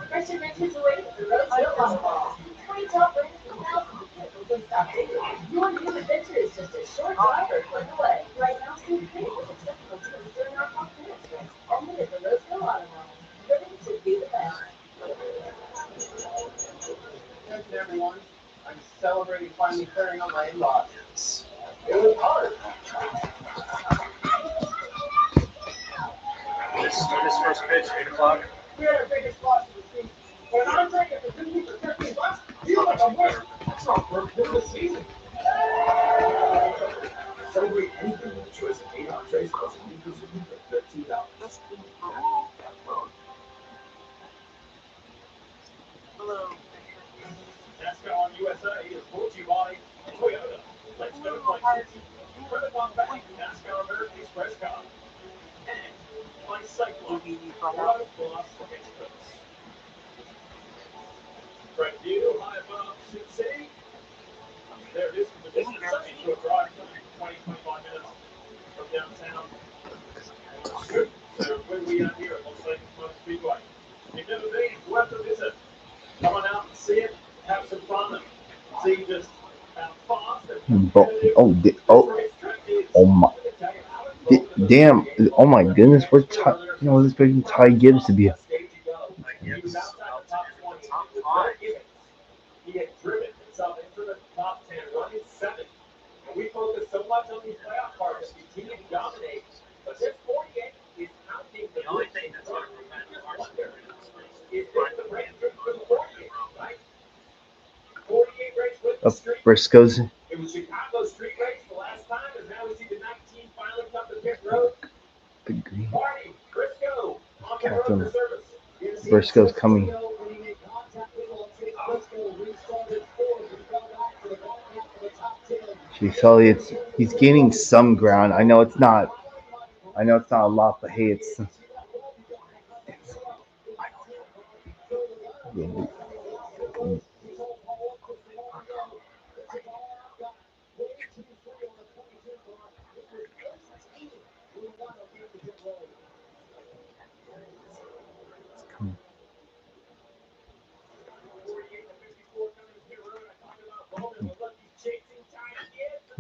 Press your next hits away with the Rose Hill Ball. 20 top brands and thousands of vehicles in stock daily. Your new adventure is just a short drive or click away. Right now, save big with acceptable deals during our top clearance sales. Only at the Rose Hill Auto Mall. Driven to be the best. Attention everyone, I'm celebrating finally clearing out my inbox. It was hard. This first pitch, 8 o'clock. We had our biggest loss of the season. When I'm taking for 50 for 15 bucks, feel like I'm winning. That's not worth for the season. Celebrate anything with a choice of 8 entrees plus a new cuisine for $13. NASCAR USA is brought to you by Toyota. Let's go places. For the compact NASCAR American Express car. And by Cyclone, World Class Experts. From View, high above Sioux City. There it is from the distance. Sunny to a drive time, 20-25 minutes from downtown. Good. So when we are here at Las Vegas Motor Speedway, if you've never been, it's worth a visit. Come on out and see it, have some fun, and see just how fast and competitive Oh my, damn! Oh my goodness, we're I was expecting Ty Gibbs to be. He had driven himself into the top 10, running 7th. And we focus so much on these playoff cars that continue to dominate. But this 48 is counting the only thing that's going to prevent is the race for the 48, right? 48 race with the street. Briscoe's. It was Chicago's street race the last time, and now we see the 19 finally come to pit road. Big green. Marty Briscoe on the road Captain for service. Briscoe's coming. Chase Elliott's. He's gaining some ground. I know it's not a lot, but hey, it's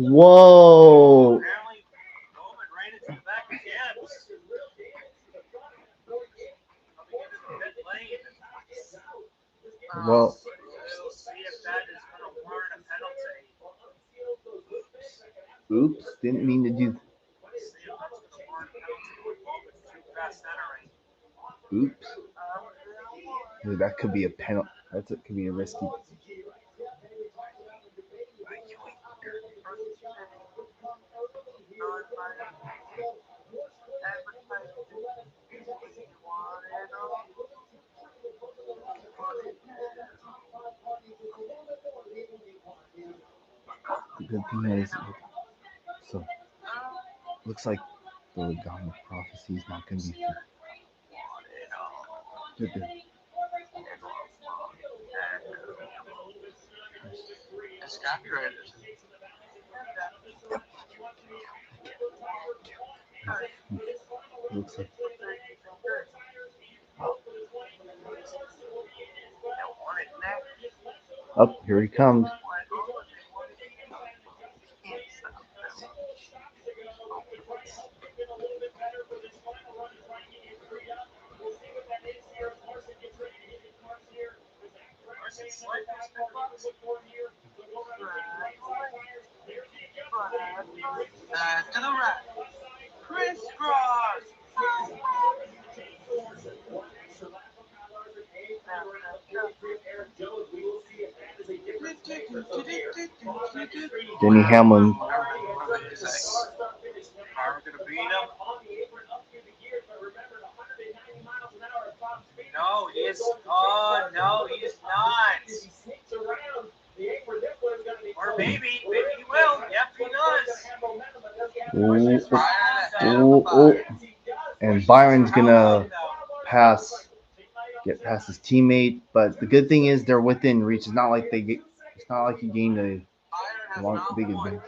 whoa. Apparently, Bowman ran into the back of Gibbs. Well, We'll see if that is going to warrant a penalty. oops, didn't mean to do. Let's see if that's going to warrant a penalty with Bowman too fast entering. Oops. That could be a penalty. Could be a risky. The good thing is, so looks like the Logano prophecy is not going to be. It's copyrighted. Looks like. Up, here he comes. To the right. Crisscross. Denny Hamlin. Are going to beat him? No, he is. Oh, no, he is not. Or maybe he will. Yep, he does. And Byron's gonna get past his teammate. But the good thing is they're within reach. It's not like he gained a big advantage.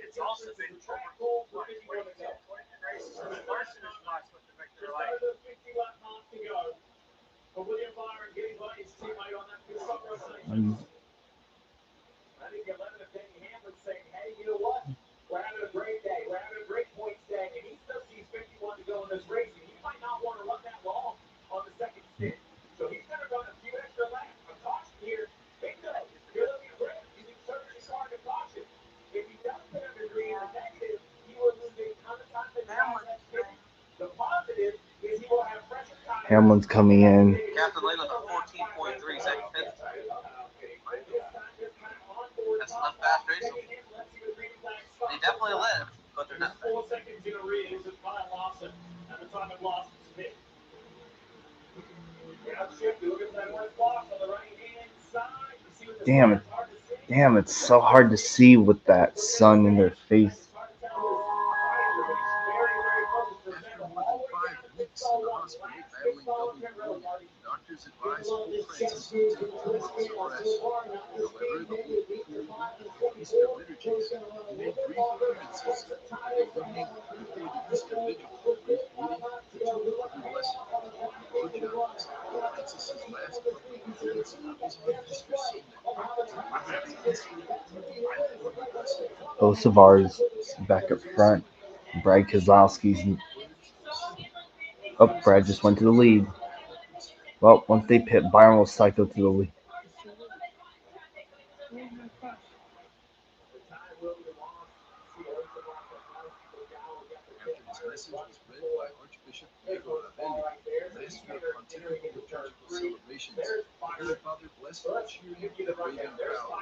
It's also been over 22 races. Larson has lost what the victor like. I think 11 of Denny Hamlin saying, hey, you know what? We're having a great day. We're having a great points day. And he still sees 51 to go in this race. And he might not want to run that long on the second stint. So he's going to run a few extra laps. A caution here. Bingo. You're looking great. You can search your car to caution. If he does put him in green and negative, he will lose a ton of time to drive that pit. The positive is he will have fresher tires. Hamlin's coming in. Captain Leyland on 14.3 second fifth. That's enough fast racing. They definitely live, but they're not fast. 4 seconds in a rear is Kyle Larson at the time of Larson's pit. Damn, it's so hard to see with that sun in their face. After more than 5 weeks in the hospital battling double pneumonia, doctors advise Pope Francis to take 2 months of rest. However, the Holy Easter liturgies made brief appearances at the evening before the Easter Vigil, brief meeting to do other blessing. Georgia is Pope Francis's last public appearance is on Easter Sunday. Bosavar's back up front. Brad Keselowski's. Oh, Brad just went to the lead. Well, once they pit, Byron will cycle to the lead. After this message was read by Archbishop Diego Ravelli, master of pontifical liturgical celebrations, the Holy Father blessed the cheering and waving crowds.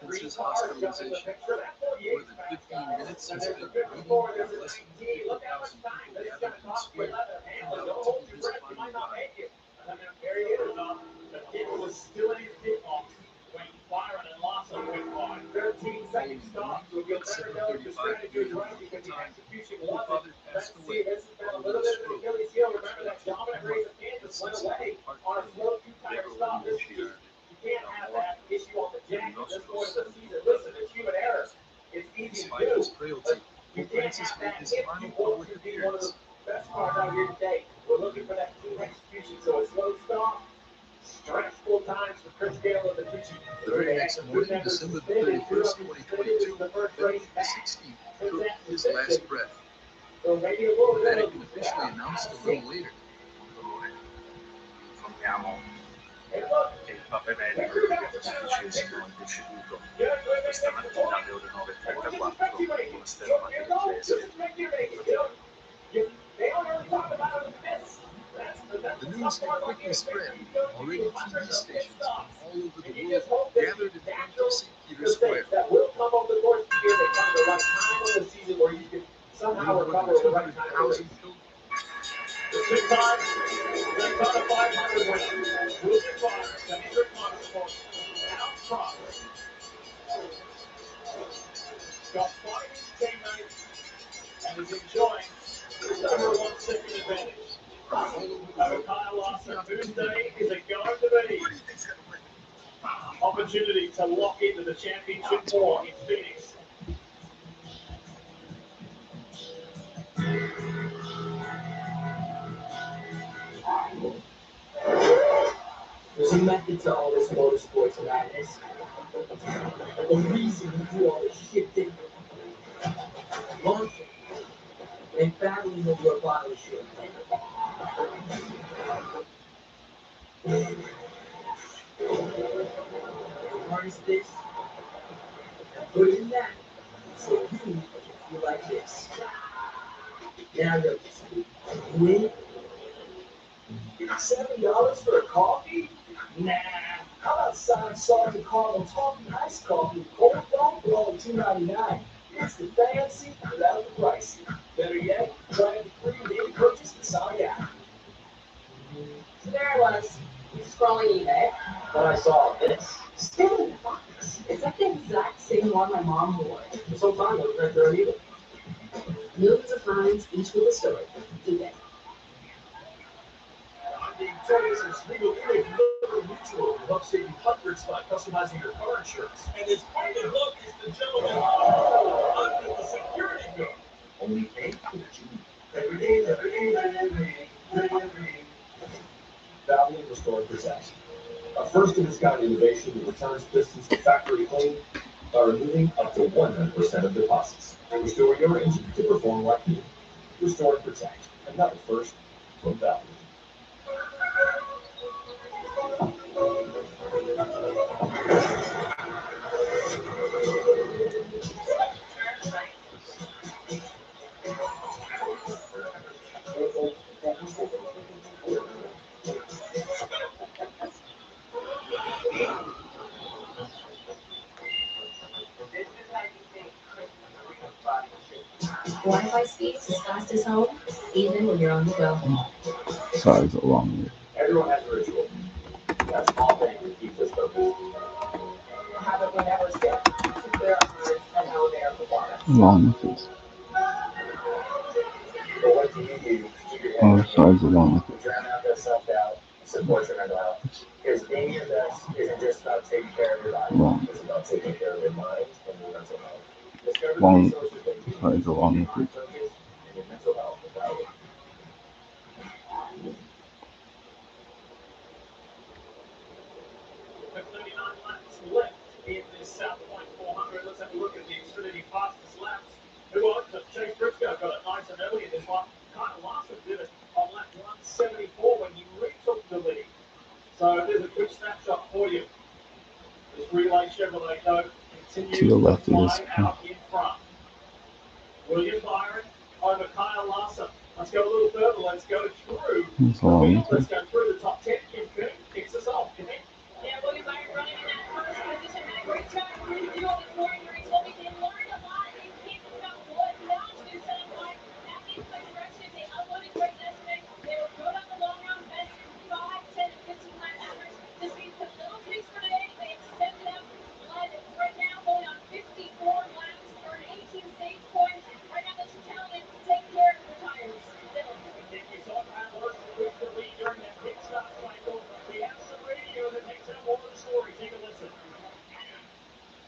Prince's hospitalization. More than 15 minutes since the meeting, less than 50,000 people gathered in the square to kneel to his final ride. Was still in his pit box when Byron and Larson went by. 13 seconds stop. So you'll never know if the strategy is right because the execution wasn't. Let's see, this has been a little bit of an Achilles heel. Remember that dominant race of Kansas went away on a slow two-tire stop this year. You can't have that issue on the jack at this point of the season. Listen, it's human error. It's easy to do. You can't have that if you want to be one of the best cars out here today. We're looking for that team execution. So a slow stop. Stressful times for Chris Gale and the Tucci. The very next morning, December 31st, 2022, Benedict XVI took his last breath. The Vatican officially announced a little later. Informiamo che il Papa Emerito XVI è deceduto questa mattina alle ore 9:34 all'Ospedale Matteottese. The news had quickly spread. Already TV stations from all over the world gathered in front of St. Peter's Square. More than 200,000 pilgrims. Got 5 teammates and is enjoying the number 1 second advantage. Kyle Larson Tuesday is a going to be opportunity to lock into the championship war in Phoenix. There's a method to all this motorsports madness. The reason we do all this shit different. Launching and battling over a bottle of champagne. Harness this and put it in that. So you You like this? Now go. Me? $7 for a coffee? Nah. How about Sonic Salted Caramel Toffee Iced Coffee, cold foam for only $2.99? It's the fancy without the pricey. Better yet, try it for free daily purchase with Sonic app. So there I was, scrolling eBay. When I saw this, Still in the box. It's like the exact same one my mom wore. this whole time I was right there either. Millions of finds, each with a story. eBay. The Travis's legal image mutual will help save you hundreds by customizing your car insurance. And his pointed hook is the gentleman under the security guard. Only eight for the G. Every day. Value and Restore Protect. A first of its kind innovation that returns pistons to factory clean by removing up to 100% of deposits. Restore your engine to perform like new. Restore and Protect. Another first from Value. Wi-Fi speeds as fast as home, even when you're on the go. Sorry, it's a long Everyone has a ritual. That small thing that keeps us focused. A habit we never skip. To clear our minds and elevate our performance. long message. But what do you do to keep your Oh, head sorry, it's a long message. drown out that self-doubt, support your mental health? Because being your best isn't just about taking care of your body. Long. It's about taking care of your mind and your mental health. Discover the Long. resources that you Sorry, need it's a to long keep your mind message. focused and your mental health without it. With 39 laps left in this South Point 400, let's have a look at the Xfinity fastest laps. Who was it? Chase Briscoe got it nice and early in this one. Kyle Larson did it on lap 174 when he retook the lead. So there's a quick snapshot for you. This Relay Chevrolet, though, continues To the left to of this fly out in front. William Byron over Kyle Larson. Let's go a little further. Let's go through It's a the long field. Let's message. go through the top 10. Kim Coon kicks us off. Kim. Yeah, William Byron running in that first position had a great track review on the morning where he told me they learned a lot in Kansas about what not to do setting like that in-place direction. They unloaded great yesterday. They were good on the long run, best 5, 10, 15 lap average. This means a little taste for today. They extended out, led right now going on 54 laps, earned 18 stage points. Right now, the two gentlemen take care of their tires. We saw Kyle Larson with the lead during that pit stop cycle. We have some radio that makes out more of the story. Take a listen.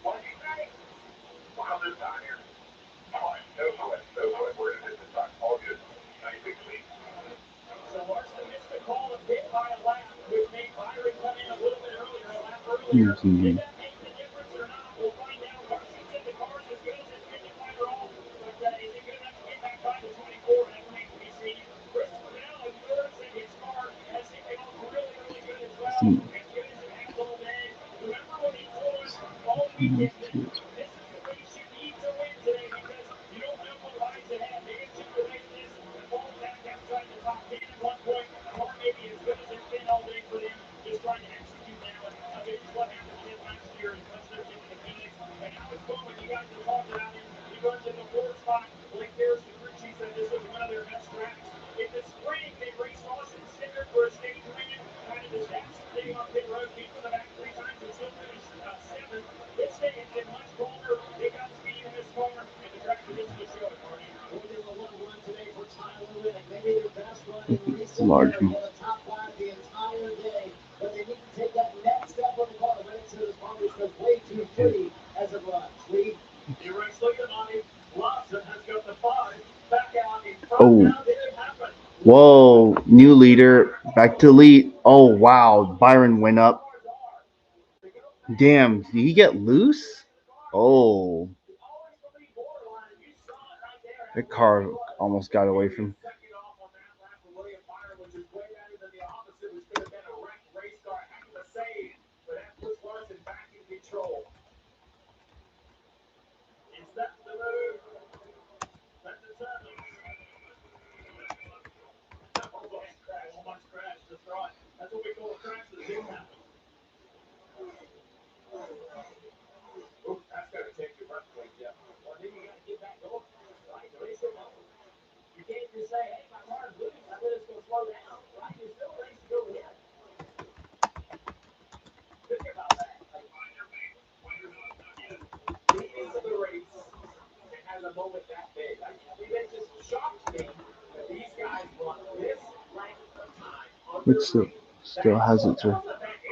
What do you think? Well, this down here. Oh, I know where it is. It's not all good. Nice big lead. So Larson missed the call to pit by a lap, which made Byron come in a little bit earlier, a lap earlier. Did that make the difference or not? We'll find out. Larson said the car's as good as it's been to find her off. But is he good enough to get back by the 24? That remains to be seen. Christopher Bell has noticed that his car has taken off really, really good as well. As good as it has all day. Remember when he told us all weekend that this is the race you need to win today because you don't know what lies ahead. Maybe it's just the way this falls back outside the top 10 at one point, or maybe as good as it's been all day for them, just trying to execute now. And this is what happened to him last year and punched their ticket to Phoenix. And now it's fun when you guys have talked about him. He runs in the 4th spot. Blake Harrison, crew chief, said this was one of their best tracks. In the spring, they raced Austin Cindric for a stage win. Kind of disaster day on pit road. Came from the back 3 times and still finished 7th. This day has been much colder. They got speed in this car, and the track condition is showing, Marty. Well, they were one run today for Tyler Reddick. Maybe their best run in It's recent large. years. Get a top 5 the entire day. But they need to take that next step on the car. Reddick said his car was way too free as it runs. Reed. You're right, look at Monty. Lawson has got the 5 back out in front. Oh. Now did it happen? Whoa, new leader, back to lead. Oh, wow, Byron went up. Damn, did he get loose? Oh. The car almost got away from. Is that the move? which still has its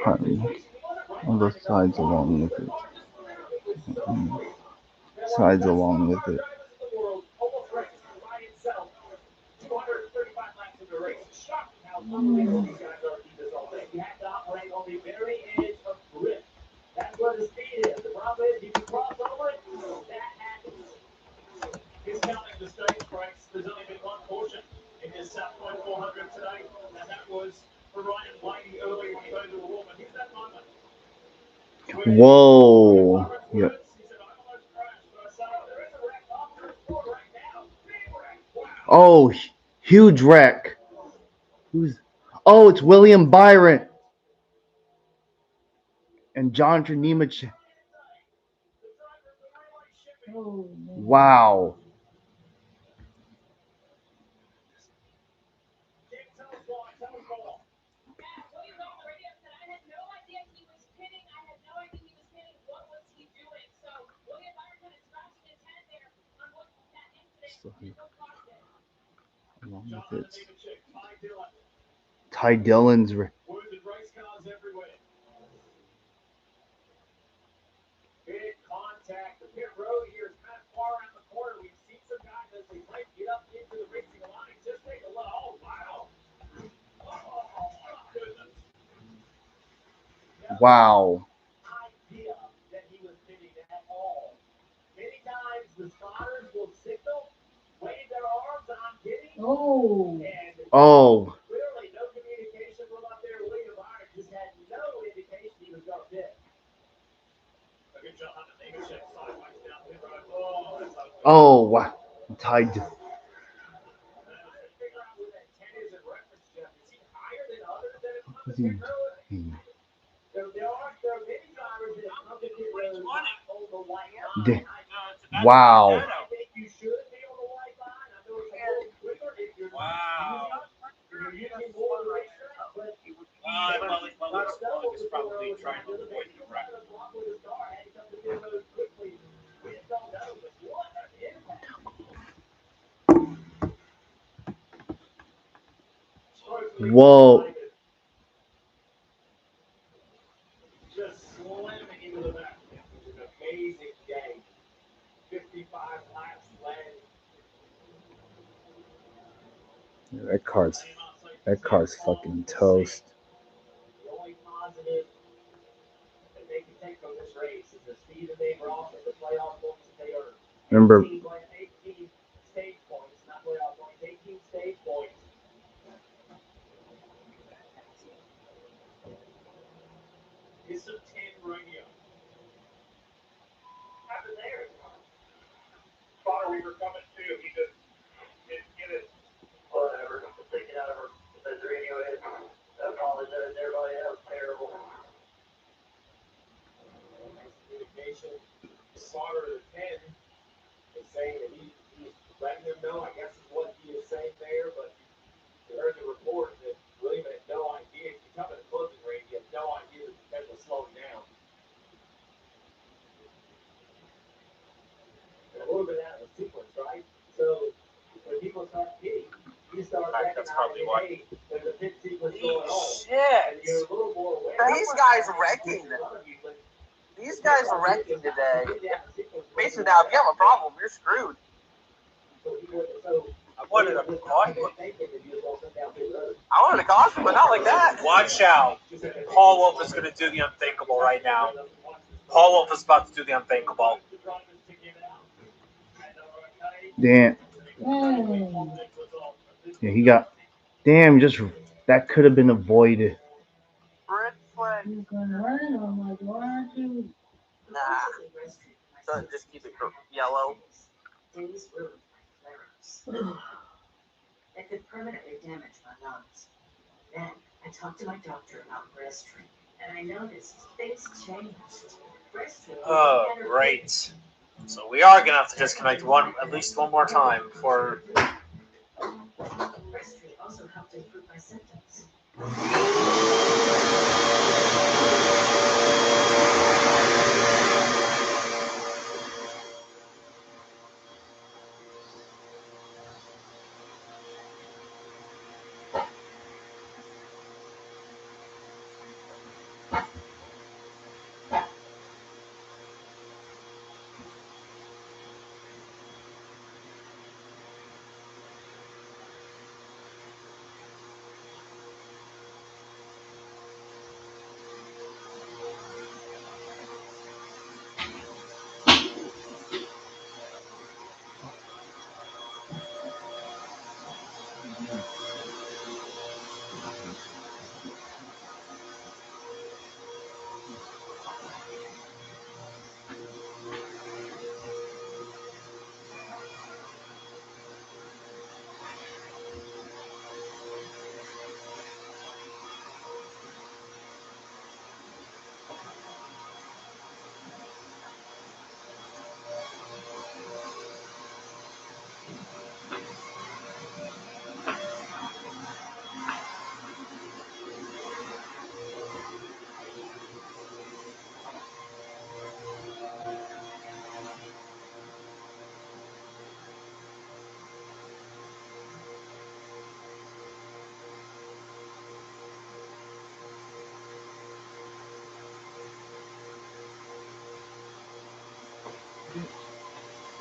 harmony on both sides along with it. Sides along with it. That's where the speed is. The problem is, you can cross over it, that happens. Discounting the stage price, there's only been one portion in this South Point 400 tonight, and that was for Ryan Blaney earlier when he got into the wall. But here's that moment. Whoa. Yep. Oh, huge wreck. Who's? Oh, it's William Byron and Jonathan Nemec. Wow. Along with it, Ty Dillon's. Big contact. The pit road here is kind of far around the corner. We've seen some guys as they might get up into the racing line. Just take a look. Oh, wow. Oh, my goodness. Wow. Idea that he was pitting at all. Many times the spotters will signal, wave their arms, and I'm getting. Oh. Oh. Clearly, no communication from up there. William Byron just had no indication he was going to pit. A good job on the name check. Sidewise down pit road. Oh, that's ugly. Oh, wow. Ty. Figure out where that 10 is in reference, Jeff. Is he higher than others that have come to pit road? There are many drivers that have come to pit road on the white line. Wow. I think you should be on the white line. I know it's a little quicker if you're using more of the racetrack, but He's probably trying to avoid the wreck. Whoa. Just slamming into the back. An amazing day. 55 laps led. That car's fucking toast. The only positive that they can take from this race is the speed that they brought and the playoff points that they earned. Remember, 18 stage points, not playoff points, 18 stage points. It's a 10 radio. Happened there. Thought we were coming too. He just didn't get it. Whatever. Take it out of her. Says radio is. Apologize. Everybody else terrible. Nice communication. Slaughter the 10 is saying that he's letting them know, I guess is what he is saying there, but you heard the report that William had no idea. If you come in the closing range, you have no idea the potential slowing down. And a little bit out of the sequence, right? So when people start pitting, you start recognizing, hey, there's a pit sequence going on. And you're a little more aware. These guys wrecking. These guys are wrecking today. Basically, now, if you have a problem, you're screwed. I wanted a caution. I wanted a caution, but not like that. Watch out. Paul Wolf is going to do the unthinkable right now. Paul Wolf is about to do the unthinkable. damn. Yeah, he got. Damn, just that could have been avoided. He's gonna run. I'm like, why aren't you? Nah. So just keep it yellow. Days were flares. That could permanently damage my lungs. Then I talked to my doctor about breaststroke, and I noticed things changed. Breaststroke. Oh, great. So we are going to have to disconnect at least one more time for. Breaststroke also helped improve my symptoms.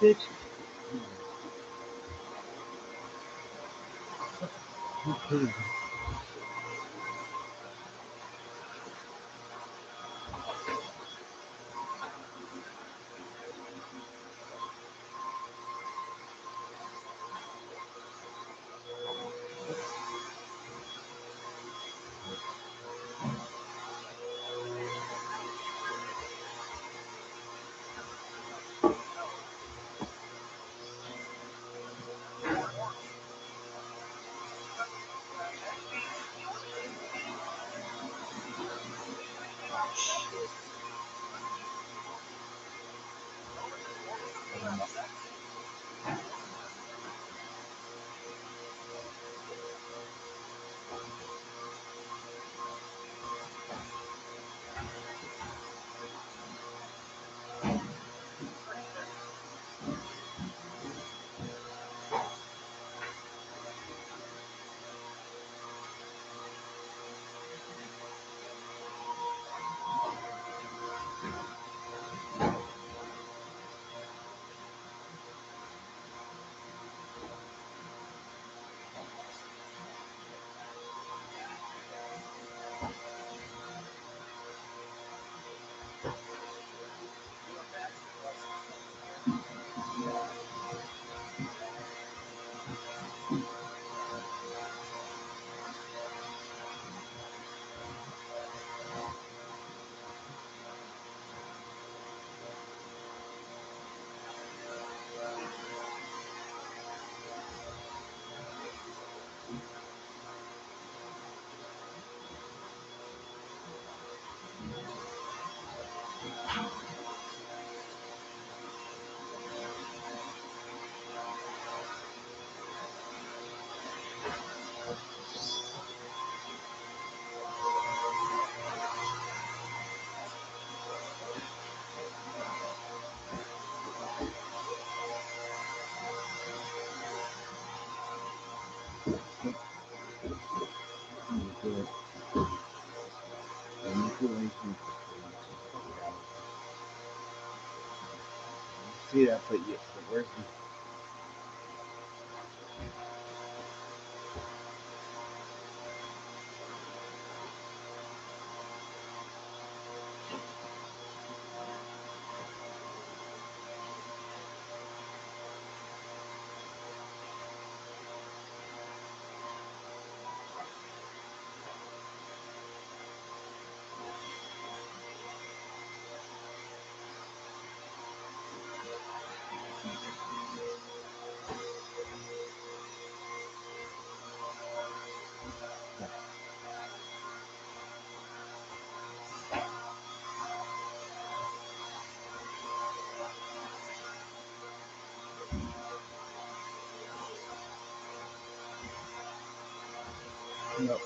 bitch. See that, but yeah, where's the no.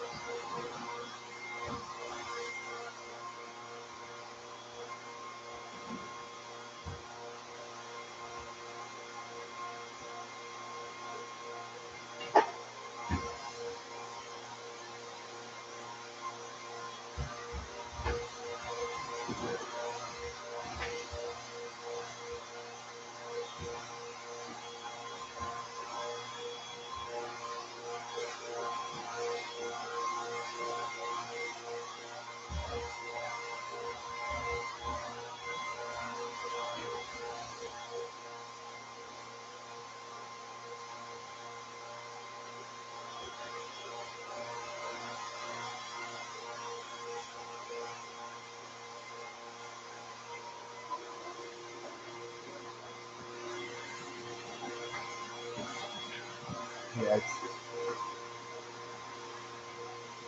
Yeah,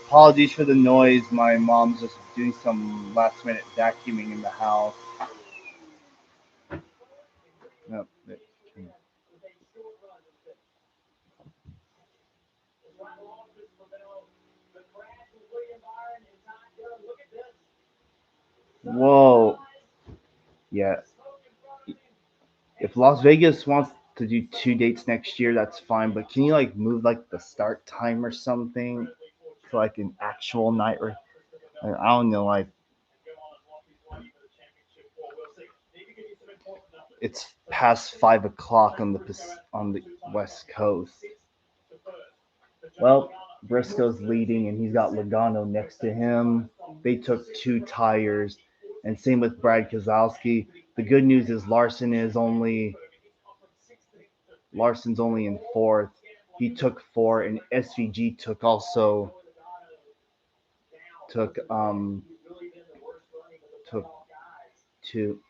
apologies for the noise. My mom's just doing some last minute vacuuming in the house. No, whoa. Yeah. If Las Vegas wants to do 2 dates next year, that's fine. But can you like move like the start time or something to like an actual night? Or I don't know, like It's past 5 o'clock on the West Coast. Well, Briscoe's leading, and he's got Logano next to him. They took 2 tires, and same with Brad Keselowski. The good news is Larson's only in 4th. He took 4, and SVG took 2.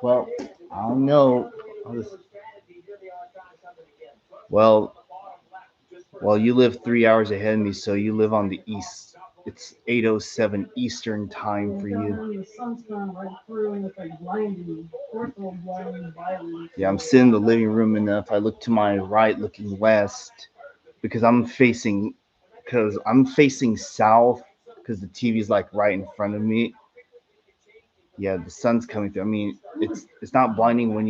Well, I don't know. Well, you live 3 hours ahead of me, so you live on the east. It's 8:07 Eastern time for you. The sun's coming right through and it's like blinding. Forceful blinding violence. Yeah, I'm sitting in the living room, and if I look to my right, looking west, because I'm facing south, because the TV's like right in front of me. Yeah, the sun's coming through. I mean, it's not blinding when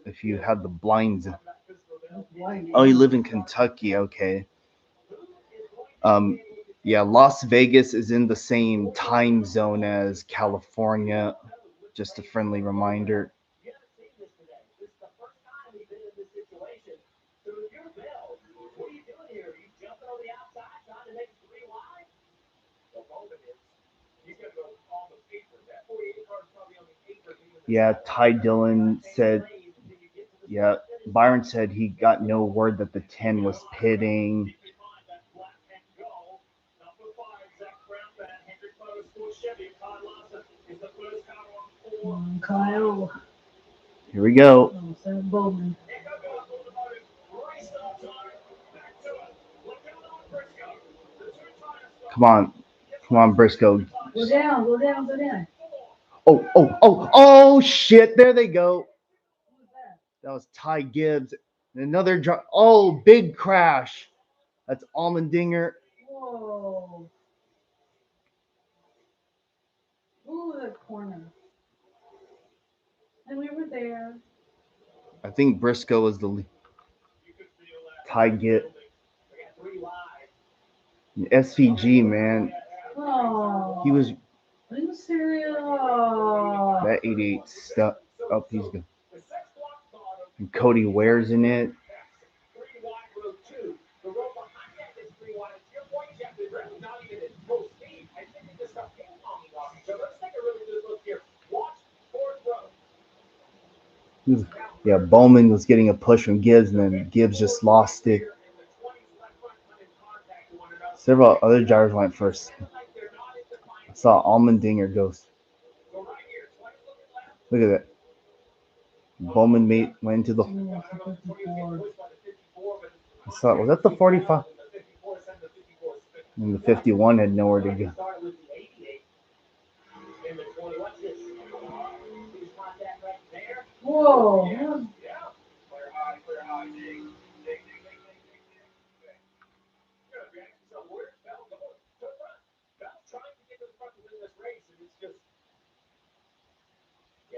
if you have the blinds. Oh, you live in Kentucky, okay. Yeah, Las Vegas is in the same time zone as California. Just a friendly reminder. Yeah, Ty Dillon said, yeah, Byron said he got no word that the 10 was pitting. Kyle. Here we go. Bowman. Come on, Briscoe. Go down. Oh, shit. There they go. That was Ty Gibbs. Another drop. Oh, big crash. That's Allmendinger. Whoa. Ooh, that corner. And we were there. I think Briscoe was the lead. Ty Gibbs. SVG, man. Oh. He was. Are you serious? That 88 stuck up. He's good. And Cody Ware's in it. Yeah, Bowman was getting a push from Gibbs, and then Gibbs just lost it. Several other drivers went first. I saw Allmendinger go. Look at that. Bowman went into the. I saw, was that the 45? And the 51 had nowhere to go. Whoa.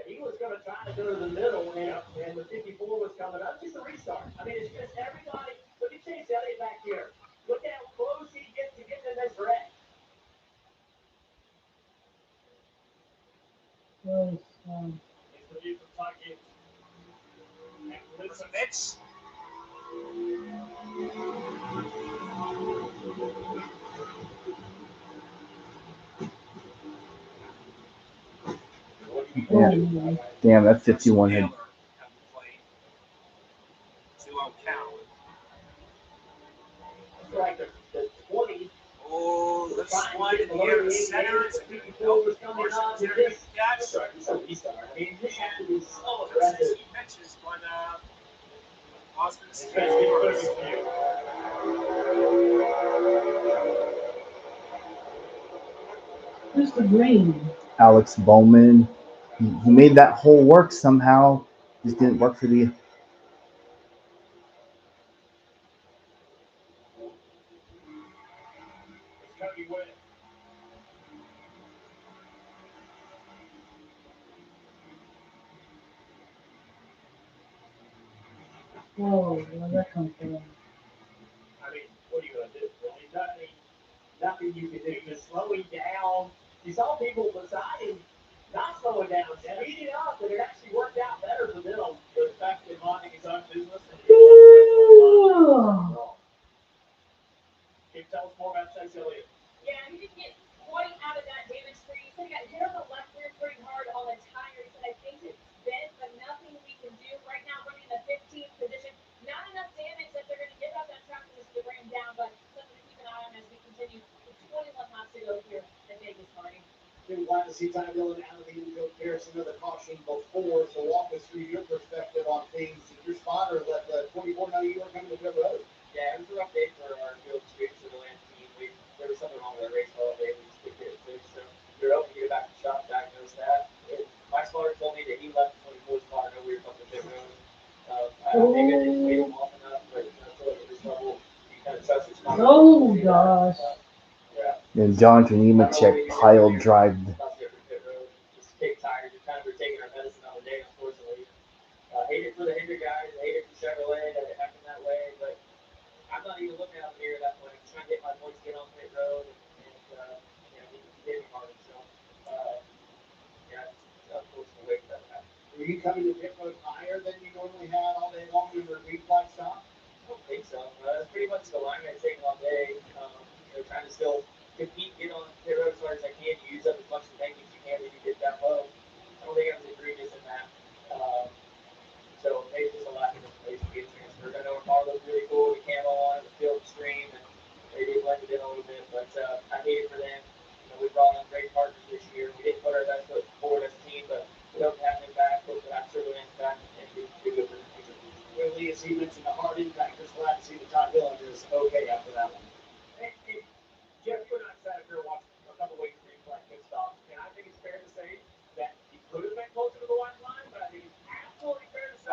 He was going to try to go to the middle, and the 54 was coming up. Just a restart. I mean, it's just everybody. Look at Chase Elliott back here. Look at how close he gets to getting in this wreck. Mitch. Damn, that 51 had. Oh, let's slide in the air to center. It's a good nope. Coming up with this catch. It's a restart. I mean, this has to be so That's aggressive. key pitches, but Austin's Who's the green? Alex Bowman. He made that hole work somehow. Just didn't work for the. Whoa, where'd that come from? I mean, what are you going to do? nothing you can do. Just slowing down. You saw people beside him not slowing down, speeding up, and it actually worked out better for them. The fact that minding his own business and he wrong. Can you tell us more about Chase Elliott? Yeah, he didn't get quite out of that damage free. He said he got hit on the left rear pretty hard on the tire. He said, I think it's bent, but nothing we can do. Right now, running in the 15th position. Not enough damage that they're going to give up that track position to bring him down, but something to keep an eye on as we continue with 21 laps to go here in Vegas, Marty. Been glad to see Ty Dillon out of the infield. There's another caution before. So walk us through your perspective on things. Your spotter let the 24 know you were coming to pit road. Yeah, it was a rough day for our field streets for the land team. There was something wrong with our race all day. We just couldn't get it fixed. So we were hoping to get it back to the shop, diagnose that. My spotter told me that he left the 24 spotter know we were coming to pit road. Maybe I didn't wait him long enough, but I feel like at this level, you kind of trust your spotter. Oh, gosh. Then Jonathan Nemechek pile drived. Just kick tires. We're taking our medicine on the day, unfortunately. Hate it for the Hendrick guys. Hate it for Chevrolet that it happened that way. But I'm not even looking out the mirror that way. I'm just trying to get my points, get on pit road, and he hit me hard. So, yeah, it's unfortunate way for that to happen. Were you coming to pit road higher than you normally had all day long in your reflex stop? I don't think so. That's pretty much the line I've taken all day. Trying to still compete, get on pit road as hard as I can, use up as much of the tank as you can when you get that low. I don't think I was egregious in that. So maybe just a lack of information to get transferred. I know our car looked really cool, the camo on, the field screen, and maybe it blended in a little bit, but I hate it for them. We brought on great partners this year. We didn't put our best foot forward as a team, but we hope to have them back, hope to have Chevrolet back, and do good for the future. Well, Lee, as he mentioned, the hard impact. Just glad to see that Ty Dillon is okay after that one. And Jeff, you and I sat up here watching a couple weeks of replay pit stops, and I think it's fair to say that he could have been closer to the white line, but I think it's absolutely fair to say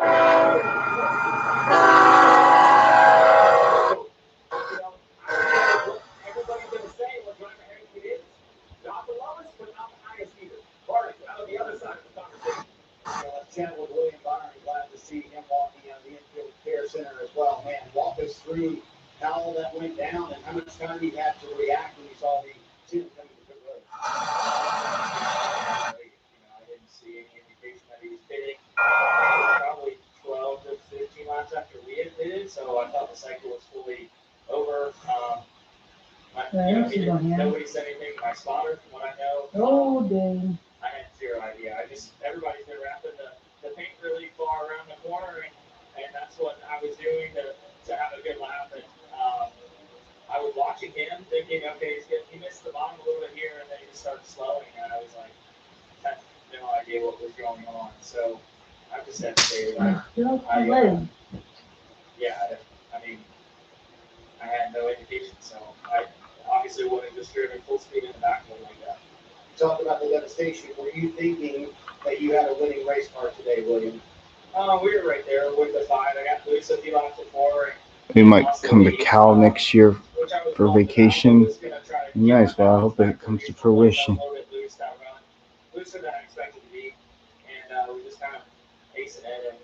everybody's going to say what driver ranking is. Not the lowest, but not the highest either. Marty, out on the other side of the conversation. Let's chat with William Byron. Glad to see him walking out of the infield care center as well. Man, walk us through how all that went down and how much time you had to react when you saw the student coming to pit road. I didn't see any indication that he was pitting. Probably 12 to 15 laps after we had pitted, so I thought the cycle was fully over. Nobody said anything to my spotter, from what I know. Oh, dang. I had zero idea. Everybody's been wrapping the paint really far around the corner, and that's what I was doing to have a good lap. And I was watching him, thinking, okay, he missed the bottom a little bit here, and then he just started slowing, and I was like, I had no idea what was going on. So I just had to say that I had no indication, so I obviously wouldn't have just driven full speed in the backfield like that. You talked about the devastation. Were you thinking that you had a winning race car today, William? We were right there with the five. I got Luis a few laps before. We might come to Cal next year for vacation. Nice, well, I hope it comes to fruition. Looser than I expected to be, and we just kind of pacing it. And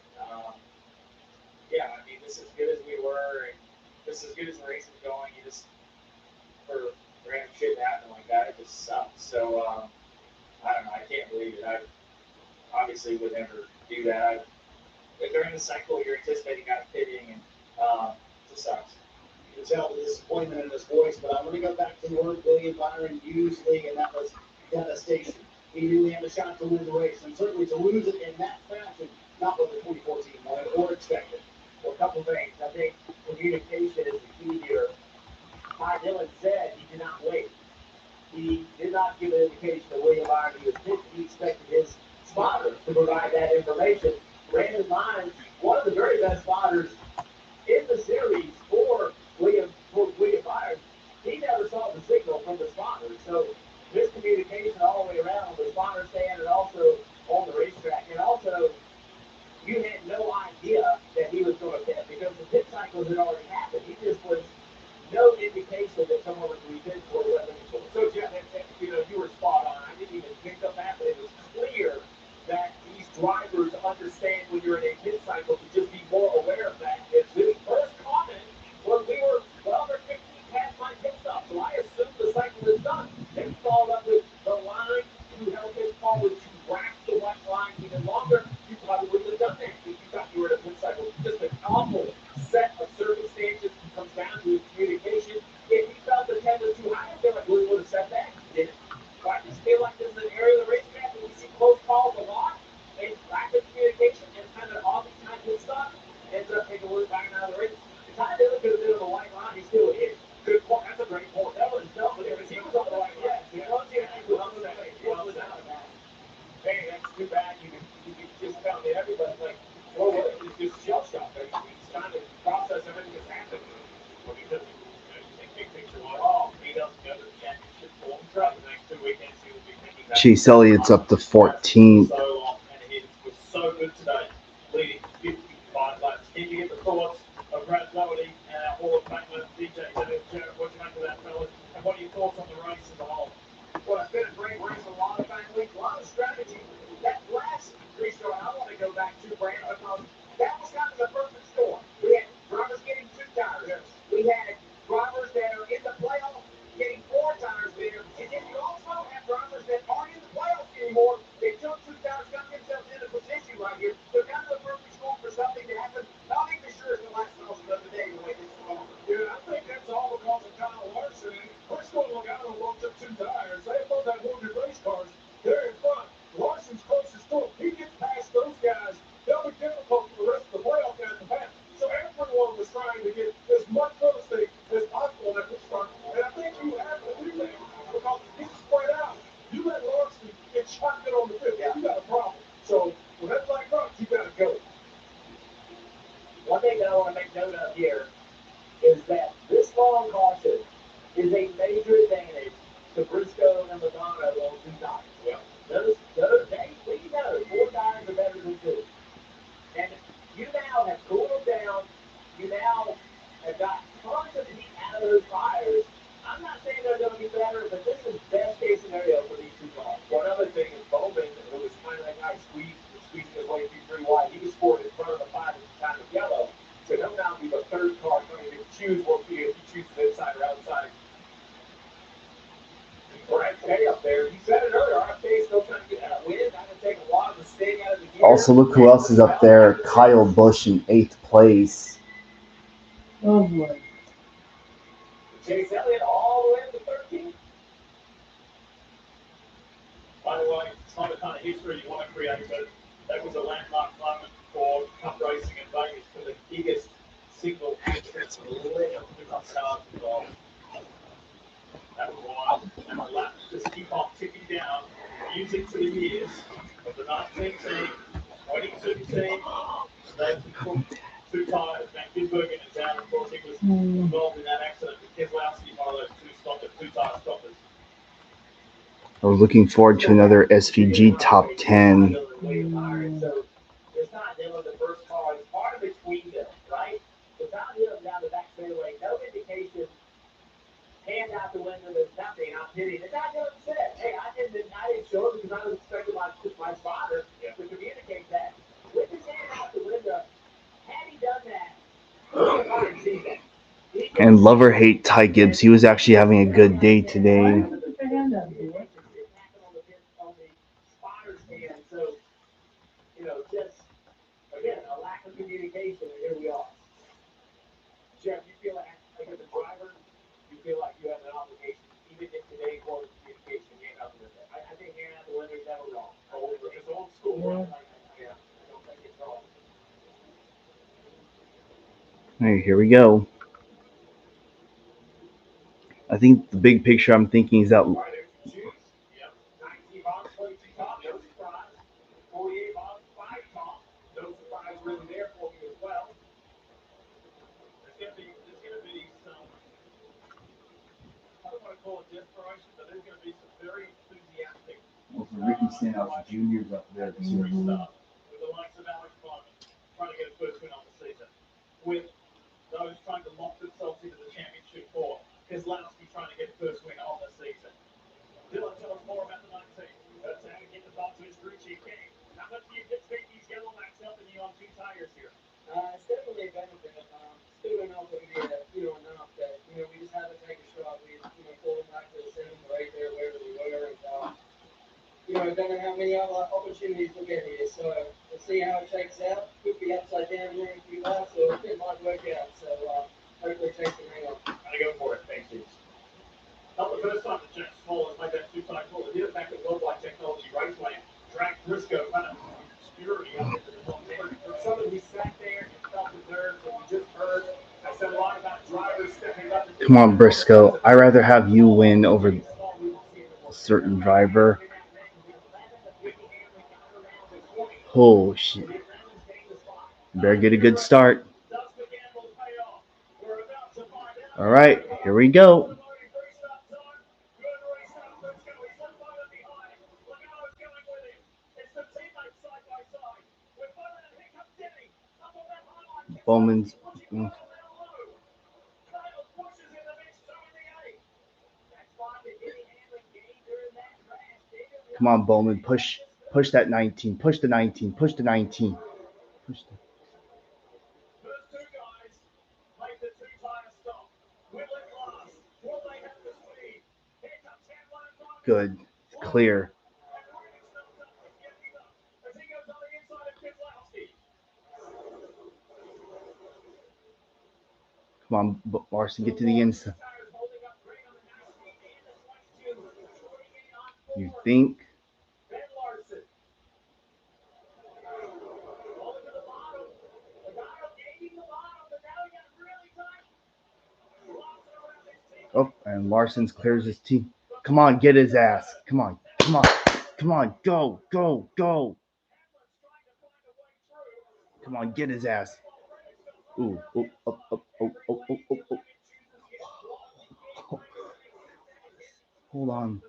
this is as good as we were, and this is as good as the race is going. You just for random shit to happen like that, it just sucks. So I don't know. I can't believe it. I obviously would never do that. During the cycle, you're anticipating guys pitting, and it just sucks. You can tell the disappointment in his voice, but I'm going to go back to the word William Byron used, Lee, and that was devastation. He knew he had a shot to win the race, and certainly to lose it in that fashion, not what the 2014 wanted or expected. Well, a couple things. I think communication is the key here. Ty Dillon said he did not wait. He did not give an indication to William Byron he was pitching. He expected his spotter to provide that information. Brandon Lyons, one of the very best spotters in the series for William Byron, he never saw the signal from the spotter. So miscommunication all the way around on the spotter stand and also on the racetrack. And also, you had no idea that he was going to pit because the pit cycles had already happened. He just was no indication that someone was going to be pit for 11 before. So, Jeff, you were spot on. I didn't even pick up that, but it was clear that these drivers understand when you're in a pit cycle to just be more aware of that. His first comment was they're 15 past my pit stop, so I assumed the Chase Elliott's up to 14th. And he was so good today, leading 55 laps. Can you get the thoughts of Brad Doherty and our Hall of Famer DJ Jared? What do you make of that, fellas? And what are your thoughts on the race as a whole? Well, it's been a great race, a lot of family, a lot of strategy. That last restart, I want to go back to Brandon because that was kind of the perfect storm. We had drivers getting 2 tires. Yes. We had drivers that are in the playoff getting 4 tires there. And then you also have drivers that aren't in the playoffs anymore. They took 2 tires, got themselves in a position right here. So kind of the perfect storm for something to happen. Not even sure it's the last option of the day the way this is going. Yeah, I think that's all because of Kyle Larson. Briscoe and Logano both took 2 tires. They both have wounded race cars. They're in front. Larson's closest to him. He gets past those guys. They'll be difficult for the rest of the playoff guys to pass. So everyone was trying to get as much road stake as possible at the start. And I think you have to do that because it's spread out. You let Larson get shotgun on the field. You got a problem. So when that flag drops, you got to go. One thing that I want to make note of here is that this long caution is a major advantage to Briscoe and Logano on 2 tires. Yeah. We know 4 tires are better than 2. And you now have cooled them down. You now have got tons of heat out of those tires. I'm not saying they're going to be better, but this is best case scenario for these 2 cars. One other thing is Bowman, who was kind of that guy squeezing his way through 3 wide. He was scored in front of the 5 at the time of yellow. So he'll now be the 3rd car trying to choose what field. He chooses inside or outside. Brad Kay up there. He said it earlier. RFK still trying to get that win. Not going to take a lot of the sting out of the gear. Also, look who else is up there. Kyle Busch in 8th place. Oh boy. Chase Elliott all the way up to 13th. By the way, it's not the kind of history you want to create, but that was a landmark moment for Cup racing in Vegas for the biggest single entrance leg of the Cup cars involved. That was wild. And the laps just keep on ticking down. Music to the ears of the 19 team, 22 team. They took 2 tires. Matt Gidbergen is out. Of course, he was involved in that accident with Keselowski, one of those 2 tire stoppers. I was looking forward to another SVG top 10. So it's not them on the first car. It's part of between them, right? Without him down the back fairway, no indication. Hand out the window, there's nothing. I'm hitting. The guy never said, hey, I didn't show it because I was expecting my spotter to communicate that. With his hand out the window, had he done that, he might have seen that. And love or hate Ty Gibbs, he was actually having a good day today. So, just, again, a lack of communication, and here we are. Jeff, you feel like as a driver, you feel like you have an obligation, even if today was communication, hand out the window. I think hand out the window is never wrong. It's old school. Yeah. I don't think it's wrong. All right, here we go. I think the big picture I'm thinking is that Right, if you choose, 19 box, 22 top, no surprise. 48 box, 5 top, no surprise really there for me as well. There's gonna be some, I don't want to call it desperation, but there's gonna be some very enthusiastic Ricky Stenhouse Jr.'s up there too. stuff with the likes of Alex Bowman trying to get a first win on the season. With those trying to lock themselves into the championship four. Keselowski trying to get a first win on the season. Dylan, tell us more about the 19. That's how to get the ball to his crew chief game. How much do you anticipate these yellow backs helping you on 2 tires here? It's definitely a benefit. Still don't know if it'll be enough that, we just had to take a shot. We, pulled them back to the 7th or 8th there, wherever we were. And, don't know how many other opportunities we'll get here. So we'll see how it shakes out. Could be upside down there in a few laps, or it might work out. So hopefully Chase can hang on. Gotta go for it. Thanks, Steve. Not the first time that Jack Small has made that 2-time call. He did it back at Worldwide Technology Raceway. Dragged Briscoe kind of obscurity up into the top 10. For someone who sat there and felt the nerves that we just heard, I said a lot about drivers stepping up. Come on, Briscoe. I'd rather have you win over a certain driver. Oh, shit. Better get a good start. All right, here we go. Bowman's. Come on, Bowman. Push that 19. Push the 19. Push the 19. Push the... Good. Clear. Come on, Larson, get to the inside. You think? Oh, and Larson clears his team. Come on, get his ass. Come on, come on, come on, go, go, go. Come on, get his ass. Ooh, oh, oh, oh, oh, oh, oh, oh, oh. Hold on.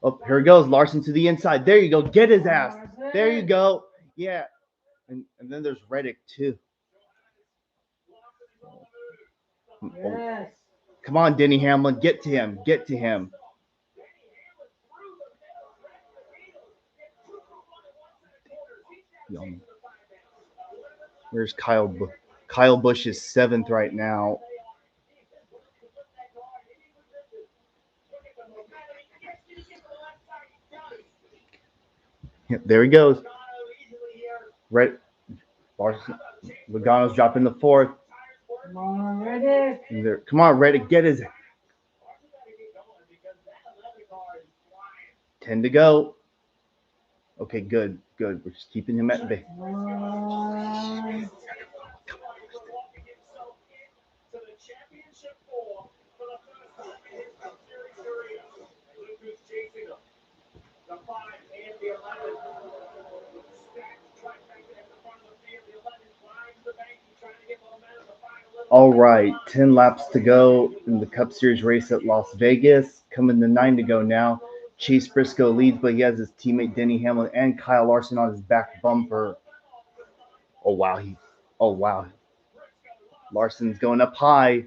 Oh, here he goes. Larson to the inside. There you go. Get his ass. There you go. Yeah. And then there's Reddick too. Oh. Come on, Denny Hamlin. Get to him. Get to him. Where's Kyle? Kyle Busch is 7th right now. Yep, there he goes. Right. Logano's dropping the 4th. Come on, Reddick. Come on, Reddick. Get his. 10 to go. Okay, good, good. We're just keeping him at bay. All right, 10 laps to go in the Cup Series race at Las Vegas. Coming to 9 to go now. Chase Briscoe leads, but he has his teammate Denny Hamlin and Kyle Larson on his back bumper. Oh wow. Larson's going up high.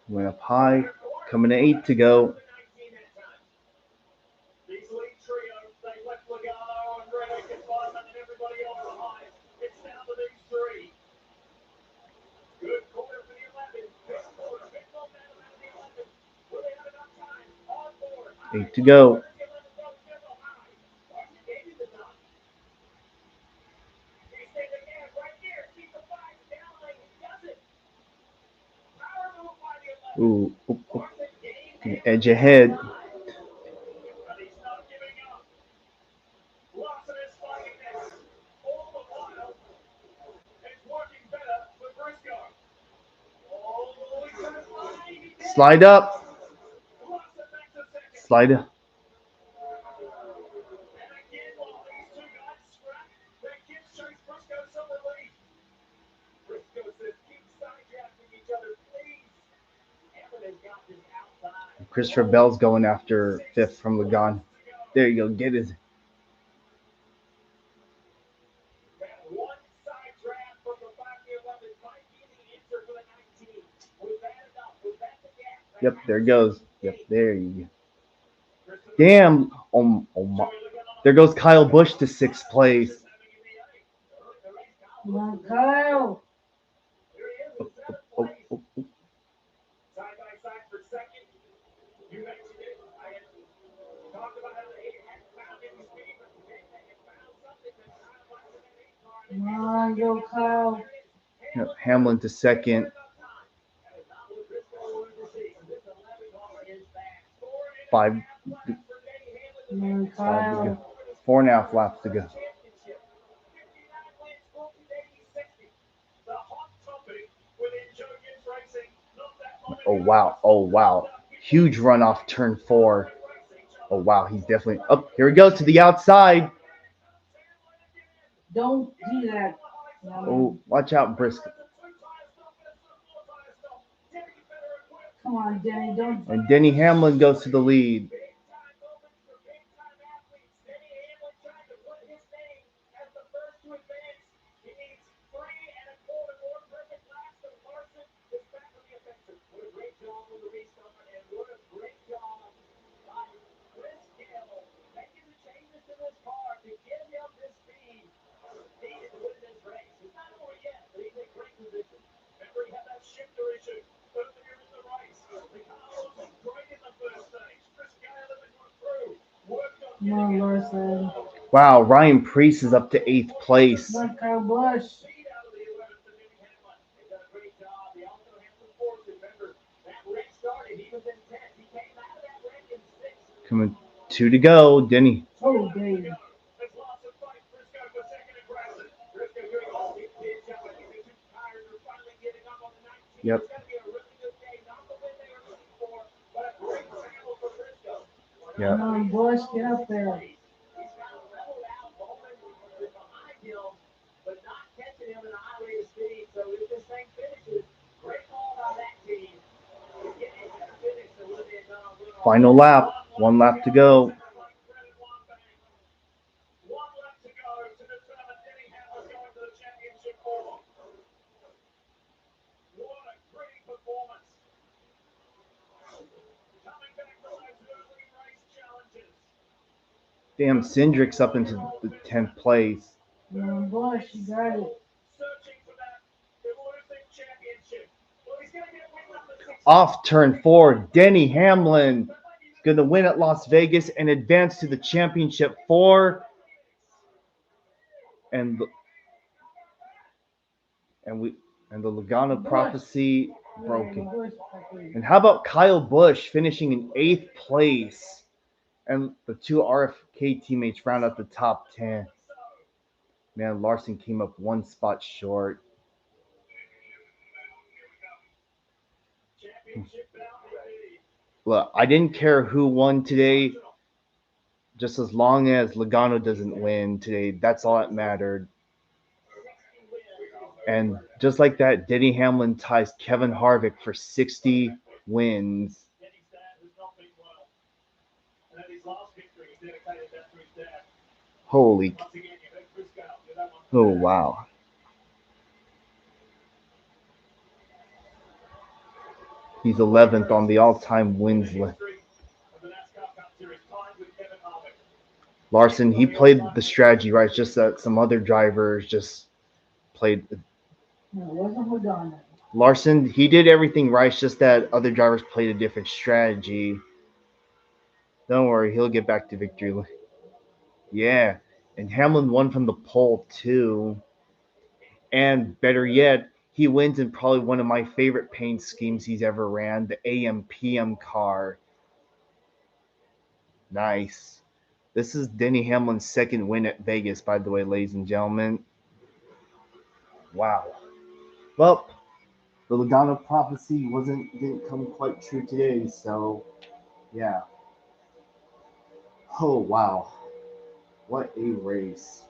Went up high. Coming to 8 to go. Eight to go. Ooh. Edge ahead. Slide up. Slide up. Christopher Bell's going after 5th from Lagan. There you go. Get his. Yep, there it goes. Yep, there you go. Damn. Oh my. There goes Kyle Busch to 6th place. Come on, Kyle. Oh. Come on, go Kyle. Yep, Hamlin to 2nd. Five to go. 4.5 laps to go. Oh wow. Huge run off turn 4. Oh wow, he's definitely up. Here he goes to the outside. Don't do that. Oh, watch out, Briscoe. Come on, Denny. Don't. And Denny Hamlin goes to the lead. Come on, Larson. Wow, Ryan Preece is up to 8th place. Come on, Kyle Busch. Coming 2 to go. Denny. Oh, Dave. Yep. Yeah. Come on, Busch, get up there. Final lap. 1 lap to go. Damn, Cindric's up into the 10th place. Come on, Busch, you got it. Off turn 4, Denny Hamlin is going to win at Las Vegas and advance to the championship 4. And the Logano prophecy broken. And how about Kyle Busch finishing in 8th place? And the 2 RFK teammates round out the top 10. Man, Larson came up 1 spot short. Look, I didn't care who won today, just as long as Logano doesn't win today. That's all that mattered. And just like that, Denny Hamlin ties Kevin Harvick for 60 wins. Holy. Oh, wow. He's 11th on the all-time wins list. Larson, he played the strategy right. It's just that some other drivers just played. Larson, he did everything right. It's just that other drivers played a different strategy. Don't worry, he'll get back to victory. Yeah, and Hamlin won from the pole too. And better yet, he wins in probably one of my favorite paint schemes he's ever ran, the AM/PM car. Nice. This is Denny Hamlin's second win at Vegas, by the way, ladies and gentlemen. Wow. Well, the Logano prophecy didn't come quite true today, so yeah. Oh wow. What a race.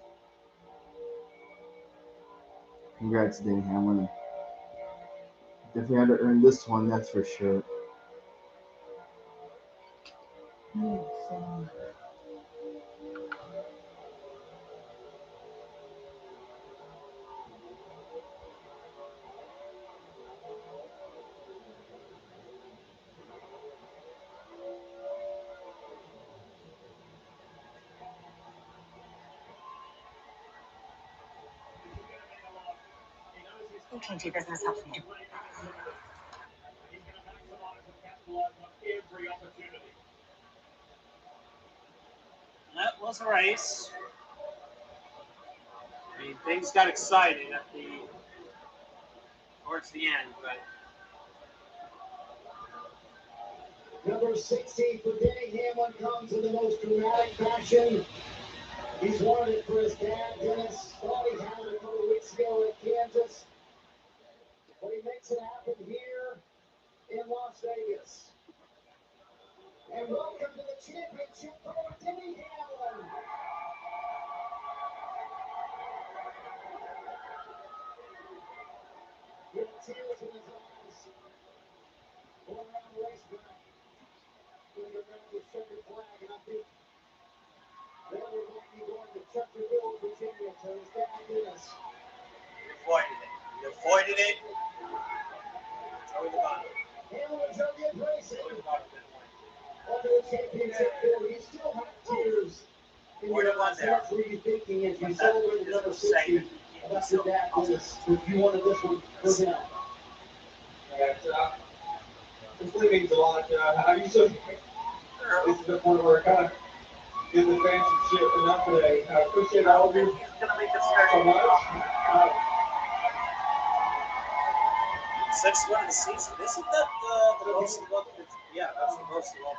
Congrats, Denny Hamlin. Definitely had to earn this one, that's for sure. AT&T Business helps me do. That was a race. I mean, things got exciting towards the end, but Number 16 for Denny Hamlin comes in the most dramatic fashion. He's wanted it for his dad, Dennis. Thought he had it a couple of weeks ago at Kansas. But he makes it happen here in Las Vegas. And welcome to the championship for Denny Hamlin. You avoided it. Joey Logano. Word of one there. That's what you're thinking if you celebrate another 60. That's the dad Dennis. If you wanted this one, go down. This really means a lot. I usually, this is the point where I kind of give the fans some shit enough today. I appreciate all of you so much. 6th win of the season. Isn't that the most? Yeah, that's the most of all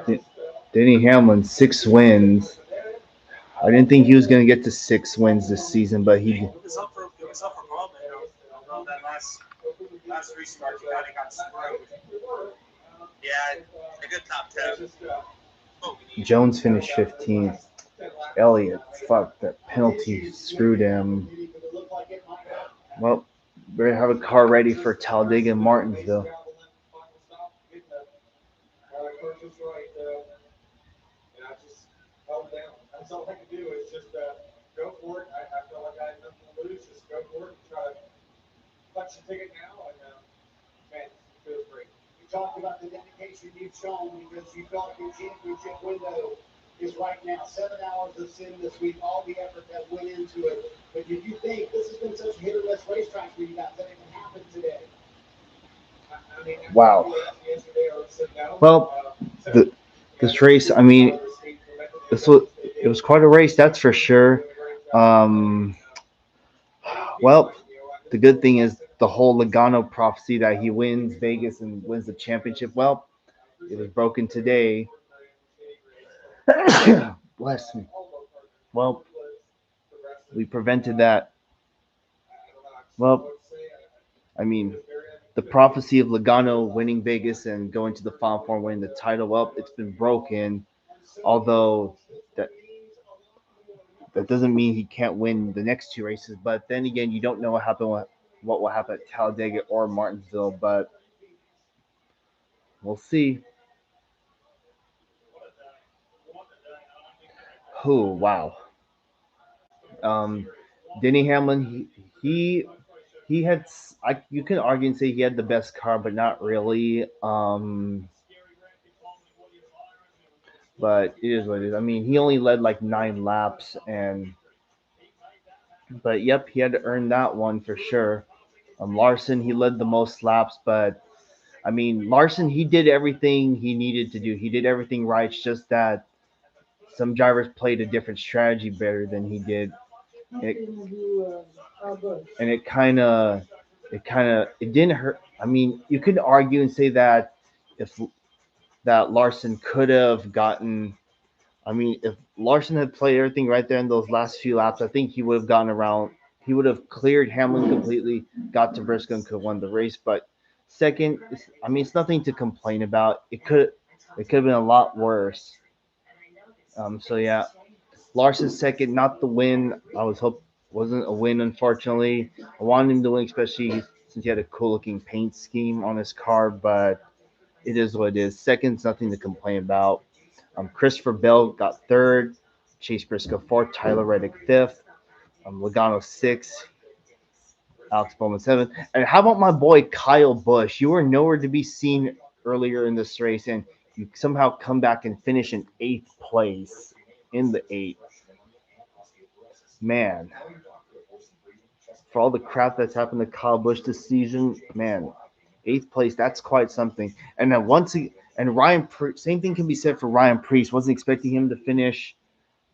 drivers. Denny Hamlin, 6 wins. I didn't think he was going to get to 6 wins this season, but he. It was up for Bowman. Although that last restart, he kind of got screwed. Yeah, a good top 10. Jones finished 15th. Elliott, fuck, that penalty screwed him. Well, we have a car ready for Talladega and Martinsville. That's all I can do is just go for it. I feel like I have nothing to lose. Just go for it and try to punch the ticket now. And man, it feels great. You talked about the dedication you've shown because you felt your championship window is right now. 7 hours of sim this week, all the effort that went into it. But did you think this has been such a hit or miss racetrack for you guys that it can happen today? Wow. Well, this race, I mean, it was quite a race, that's for sure. Well, the good thing is the whole Logano prophecy that he wins Vegas and wins the championship. Well, it was broken today. Bless me. Well, we prevented that. Well, I mean, the prophecy of Logano winning Vegas and going to the Final Four and winning the title, well, it's been broken. Although that doesn't mean he can't win the next 2 races. But then again, you don't know what will happen at Talladega or Martinsville. But we'll see. Oh, wow. Denny Hamlin, he had, you can argue and say he had the best car, but not really. But it is what it is. I mean, he only led like 9 laps, but yep, he had to earn that one for sure. Larson, he led the most laps, but I mean, Larson, he did everything he needed to do. He did everything right. It's just that some drivers played a different strategy better than he did. And it didn't hurt. I mean, you could argue and say that if that Larson could have gotten. I mean, if Larson had played everything right there in those last few laps, I think he would have gotten around. He would have cleared Hamlin completely, got to Briscoe, and could have won the race. But second, I mean, it's nothing to complain about. It could have been a lot worse. So yeah, Larson second, not the win. Wasn't a win, unfortunately. I wanted him to win, especially since he had a cool looking paint scheme on his car. But it is what it is. Second's nothing to complain about. Christopher Bell got third, Chase Briscoe fourth, Tyler Reddick fifth, Logano sixth, Alex Bowman seventh. And how about my boy Kyle Busch? You were nowhere to be seen earlier in this race, and you somehow come back and finish in 8th place in the 8th. Man, for all the crap that's happened to Kyle Busch this season, man, 8th place, that's quite something. And then same thing can be said for Ryan Preece. Wasn't expecting him to finish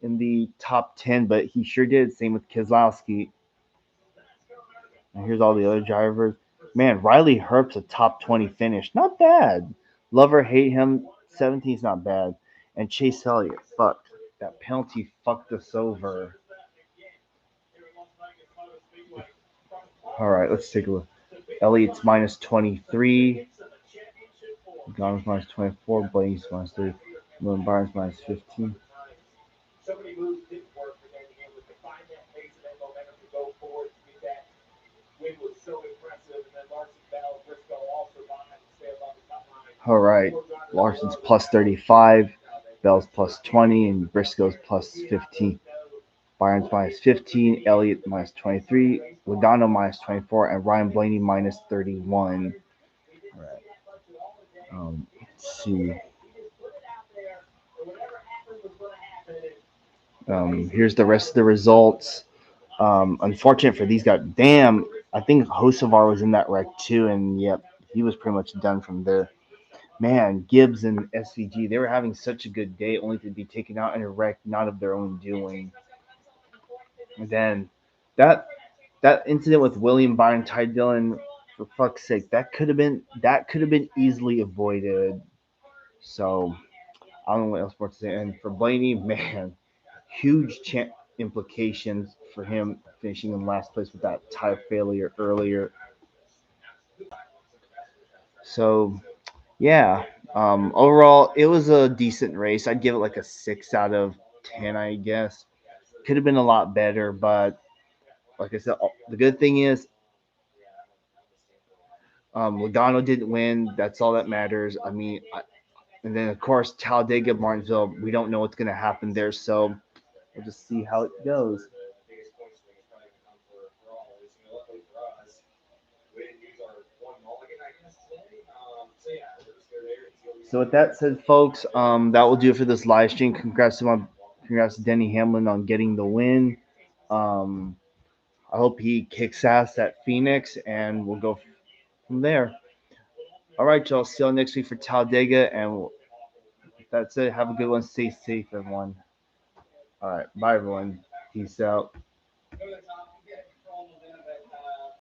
in the top 10, but he sure did. Same with Keselowski. And here's all the other drivers. Man, Riley Herbst's a top 20 finish. Not bad. Love or hate him, 17's not bad. And Chase Elliott, fuck. That penalty fucked us over. All right, let's take a look. Elliott's minus 23. Gano's minus 24. Blaney's minus 3. Lynn Barnes minus 15. So many moves didn't work for Danny Hamlin to find that pace and that momentum to go forward to get that win was so impressive. And then All right. Larson's plus 35, Bell's plus 20, and Briscoe's plus 15. Byron's minus 15, Elliott minus 23, Logano minus 24, and Ryan Blaney minus 31. All right. Let's see. Here's the rest of the results. Unfortunate for these guys. Damn, I think Hocevar was in that wreck too, and yep, he was pretty much done from there. Man, Gibbs and SVG, they were having such a good day, only to be taken out in a wreck not of their own doing. And then that incident with William Byron, Ty Dillon, for fuck's sake, that could have been easily avoided. So I don't know what else more to say. And for Blaney, man, huge implications for him finishing in last place with that tire failure earlier. So yeah, overall it was a decent race. I'd give it like a 6 out of 10, I guess. Could have been a lot better, but like I said, the good thing is Logano didn't win. That's all that matters. I mean, and then of course Talladega, Martinsville. We don't know what's going to happen there, so we'll just see how it goes. So with that said, folks, that will do it for this live stream. Congrats to Denny Hamlin on getting the win. Um, I hope he kicks ass at Phoenix, and we'll go from there. All right, y'all. See y'all next week for Talladega, and that's it. Have a good one. Stay safe, everyone. All right. Bye, everyone. Peace out.